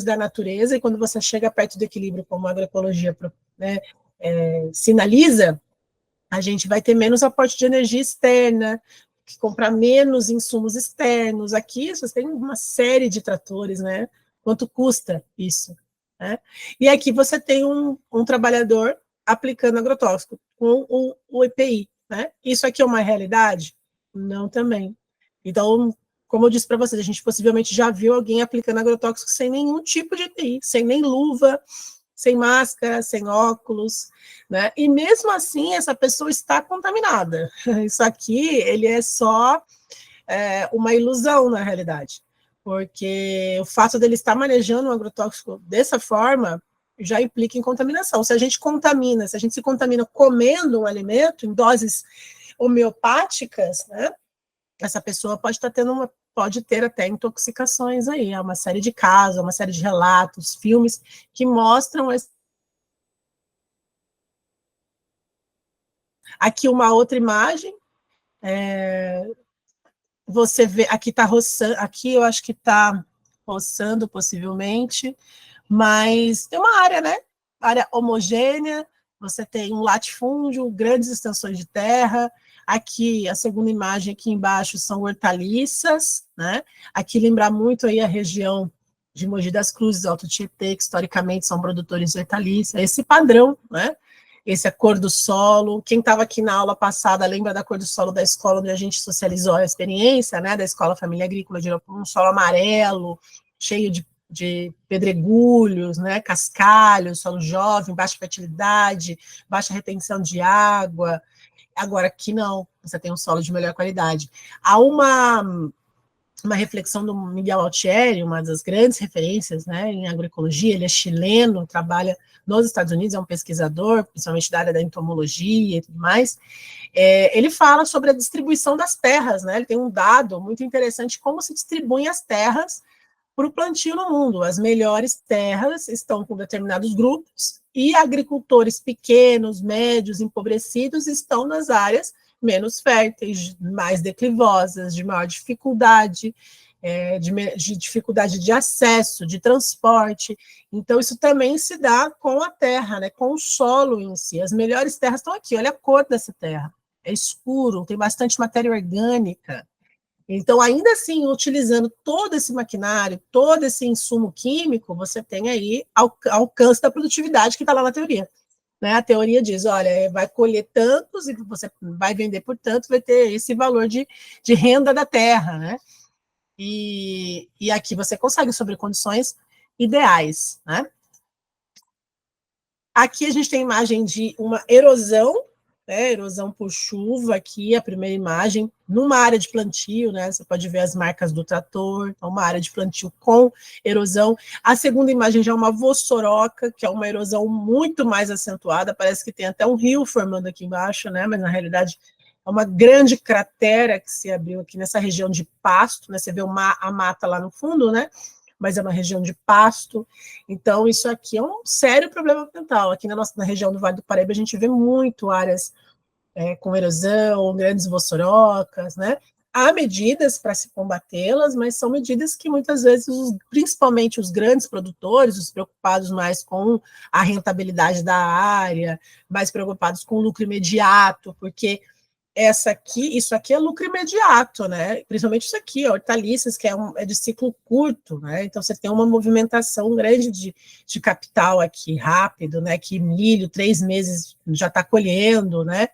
da natureza, e quando você chega perto do equilíbrio, como a agroecologia, né, sinaliza, a gente vai ter menos aporte de energia externa, que comprar menos insumos externos. Aqui você tem uma série de tratores, né? Quanto custa isso? Né? E aqui você tem um trabalhador aplicando agrotóxico com o EPI. Né? Isso aqui é uma realidade? Não também. Então, como eu disse para vocês, a gente possivelmente já viu alguém aplicando agrotóxico sem nenhum tipo de EPI, sem nem luva, sem máscara, sem óculos, né? E mesmo assim, essa pessoa está contaminada. Isso aqui, ele é só uma ilusão, na realidade, porque o fato dele estar manejando um agrotóxico dessa forma já implica em contaminação. Se a gente se contamina comendo um alimento em doses homeopáticas, né? Essa pessoa pode ter até intoxicações aí, há uma série de casos, uma série de relatos, filmes que mostram aqui uma outra imagem, você vê, aqui está roçando, aqui eu acho que está roçando possivelmente, mas tem uma área, né? Área homogênea, você tem um latifúndio, grandes extensões de terra. Aqui, a segunda imagem aqui embaixo são hortaliças, né? Aqui lembra muito aí a região de Mogi das Cruzes, Alto Tietê, que historicamente são produtores de hortaliças. Esse padrão, né? Esse é a cor do solo. Quem estava aqui na aula passada lembra da cor do solo da escola onde a gente socializou a experiência, né? Da Escola Família Agrícola, de um solo amarelo, cheio de pedregulhos, né, cascalhos, solo jovem, baixa fertilidade, baixa retenção de água. Agora, aqui não, você tem um solo de melhor qualidade. Há uma reflexão do Miguel Altieri, uma das grandes referências, né, em agroecologia, ele é chileno, trabalha nos Estados Unidos, é um pesquisador, principalmente da área da entomologia e tudo mais. Ele fala sobre a distribuição das terras, né, ele tem um dado muito interessante, como se distribuem as terras para o plantio no mundo. As melhores terras estão com determinados grupos e agricultores pequenos, médios, empobrecidos estão nas áreas menos férteis, mais declivosas, de maior dificuldade, de dificuldade de acesso, de transporte. Então, isso também se dá com a terra, né, com o solo em si. As melhores terras estão aqui, olha a cor dessa terra. É escuro, tem bastante matéria orgânica. Então, ainda assim, utilizando todo esse maquinário, todo esse insumo químico, você tem aí alcance da produtividade que está lá na teoria. Né? A teoria diz, olha, vai colher tantos e você vai vender por tanto, vai ter esse valor de renda da terra. Né? E aqui você consegue sobre condições ideais. Né? Aqui a gente tem imagem de uma erosão, né, erosão por chuva, aqui a primeira imagem, numa área de plantio, né, você pode ver as marcas do trator, então uma área de plantio com erosão. A segunda imagem já é uma vossoroca, que é uma erosão muito mais acentuada, parece que tem até um rio formando aqui embaixo, né, mas na realidade é uma grande cratera que se abriu aqui nessa região de pasto, né, você vê a mata lá no fundo, né, mas é uma região de pasto, então isso aqui é um sério problema ambiental. Aqui na região do Vale do Paraíba a gente vê muito áreas com erosão, grandes vossorocas, né? Há medidas para se combatê-las, mas são medidas que muitas vezes, principalmente os grandes produtores, os preocupados mais com a rentabilidade da área, mais preocupados com o lucro imediato, porque isso aqui é lucro imediato, né? Principalmente isso aqui, hortaliças, que é de ciclo curto, né? Então você tem uma movimentação grande de capital aqui, rápido, né? Que milho, 3 meses já está colhendo, né?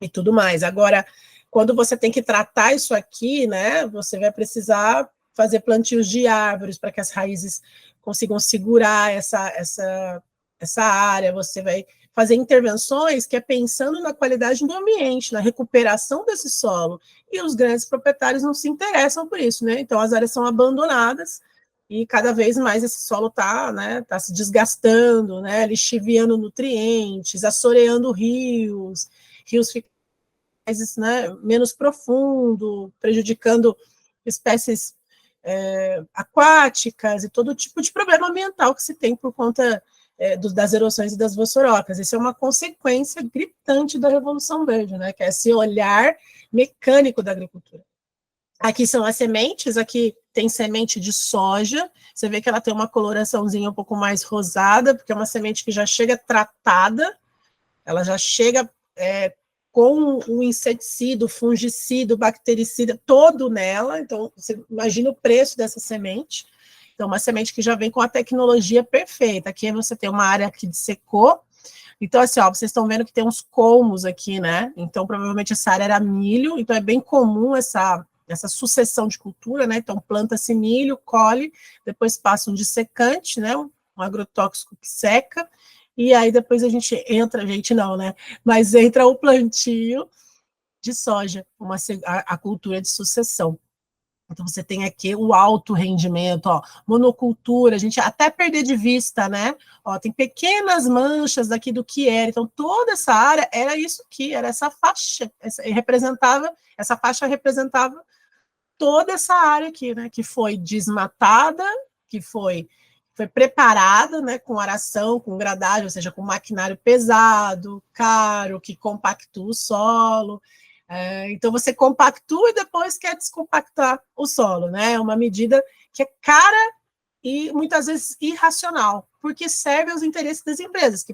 E tudo mais. Agora, quando você tem que tratar isso aqui, né? Você vai precisar fazer plantios de árvores para que as raízes consigam segurar essa área, você vai fazer intervenções que é pensando na qualidade do ambiente, na recuperação desse solo, e os grandes proprietários não se interessam por isso, né? Então as áreas são abandonadas e cada vez mais esse solo está, né, tá se desgastando, né, lixiviando nutrientes, assoreando rios ficam mais, né, menos profundo, prejudicando espécies aquáticas e todo tipo de problema ambiental que se tem por conta das erosões e das vossorocas. Isso é uma consequência gritante da Revolução Verde, né? Que é esse olhar mecânico da agricultura. Aqui são as sementes, aqui tem semente de soja, você vê que ela tem uma coloraçãozinha um pouco mais rosada, porque é uma semente que já chega tratada, ela já chega com o inseticida, o fungicida, o bactericida todo nela, então você imagina o preço dessa semente. Então, uma semente que já vem com a tecnologia perfeita. Aqui você tem uma área que dessecou. Então, assim, ó, vocês estão vendo que tem uns colmos aqui, né? Então, provavelmente essa área era milho. Então, é bem comum essa sucessão de cultura, né? Então, planta-se milho, colhe, depois passa um dessecante, né? Um agrotóxico que seca. E aí, depois a gente não, né? Mas entra o plantio de soja, a cultura de sucessão. Então, você tem aqui o alto rendimento, ó, monocultura, a gente até perder de vista, né? Ó, tem pequenas manchas daqui do que era. Então, toda essa área era isso aqui, era essa faixa, essa faixa representava toda essa área aqui, né? Que foi desmatada, que foi preparada, né? Com aração, com gradagem, ou seja, com maquinário pesado, caro, que compactua o solo. Então, você compactua e depois quer descompactar o solo, né? É uma medida que é cara e muitas vezes irracional, porque serve aos interesses das empresas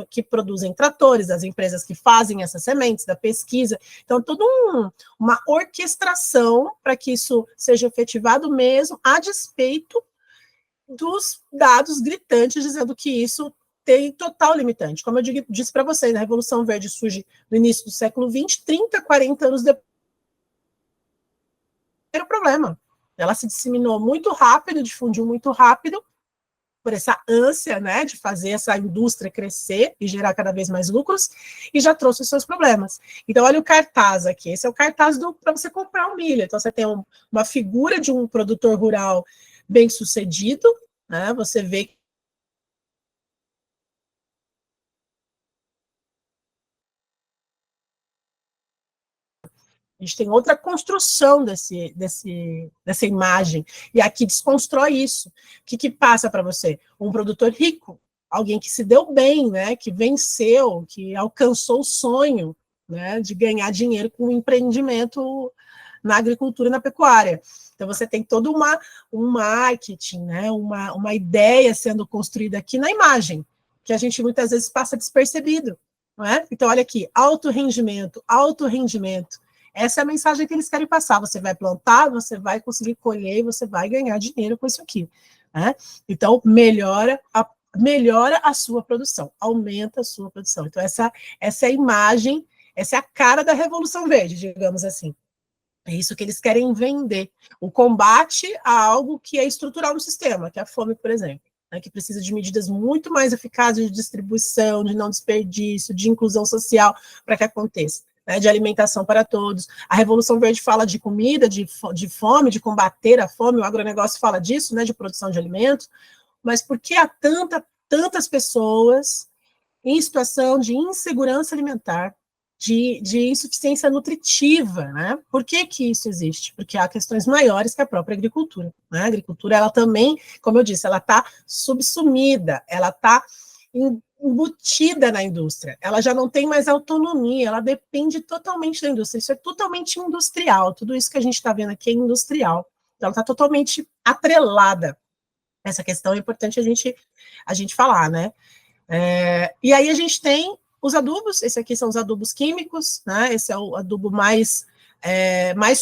que produzem tratores, das empresas que fazem essas sementes, da pesquisa. Então, toda uma orquestração para que isso seja efetivado mesmo, a despeito dos dados gritantes dizendo que isso tem total limitante. Como eu disse para vocês, a Revolução Verde surge no início do século XX, 30, 40 anos depois. Era o problema. Ela se disseminou muito rápido, difundiu muito rápido, por essa ânsia, né, de fazer essa indústria crescer e gerar cada vez mais lucros, e já trouxe os seus problemas. Então, olha o cartaz aqui. Esse é o cartaz para você comprar um milho. Então, você tem uma figura de um produtor rural bem-sucedido, né, você vê a gente tem outra construção dessa imagem, e aqui desconstrói isso. O que passa para você? Um produtor rico, alguém que se deu bem, né, que venceu, que alcançou o sonho, né, de ganhar dinheiro com o empreendimento na agricultura e na pecuária. Então, você tem todo um marketing, né, uma ideia sendo construída aqui na imagem, que a gente muitas vezes passa despercebido. Não é? Então, olha aqui, alto rendimento, alto rendimento. Essa é a mensagem que eles querem passar. Você vai plantar, você vai conseguir colher e você vai ganhar dinheiro com isso aqui. Né? Então, melhora a sua produção, aumenta a sua produção. Então, essa é a imagem, essa é a cara da Revolução Verde, digamos assim. É isso que eles querem vender. O combate a algo que é estrutural no sistema, que é a fome, por exemplo, né, que precisa de medidas muito mais eficazes de distribuição, de não desperdício, de inclusão social, para que aconteça. Né, de alimentação para todos. A Revolução Verde fala de comida, de fome, de combater a fome, o agronegócio fala disso, né, de produção de alimentos, mas por que há tantas pessoas em situação de insegurança alimentar, de insuficiência nutritiva, né? Por que isso existe? Porque há questões maiores que a própria agricultura. Né? A agricultura, ela também, como eu disse, ela está subsumida, ela está embutida na indústria, ela já não tem mais autonomia, ela depende totalmente da indústria, isso é totalmente industrial, tudo isso que a gente está vendo aqui é industrial, então ela está totalmente atrelada. Essa questão é importante a gente falar, né? E aí a gente tem os adubos, esse aqui são os adubos químicos, né? Esse é o adubo mais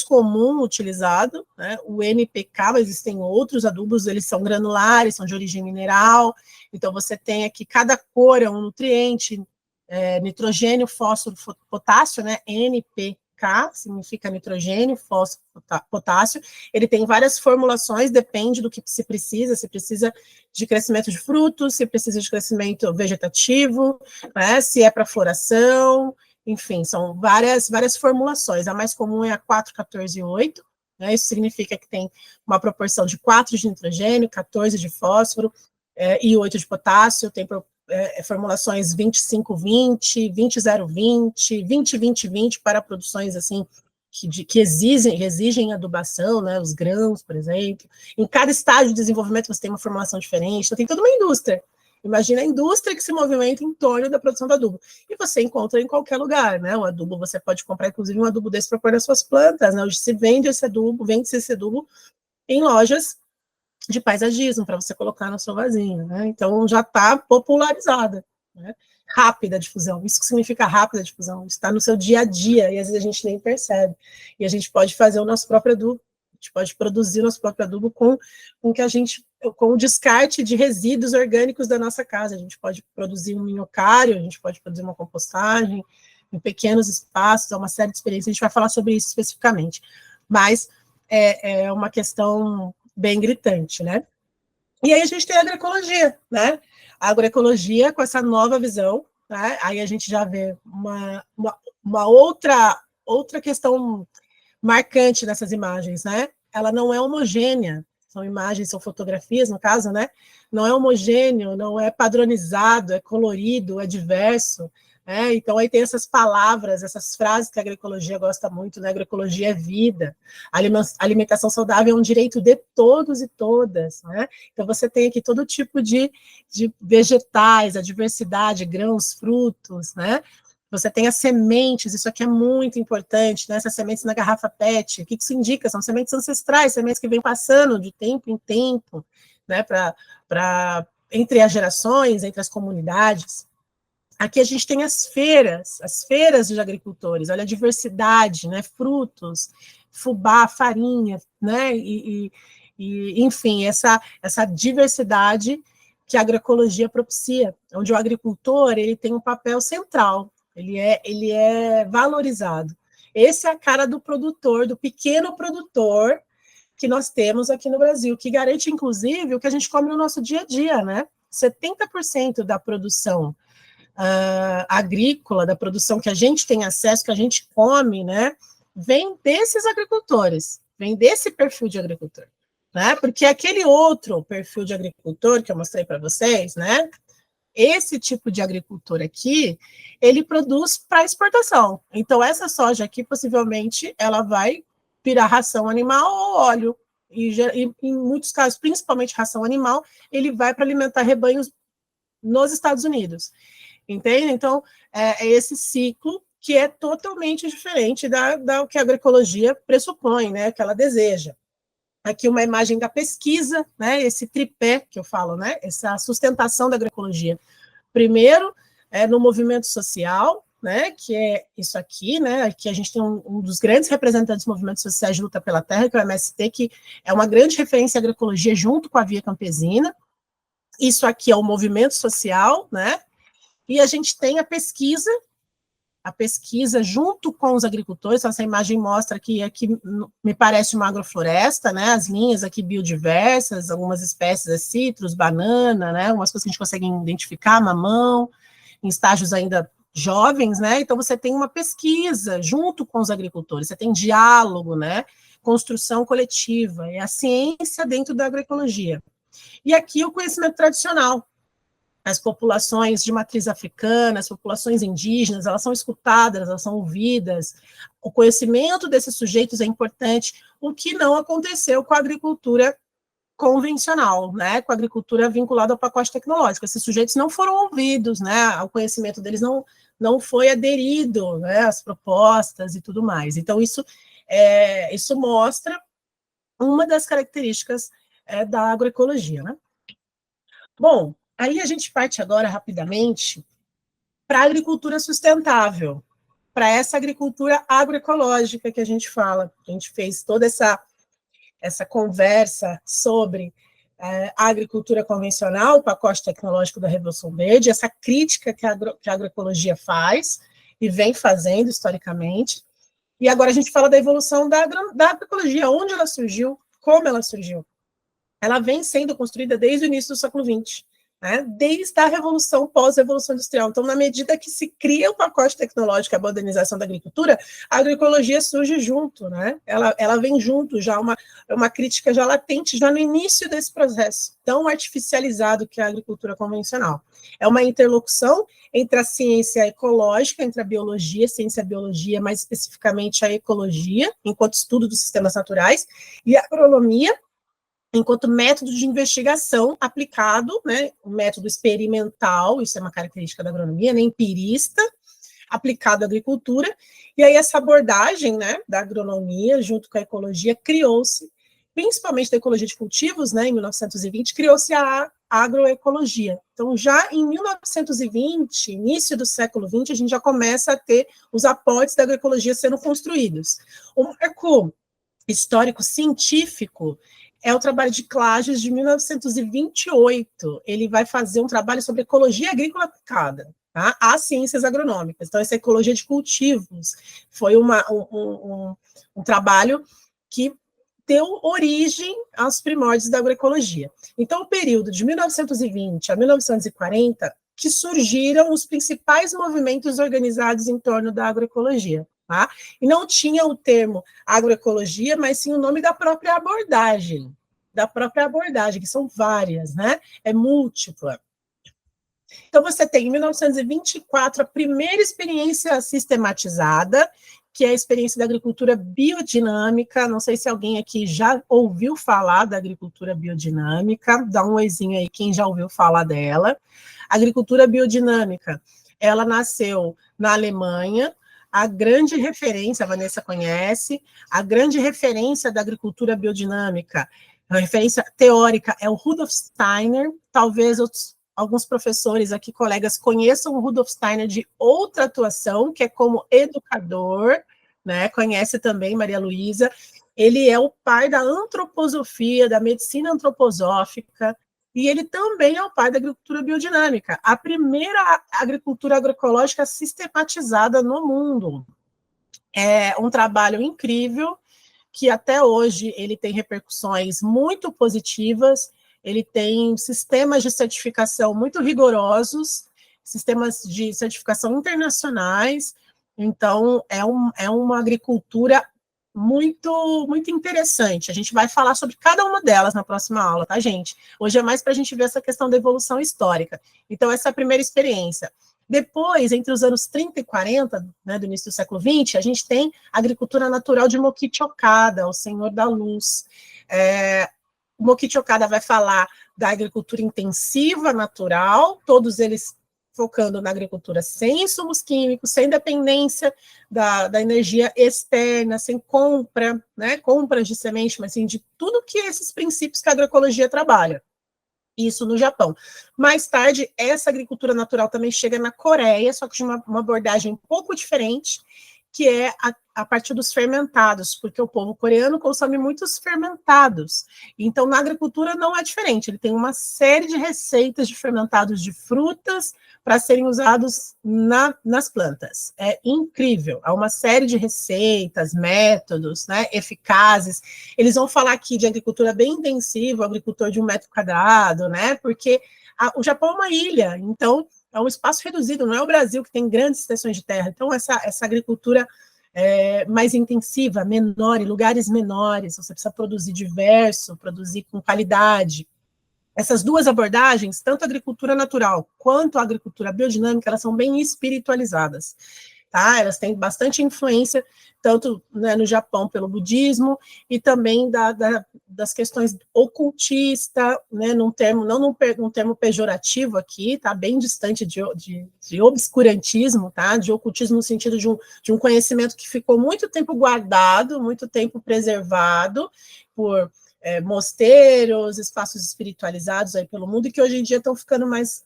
comum utilizado, né? O NPK, mas existem outros adubos, eles são granulares, são de origem mineral, então você tem aqui, cada cor é um nutriente, nitrogênio, fósforo, potássio, né? NPK significa nitrogênio, fósforo, potássio, ele tem várias formulações, depende do que se precisa de crescimento de frutos, se precisa de crescimento vegetativo, né? Se é para floração, enfim, são várias formulações. A mais comum é a 4, 14 e 8, né? Isso significa que tem uma proporção de 4 de nitrogênio, 14 de fósforo e 8 de potássio, tem formulações 25-20, 20-0-20, 20-20-20 para produções assim que exigem adubação, né? Os grãos, por exemplo. Em cada estágio de desenvolvimento você tem uma formulação diferente, então tem toda uma indústria Imagina a indústria que se movimenta em torno da produção do adubo. E você encontra em qualquer lugar, né? O adubo, você pode comprar, inclusive, um adubo desse para pôr nas suas plantas, né? Hoje se vende esse adubo, vende-se esse adubo em lojas de paisagismo, para você colocar no seu vasinho, né? Então, já está popularizada, né? Rápida difusão, isso que significa rápida difusão, está no seu dia a dia, e às vezes a gente nem percebe. E a gente pode fazer o nosso próprio adubo, a gente pode produzir o nosso próprio adubo com o descarte de resíduos orgânicos da nossa casa. A gente pode produzir um minhocário, a gente pode produzir uma compostagem em pequenos espaços, é uma série de experiências, a gente vai falar sobre isso especificamente. Mas é uma questão bem gritante, né? E aí a gente tem a agroecologia, né? A agroecologia com essa nova visão, né? Aí a gente já vê uma outra questão marcante nessas imagens, né? Ela não é homogênea, são imagens, são fotografias, no caso, né? Não é homogêneo, não é padronizado, é colorido, é diverso, né? Então aí tem essas palavras, essas frases que a agroecologia gosta muito, né? Agroecologia é vida, a alimentação saudável é um direito de todos e todas, né? Então você tem aqui todo tipo de vegetais, a diversidade, grãos, frutos, né? Você tem as sementes, isso aqui é muito importante, né? Essas sementes na garrafa PET, o que isso indica? São sementes ancestrais, sementes que vêm passando de tempo em tempo, né? Entre as gerações, entre as comunidades. Aqui a gente tem as feiras de agricultores, olha a diversidade, né? Frutos, fubá, farinha, né? Enfim, essa diversidade que a agroecologia propicia, onde o agricultor ele tem um papel central, ele é valorizado. Essa é a cara do produtor, do pequeno produtor que nós temos aqui no Brasil, que garante, inclusive, o que a gente come no nosso dia a dia, né? 70% da produção agrícola, da produção que a gente tem acesso, que a gente come, né? Vem desses agricultores, vem desse perfil de agricultor, né? Porque aquele outro perfil de agricultor que eu mostrei para vocês, né? Esse tipo de agricultor aqui, ele produz para exportação. Então, essa soja aqui, possivelmente, ela vai virar ração animal ou óleo. E em muitos casos, principalmente ração animal, ele vai para alimentar rebanhos nos Estados Unidos. Entende? Então, é esse ciclo que é totalmente diferente da que a agroecologia pressupõe, né? Que ela deseja. Aqui uma imagem da pesquisa, né, esse tripé que eu falo, né, essa sustentação da agroecologia. Primeiro, no movimento social, né, que é isso aqui, né, aqui a gente tem um dos grandes representantes dos movimentos sociais de luta pela terra, que é o MST, que é uma grande referência à agroecologia junto com a Via Campesina. Isso aqui é o movimento social, né, e a gente tem a pesquisa junto com os agricultores. Então, essa imagem mostra que aqui me parece uma agrofloresta, né? As linhas aqui biodiversas, algumas espécies, citros, banana, né? Algumas coisas que a gente consegue identificar, mamão, em estágios ainda jovens, né? Então, você tem uma pesquisa junto com os agricultores, você tem diálogo, né? Construção coletiva, é a ciência dentro da agroecologia. E aqui o conhecimento tradicional. As populações de matriz africana, as populações indígenas, elas são escutadas, elas são ouvidas. O conhecimento desses sujeitos é importante, o que não aconteceu com a agricultura convencional, né? Com a agricultura vinculada ao pacote tecnológico. Esses sujeitos não foram ouvidos, né? O conhecimento deles não foi aderido, né? Às propostas e tudo mais. Então, isso mostra uma das características da agroecologia, né? Bom, aí a gente parte agora rapidamente para a agricultura sustentável, para essa agricultura agroecológica que a gente fala. A gente fez toda essa conversa sobre a agricultura convencional, o pacote tecnológico da Revolução Verde, essa crítica que a agroecologia faz e vem fazendo historicamente. E agora a gente fala da evolução da agroecologia, onde ela surgiu, como ela surgiu. Ela vem sendo construída desde o início do século XX, né? Desde a revolução, pós-revolução industrial. Então, na medida que se cria o pacote tecnológico, a modernização da agricultura, a agroecologia surge junto, né? Ela vem junto, já uma crítica já latente, já no início desse processo, tão artificializado que é a agricultura convencional. É uma interlocução entre a ciência ecológica, entre a biologia, a ciência e a biologia, mais especificamente a ecologia, enquanto estudo dos sistemas naturais, e a agronomia, enquanto método de investigação aplicado, né, um método experimental, isso é uma característica da agronomia, né, empirista, aplicado à agricultura, e aí essa abordagem, né, da agronomia junto com a ecologia criou-se, principalmente da ecologia de cultivos, né, em 1920, criou-se a agroecologia. Então, já em 1920, início do século XX, a gente já começa a ter os aportes da agroecologia sendo construídos. O marco histórico científico é o trabalho de Klages, de 1928. Ele vai fazer um trabalho sobre ecologia agrícola aplicada, tá, às ciências agronômicas. Então, essa ecologia de cultivos foi um trabalho que deu origem aos primórdios da agroecologia. Então, o período de 1920 a 1940, que surgiram os principais movimentos organizados em torno da agroecologia. Tá? E não tinha o termo agroecologia, mas sim o nome da própria abordagem, que são várias, né? É múltipla. Então, você tem, em 1924, a primeira experiência sistematizada, que é a experiência da agricultura biodinâmica. Não sei se alguém aqui já ouviu falar da agricultura biodinâmica, dá um oizinho aí quem já ouviu falar dela. A agricultura biodinâmica, ela nasceu na Alemanha. A grande referência, a Vanessa conhece, a grande referência da agricultura biodinâmica, a referência teórica é o Rudolf Steiner. Talvez alguns professores aqui, colegas, conheçam o Rudolf Steiner de outra atuação, que é como educador, né? Conhece também Maria Luísa. Ele é o pai da antroposofia, da medicina antroposófica, e ele também é o pai da agricultura biodinâmica, a primeira agricultura agroecológica sistematizada no mundo. É um trabalho incrível, que até hoje ele tem repercussões muito positivas, ele tem sistemas de certificação muito rigorosos, sistemas de certificação internacionais. Então, é uma agricultura muito interessante. A gente vai falar sobre cada uma delas na próxima aula, tá, gente? Hoje é mais para a gente ver essa questão da evolução histórica. Então, essa é a primeira experiência. Depois, entre os anos 30 e 40, né, do início do século XX, a gente tem a agricultura natural de Mokichi Okada, o Senhor da Luz. O Mokichi Okada vai falar da agricultura intensiva natural, todos eles focando na agricultura sem insumos químicos, sem dependência da energia externa, sem compra, né, compras de semente, mas assim, de tudo que esses princípios que a agroecologia trabalha. Isso no Japão. Mais tarde, essa agricultura natural também chega na Coreia, só que de uma abordagem um pouco diferente, que é a partir dos fermentados, porque o povo coreano consome muitos fermentados. Então, na agricultura não é diferente, ele tem uma série de receitas de fermentados de frutas para serem usados nas plantas. É incrível, há uma série de receitas, métodos, né, eficazes. Eles vão falar aqui de agricultura bem intensiva, agricultor de 1 metro quadrado, né, porque o Japão é uma ilha, então é um espaço reduzido, não é o Brasil que tem grandes extensões de terra. Então, essa agricultura mais intensiva, menor, em lugares menores, você precisa produzir diverso, produzir com qualidade. Essas duas abordagens, tanto a agricultura natural quanto a agricultura biodinâmica, elas são bem espiritualizadas. Tá? Elas têm bastante influência, tanto, né, no Japão pelo budismo, e também das questões ocultista, né, não num termo pejorativo aqui, tá? Bem distante de obscurantismo, tá? De ocultismo no sentido de um conhecimento que ficou muito tempo guardado, muito tempo preservado por mosteiros, espaços espiritualizados aí pelo mundo, e que hoje em dia estão ficando mais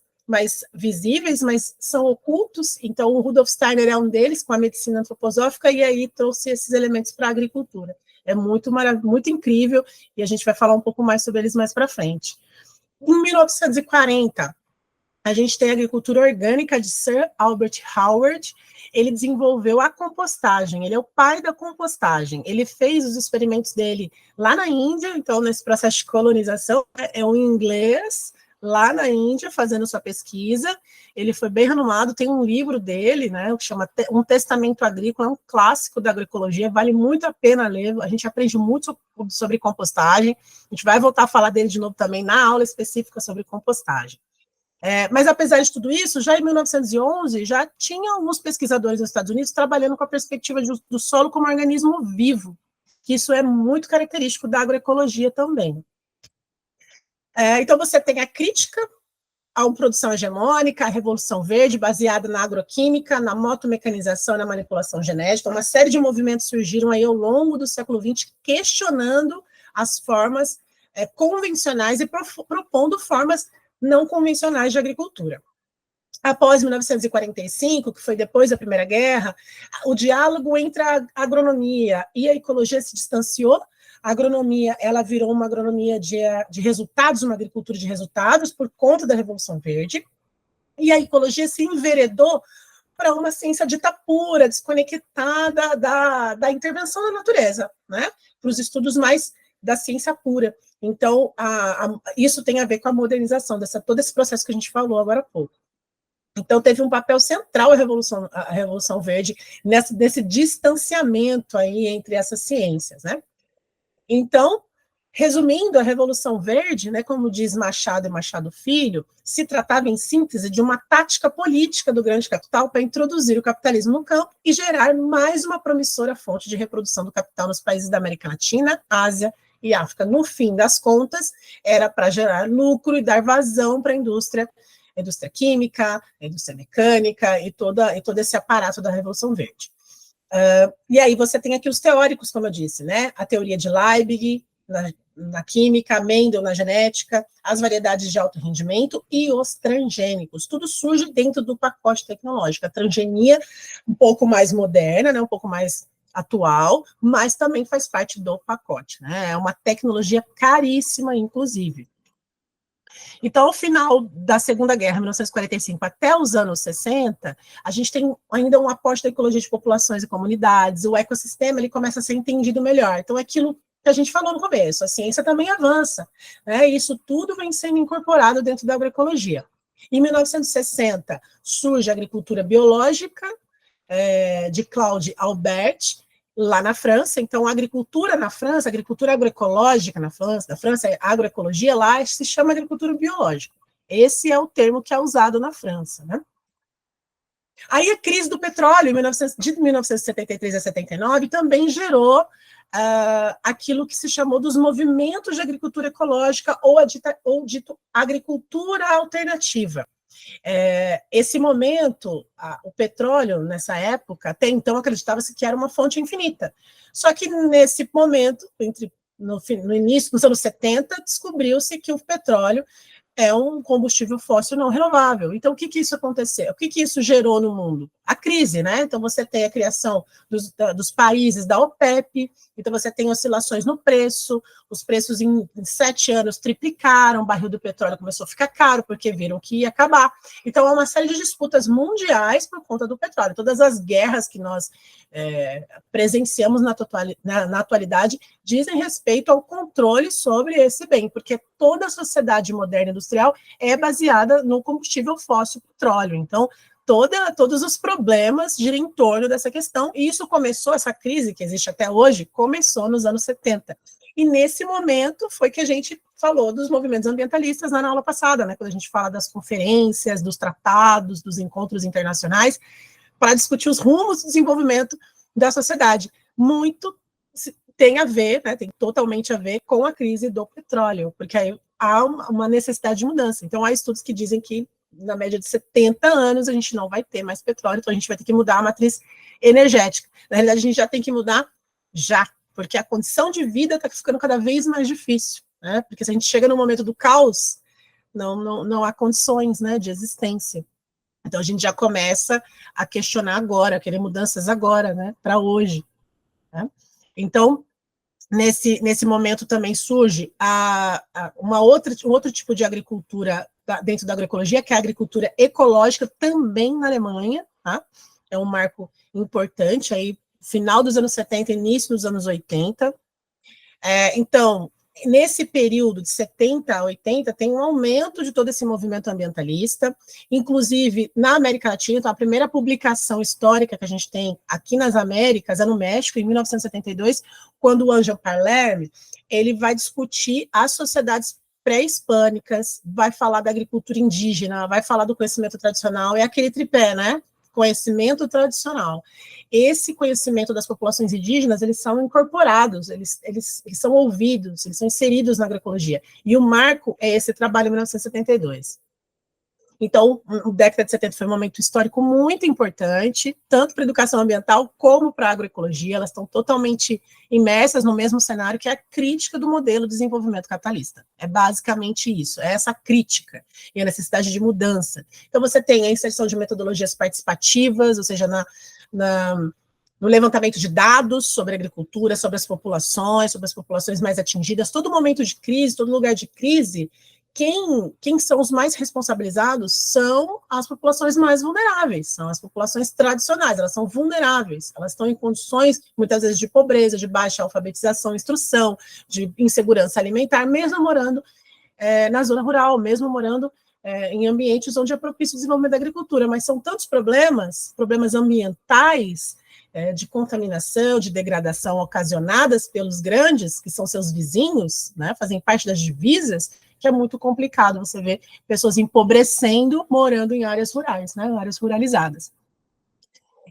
visíveis, mas são ocultos. Então, o Rudolf Steiner é um deles, com a medicina antroposófica, e aí trouxe esses elementos para a agricultura. É muito incrível, e a gente vai falar um pouco mais sobre eles mais para frente. Em 1940, a gente tem a agricultura orgânica de Sir Albert Howard. Ele desenvolveu a compostagem, ele é o pai da compostagem. Ele fez os experimentos dele lá na Índia, então, nesse processo de colonização, é um inglês lá na Índia, fazendo sua pesquisa. Ele foi bem renomado, tem um livro dele, né, que chama Um Testamento Agrícola, é um clássico da agroecologia, vale muito a pena ler, a gente aprende muito sobre compostagem, a gente vai voltar a falar dele de novo também na aula específica sobre compostagem. Mas, apesar de tudo isso, já em 1911, já tinha alguns pesquisadores nos Estados Unidos trabalhando com a perspectiva do solo como organismo vivo, que isso é muito característico da agroecologia também. Então, você tem a crítica à produção hegemônica, a Revolução Verde, baseada na agroquímica, na motomecanização, na manipulação genética. Uma série de movimentos surgiram aí ao longo do século XX, questionando as formas convencionais e propondo formas não convencionais de agricultura. Após 1945, que foi depois da Primeira Guerra, o diálogo entre a agronomia e a ecologia se distanciou. A agronomia, ela virou uma agronomia de resultados, uma agricultura de resultados, por conta da Revolução Verde, e a ecologia se enveredou para uma ciência dita pura, desconectada da intervenção da natureza, né? Para os estudos mais da ciência pura. Então, isso tem a ver com a modernização, todo esse processo que a gente falou agora há pouco. Então, teve um papel central a Revolução Verde nesse distanciamento aí entre essas ciências, né? Então, resumindo, a Revolução Verde, né, como diz Machado e Machado Filho, se tratava, em síntese, de uma tática política do grande capital para introduzir o capitalismo no campo e gerar mais uma promissora fonte de reprodução do capital nos países da América Latina, Ásia e África. No fim das contas, era para gerar lucro e dar vazão para a indústria química, a indústria mecânica e todo esse aparato da Revolução Verde. E aí você tem aqui os teóricos, como eu disse, né? A teoria de Leibniz na química, Mendel na genética, as variedades de alto rendimento e os transgênicos. Tudo surge dentro do pacote tecnológico. A transgenia um pouco mais moderna, né? Um pouco mais atual, mas também faz parte do pacote, né? É uma tecnologia caríssima, inclusive. Então, ao final da Segunda Guerra, 1945, até os anos 60, a gente tem ainda um aporte da ecologia de populações e comunidades, o ecossistema ele começa a ser entendido melhor. Então, aquilo que a gente falou no começo, a ciência também avança, né? E isso tudo vem sendo incorporado dentro da agroecologia. Em 1960, surge a agricultura biológica, de Claude Albert, lá na França. Então, a agricultura na França, a agricultura agroecológica na França, a agroecologia lá se chama agricultura biológica. Esse é o termo que é usado na França, né? Aí a crise do petróleo, de 1973 a 79, também gerou aquilo que se chamou dos movimentos de agricultura ecológica ou dito agricultura alternativa. Esse momento, o petróleo, nessa época, até então acreditava-se que era uma fonte infinita. Só que nesse momento, no início dos anos 70, descobriu-se que o petróleo é um combustível fóssil não renovável. Então, o que isso aconteceu? O que isso gerou no mundo? A crise, né? Então, você tem a criação dos países da OPEP, então você tem oscilações no preço, os preços em 7 anos triplicaram, o barril do petróleo começou a ficar caro, porque viram que ia acabar. Então, há uma série de disputas mundiais por conta do petróleo. Todas as guerras que nós presenciamos na atualidade dizem respeito ao controle sobre esse bem, porque toda a sociedade moderna industrial é baseada no combustível fóssil, petróleo. Então, todos os problemas giram em torno dessa questão, e isso começou, essa crise que existe até hoje, começou nos anos 70. E nesse momento foi que a gente falou dos movimentos ambientalistas na aula passada, né, quando a gente fala das conferências, dos tratados, dos encontros internacionais, para discutir os rumos do desenvolvimento da sociedade. Muito tem a ver, né, tem totalmente a ver com a crise do petróleo, porque aí há uma necessidade de mudança. Então, há estudos que dizem que na média de 70 anos a gente não vai ter mais petróleo, então a gente vai ter que mudar a matriz energética. Na realidade, a gente já tem que mudar já, porque a condição de vida está ficando cada vez mais difícil, né? Porque se a gente chega no momento do caos, não há condições, né, de existência. Então a gente já começa a questionar agora, a querer mudanças agora, né, para hoje, né? Então, nesse momento também surge um outro tipo de agricultura dentro da agroecologia, que é a agricultura ecológica, também na Alemanha, tá? É um marco importante, aí, final dos anos 70, início dos anos 80. Então, nesse período de 70 a 80, tem um aumento de todo esse movimento ambientalista, inclusive na América Latina. Então, a primeira publicação histórica que a gente tem aqui nas Américas é no México, em 1972, quando o Angel Palerme, ele vai discutir as sociedades pré-hispânicas, vai falar da agricultura indígena, vai falar do conhecimento tradicional, é aquele tripé, né? conhecimento tradicional. Esse conhecimento das populações indígenas, eles são incorporados, eles são ouvidos, eles são inseridos na agroecologia. E o marco é esse trabalho em 1972. Então, a década de 70 foi um momento histórico muito importante, tanto para a educação ambiental como para a agroecologia. Elas estão totalmente imersas no mesmo cenário, que é a crítica do modelo de desenvolvimento capitalista. É basicamente isso, é essa crítica e a necessidade de mudança. Então, você tem a inserção de metodologias participativas, ou seja, no levantamento de dados sobre a agricultura, sobre as populações mais atingidas. Todo momento de crise, todo lugar de crise, quem são os mais responsabilizados são as populações mais vulneráveis, são as populações tradicionais, elas são vulneráveis, elas estão em condições, muitas vezes, de pobreza, de baixa alfabetização, instrução, de insegurança alimentar, mesmo morando na zona rural, mesmo morando em ambientes onde é propício o desenvolvimento da agricultura, mas são tantos problemas ambientais, de contaminação, de degradação ocasionadas pelos grandes, que são seus vizinhos, né, fazem parte das divisas, que é muito complicado você ver pessoas empobrecendo, morando em áreas rurais, né, áreas ruralizadas.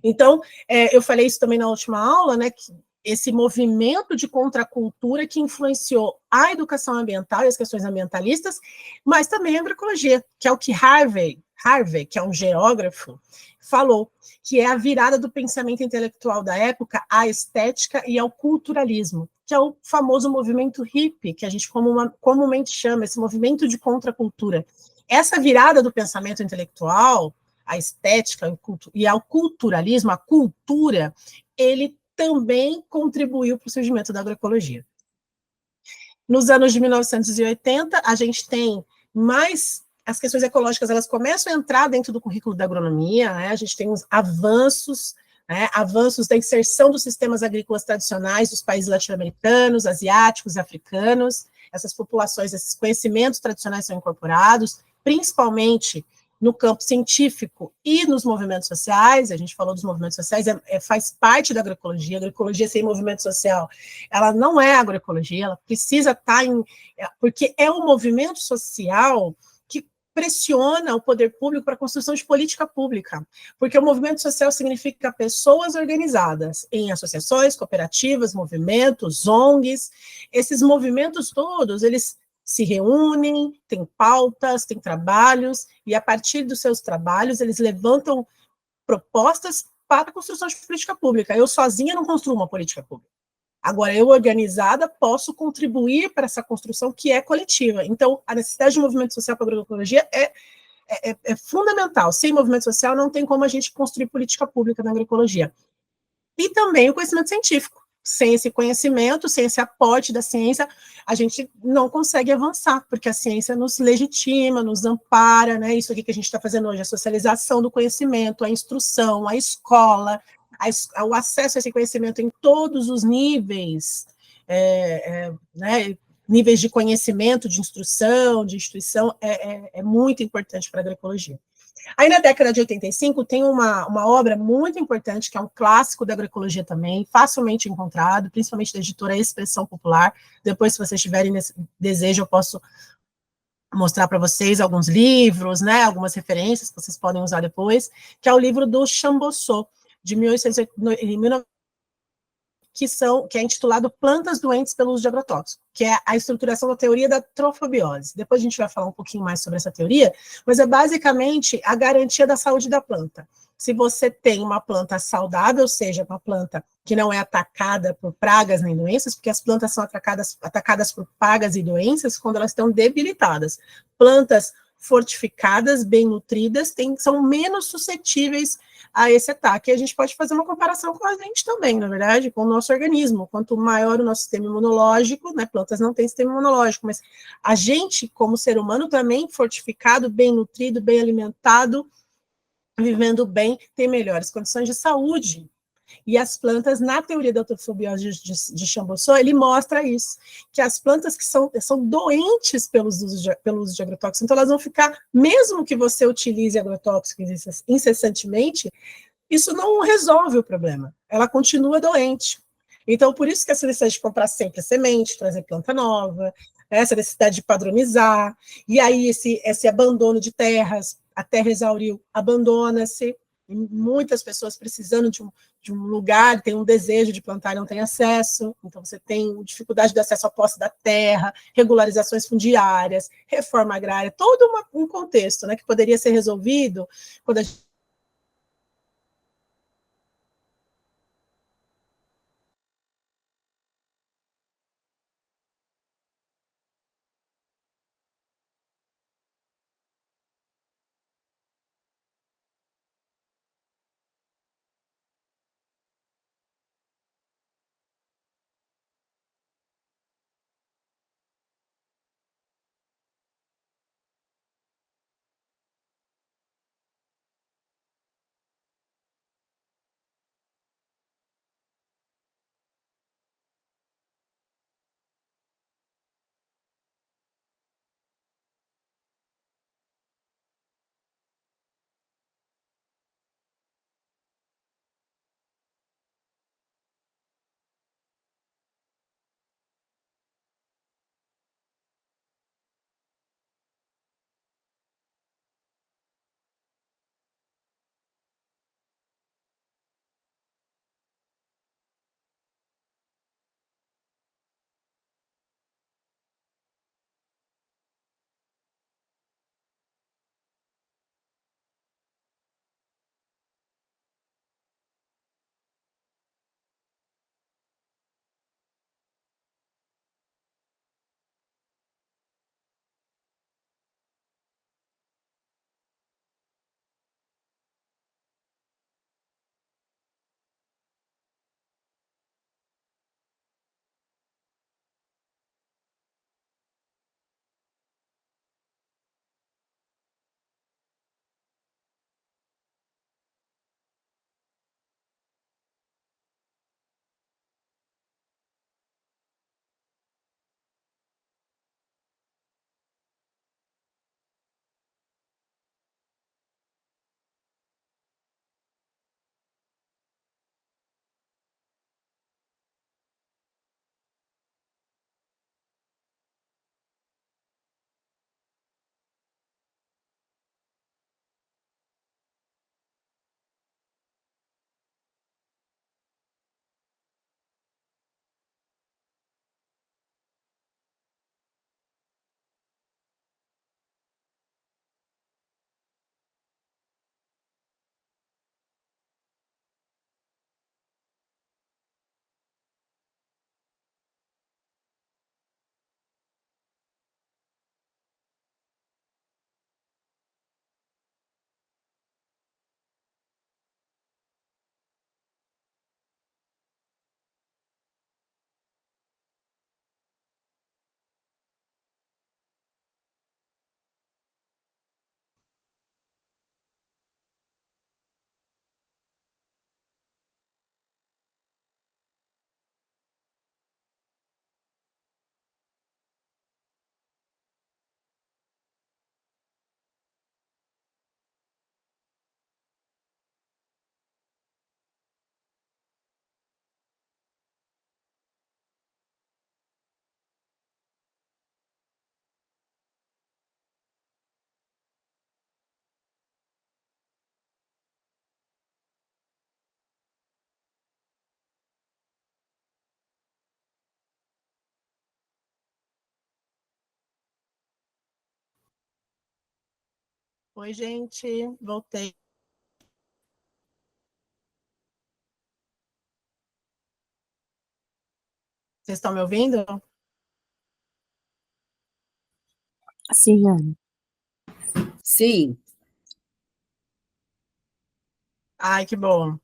Então, eu falei isso também na última aula, né, que esse movimento de contracultura que influenciou a educação ambiental e as questões ambientalistas, mas também a agroecologia, que é o que Harvey, que é um geógrafo, falou, que é a virada do pensamento intelectual da época à estética e ao culturalismo, que é o famoso movimento hippie, que a gente comumente chama, esse movimento de contracultura. Essa virada do pensamento intelectual à estética e ao culturalismo, a cultura, ele também contribuiu para o surgimento da agroecologia. Nos anos de 1980, a gente tem mais... As questões ecológicas, elas começam a entrar dentro do currículo da agronomia, né? A gente tem uns avanços, né? Avanços da inserção dos sistemas agrícolas tradicionais dos países latino-americanos, asiáticos, africanos. Essas populações, esses conhecimentos tradicionais são incorporados, principalmente no campo científico e nos movimentos sociais. A gente falou dos movimentos sociais, faz parte da agroecologia. A agroecologia sem movimento social, ela não é agroecologia, ela precisa estar porque é um movimento social que pressiona o poder público para a construção de política pública, porque o movimento social significa pessoas organizadas em associações, cooperativas, movimentos, ONGs. Esses movimentos todos, eles se reúnem, têm pautas, têm trabalhos, e a partir dos seus trabalhos, eles levantam propostas para a construção de política pública. Eu sozinha não construo uma política pública. Agora, eu, organizada, posso contribuir para essa construção que é coletiva. Então, a necessidade de movimento social para a agroecologia é fundamental. Sem movimento social, não tem como a gente construir política pública na agroecologia. E também o conhecimento científico. Sem esse conhecimento, sem esse aporte da ciência, a gente não consegue avançar, porque a ciência nos legitima, nos ampara, né? Isso aqui que a gente está fazendo hoje, a socialização do conhecimento, a instrução, a escola, o acesso a esse conhecimento em todos os níveis, né? Níveis de conhecimento, de instrução, de instituição, é muito importante para a agroecologia. Aí, na década de 85, tem uma obra muito importante, que é um clássico da agroecologia também, facilmente encontrado, principalmente da editora Expressão Popular. Depois, se vocês tiverem desejo, eu posso mostrar para vocês alguns livros, né, algumas referências que vocês podem usar depois, que é o livro do Chambossot, de 1980, que é intitulado Plantas Doentes pelo Uso de Agrotóxicos, que é a estruturação da teoria da trofobiose. Depois a gente vai falar um pouquinho mais sobre essa teoria, mas é basicamente a garantia da saúde da planta. Se você tem uma planta saudável, ou seja, uma planta que não é atacada por pragas nem doenças, porque as plantas são atacadas por pragas e doenças quando elas estão debilitadas. Plantas fortificadas, bem nutridas, são menos suscetíveis a esse ataque. E a gente pode fazer uma comparação com a gente também, na verdade, com o nosso organismo. Quanto maior o nosso sistema imunológico, né, plantas não têm sistema imunológico, mas a gente, como ser humano, também fortificado, bem nutrido, bem alimentado, vivendo bem, tem melhores condições de saúde. E as plantas, na teoria da trofobiose de Chambossot, ele mostra isso, que as plantas que são doentes pelo uso de agrotóxicos, então elas vão ficar, mesmo que você utilize agrotóxicos incessantemente, isso não resolve o problema, ela continua doente. Então, por isso que essa necessidade de comprar sempre semente, trazer planta nova, essa necessidade de padronizar, e aí esse abandono de terras, a terra exauriu, abandona-se, muitas pessoas precisando de um lugar, tem um desejo de plantar e não tem acesso, então você tem dificuldade de acesso à posse da terra, regularizações fundiárias, reforma agrária, todo um contexto, né, que poderia ser resolvido quando a gente Oi, gente, voltei. Vocês estão me ouvindo? Sim, Ana. Sim. Ai, que bom.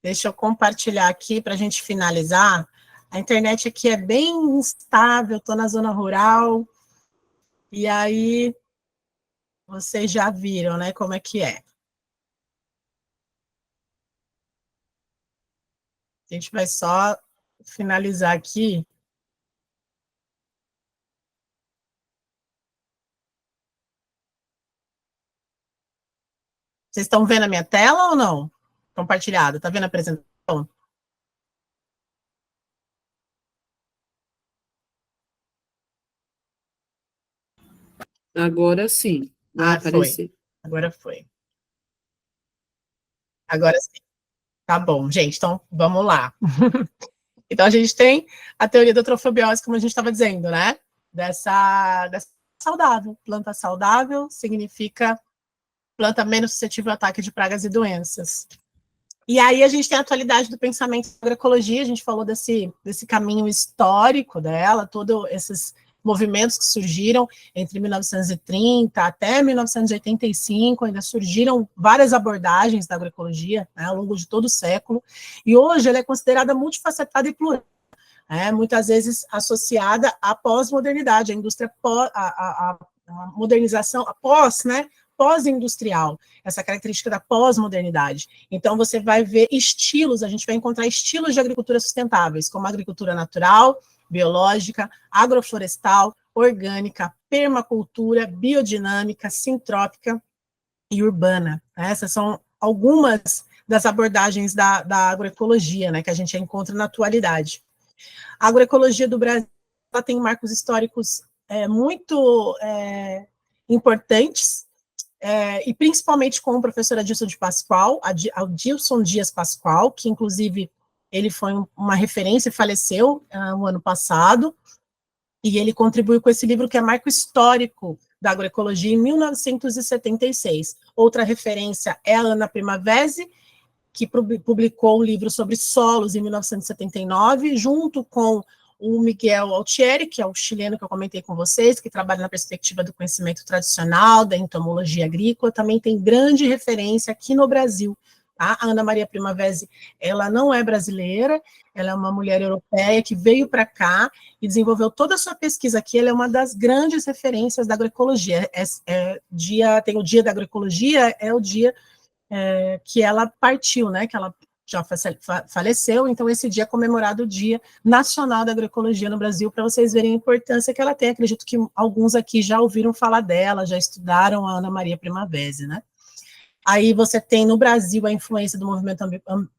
Deixa eu compartilhar aqui para a gente finalizar. A internet aqui é bem instável, estou na zona rural, e aí vocês já viram, né, como é que é. A gente vai só finalizar aqui. Vocês estão vendo a minha tela ou não? Compartilhado, está vendo a apresentação? Agora sim, vai Ah, foi. aparecer. Agora foi. Agora sim. Tá bom, gente, então vamos lá. Então a gente tem a teoria da eutrofobiose, como a gente estava dizendo, né? Dessa saudável. Planta saudável significa planta menos suscetível ao ataque de pragas e doenças. E aí a gente tem a atualidade do pensamento da agroecologia, a gente falou desse caminho histórico dela, todos esses movimentos que surgiram entre 1930 até 1985, ainda surgiram várias abordagens da agroecologia, né, ao longo de todo o século, e hoje ela é considerada multifacetada e plural, muitas vezes associada à pós-modernidade, à indústria, a modernização, a pós, né, pós-industrial, essa característica da pós-modernidade. Então, você vai ver estilos, a gente vai encontrar estilos de agricultura sustentáveis, como agricultura natural, biológica, agroflorestal, orgânica, permacultura, biodinâmica, sintrópica e urbana. Essas são algumas das abordagens da agroecologia, né, que a gente encontra na atualidade. A agroecologia do Brasil ela tem marcos históricos muito importantes, e principalmente com o professor Adilson Dias Pascoal, que inclusive ele foi uma referência e faleceu no ano passado, e ele contribuiu com esse livro que é Marco Histórico da Agroecologia, em 1976. Outra referência é a Ana Primavesi, que publicou o livro sobre solos em 1979, junto com o Miguel Altieri, que é o chileno que eu comentei com vocês, que trabalha na perspectiva do conhecimento tradicional, da entomologia agrícola, também tem grande referência aqui no Brasil. Tá? A Ana Maria Primavesi, ela não é brasileira, ela é uma mulher europeia que veio para cá e desenvolveu toda a sua pesquisa aqui, ela é uma das grandes referências da agroecologia. Tem o Dia da Agroecologia, é o dia que ela partiu, né, que ela já faleceu, então esse dia é comemorado o Dia Nacional da Agroecologia no Brasil, para vocês verem a importância que ela tem. Acredito que alguns aqui já ouviram falar dela, já estudaram a Ana Maria Primavesi, né? Aí você tem no Brasil a influência do movimento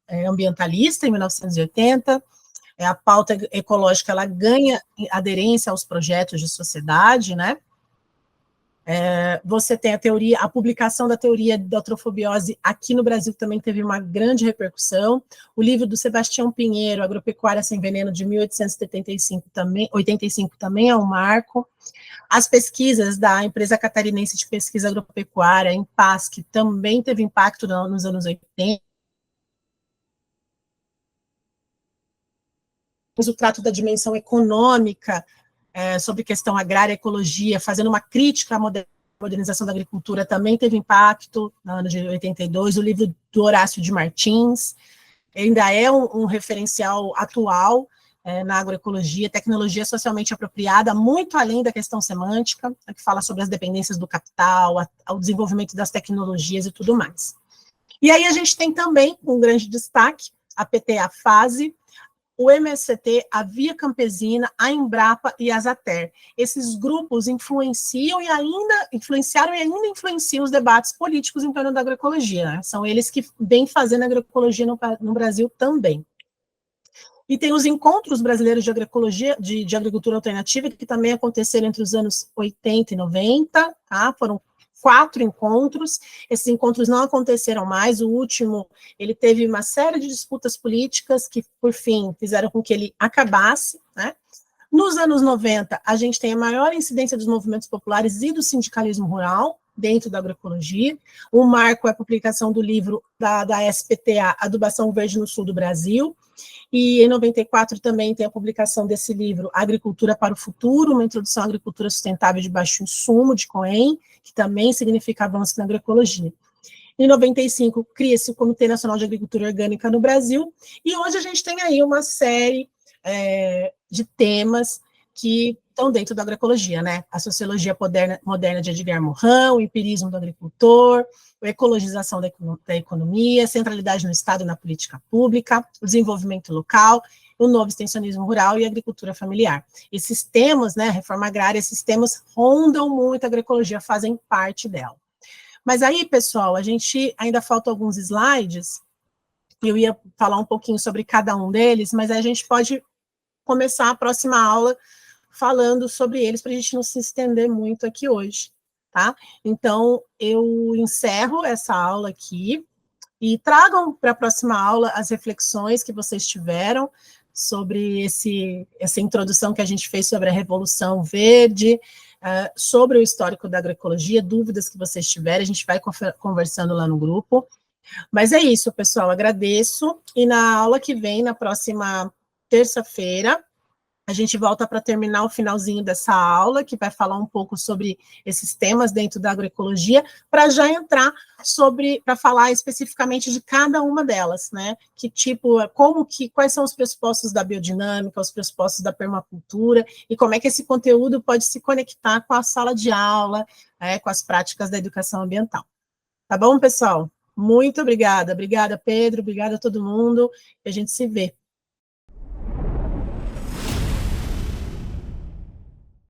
ambientalista em 1980, a pauta ecológica ela ganha aderência aos projetos de sociedade, né? Você tem a publicação da teoria da eutrofobiose aqui no Brasil também teve uma grande repercussão. O livro do Sebastião Pinheiro, Agropecuária Sem Veneno, de 1885 também é um marco. As pesquisas da empresa catarinense de pesquisa agropecuária, Empasc, também teve impacto nos anos 80. O trato da dimensão econômica, sobre questão agrária e ecologia, fazendo uma crítica à modernização da agricultura, também teve impacto no ano de 82, o livro do Horácio de Martins, ainda é um referencial atual na agroecologia, tecnologia socialmente apropriada, muito além da questão semântica, que fala sobre as dependências do capital, o desenvolvimento das tecnologias e tudo mais. E aí a gente tem também um grande destaque, a PTA Fase, o MSCT, a Via Campesina, a Embrapa e a Zater. Esses grupos influenciaram e ainda influenciam os debates políticos em torno da agroecologia, né? São eles que vêm fazendo agroecologia no Brasil também. E tem os encontros brasileiros de agroecologia, de agricultura alternativa, que também aconteceram entre os anos 80 e 90, tá? Foram 4 encontros, esses encontros não aconteceram mais, o último, ele teve uma série de disputas políticas que, por fim, fizeram com que ele acabasse, né? Nos anos 90, a gente tem a maior incidência dos movimentos populares e do sindicalismo rural dentro da agroecologia. O marco é a publicação do livro da SPTA, Adubação Verde no Sul do Brasil, e em 94 também tem a publicação desse livro, Agricultura para o Futuro, uma introdução à agricultura sustentável de baixo insumo, de Cohen, que também significa avanço na agroecologia. Em 95, cria-se o Comitê Nacional de Agricultura Orgânica no Brasil, e hoje a gente tem aí uma série de temas que estão dentro da agroecologia, né? A sociologia moderna de Edgar Morin, o empirismo do agricultor, a ecologização da economia, centralidade no Estado e na política pública, o desenvolvimento local, o novo extensionismo rural e a agricultura familiar. Esses temas, né, reforma agrária, esses temas rondam muito a agroecologia, fazem parte dela. Mas aí, pessoal, a gente ainda falta alguns slides, eu ia falar um pouquinho sobre cada um deles, mas a gente pode começar a próxima aula falando sobre eles, para a gente não se estender muito aqui hoje, tá? Então, eu encerro essa aula aqui, e tragam para a próxima aula as reflexões que vocês tiveram sobre essa introdução que a gente fez sobre a Revolução Verde, sobre o histórico da agroecologia, dúvidas que vocês tiverem, a gente vai conversando lá no grupo. Mas é isso, pessoal, agradeço, e na aula que vem, na próxima terça-feira, a gente volta para terminar o finalzinho dessa aula, que vai falar um pouco sobre esses temas dentro da agroecologia, para já entrar para falar especificamente de cada uma delas, né? Que tipo, quais são os pressupostos da biodinâmica, os pressupostos da permacultura, e como é que esse conteúdo pode se conectar com a sala de aula, com as práticas da educação ambiental. Tá bom, pessoal? Muito obrigada. Obrigada, Pedro. Obrigada a todo mundo. E a gente se vê.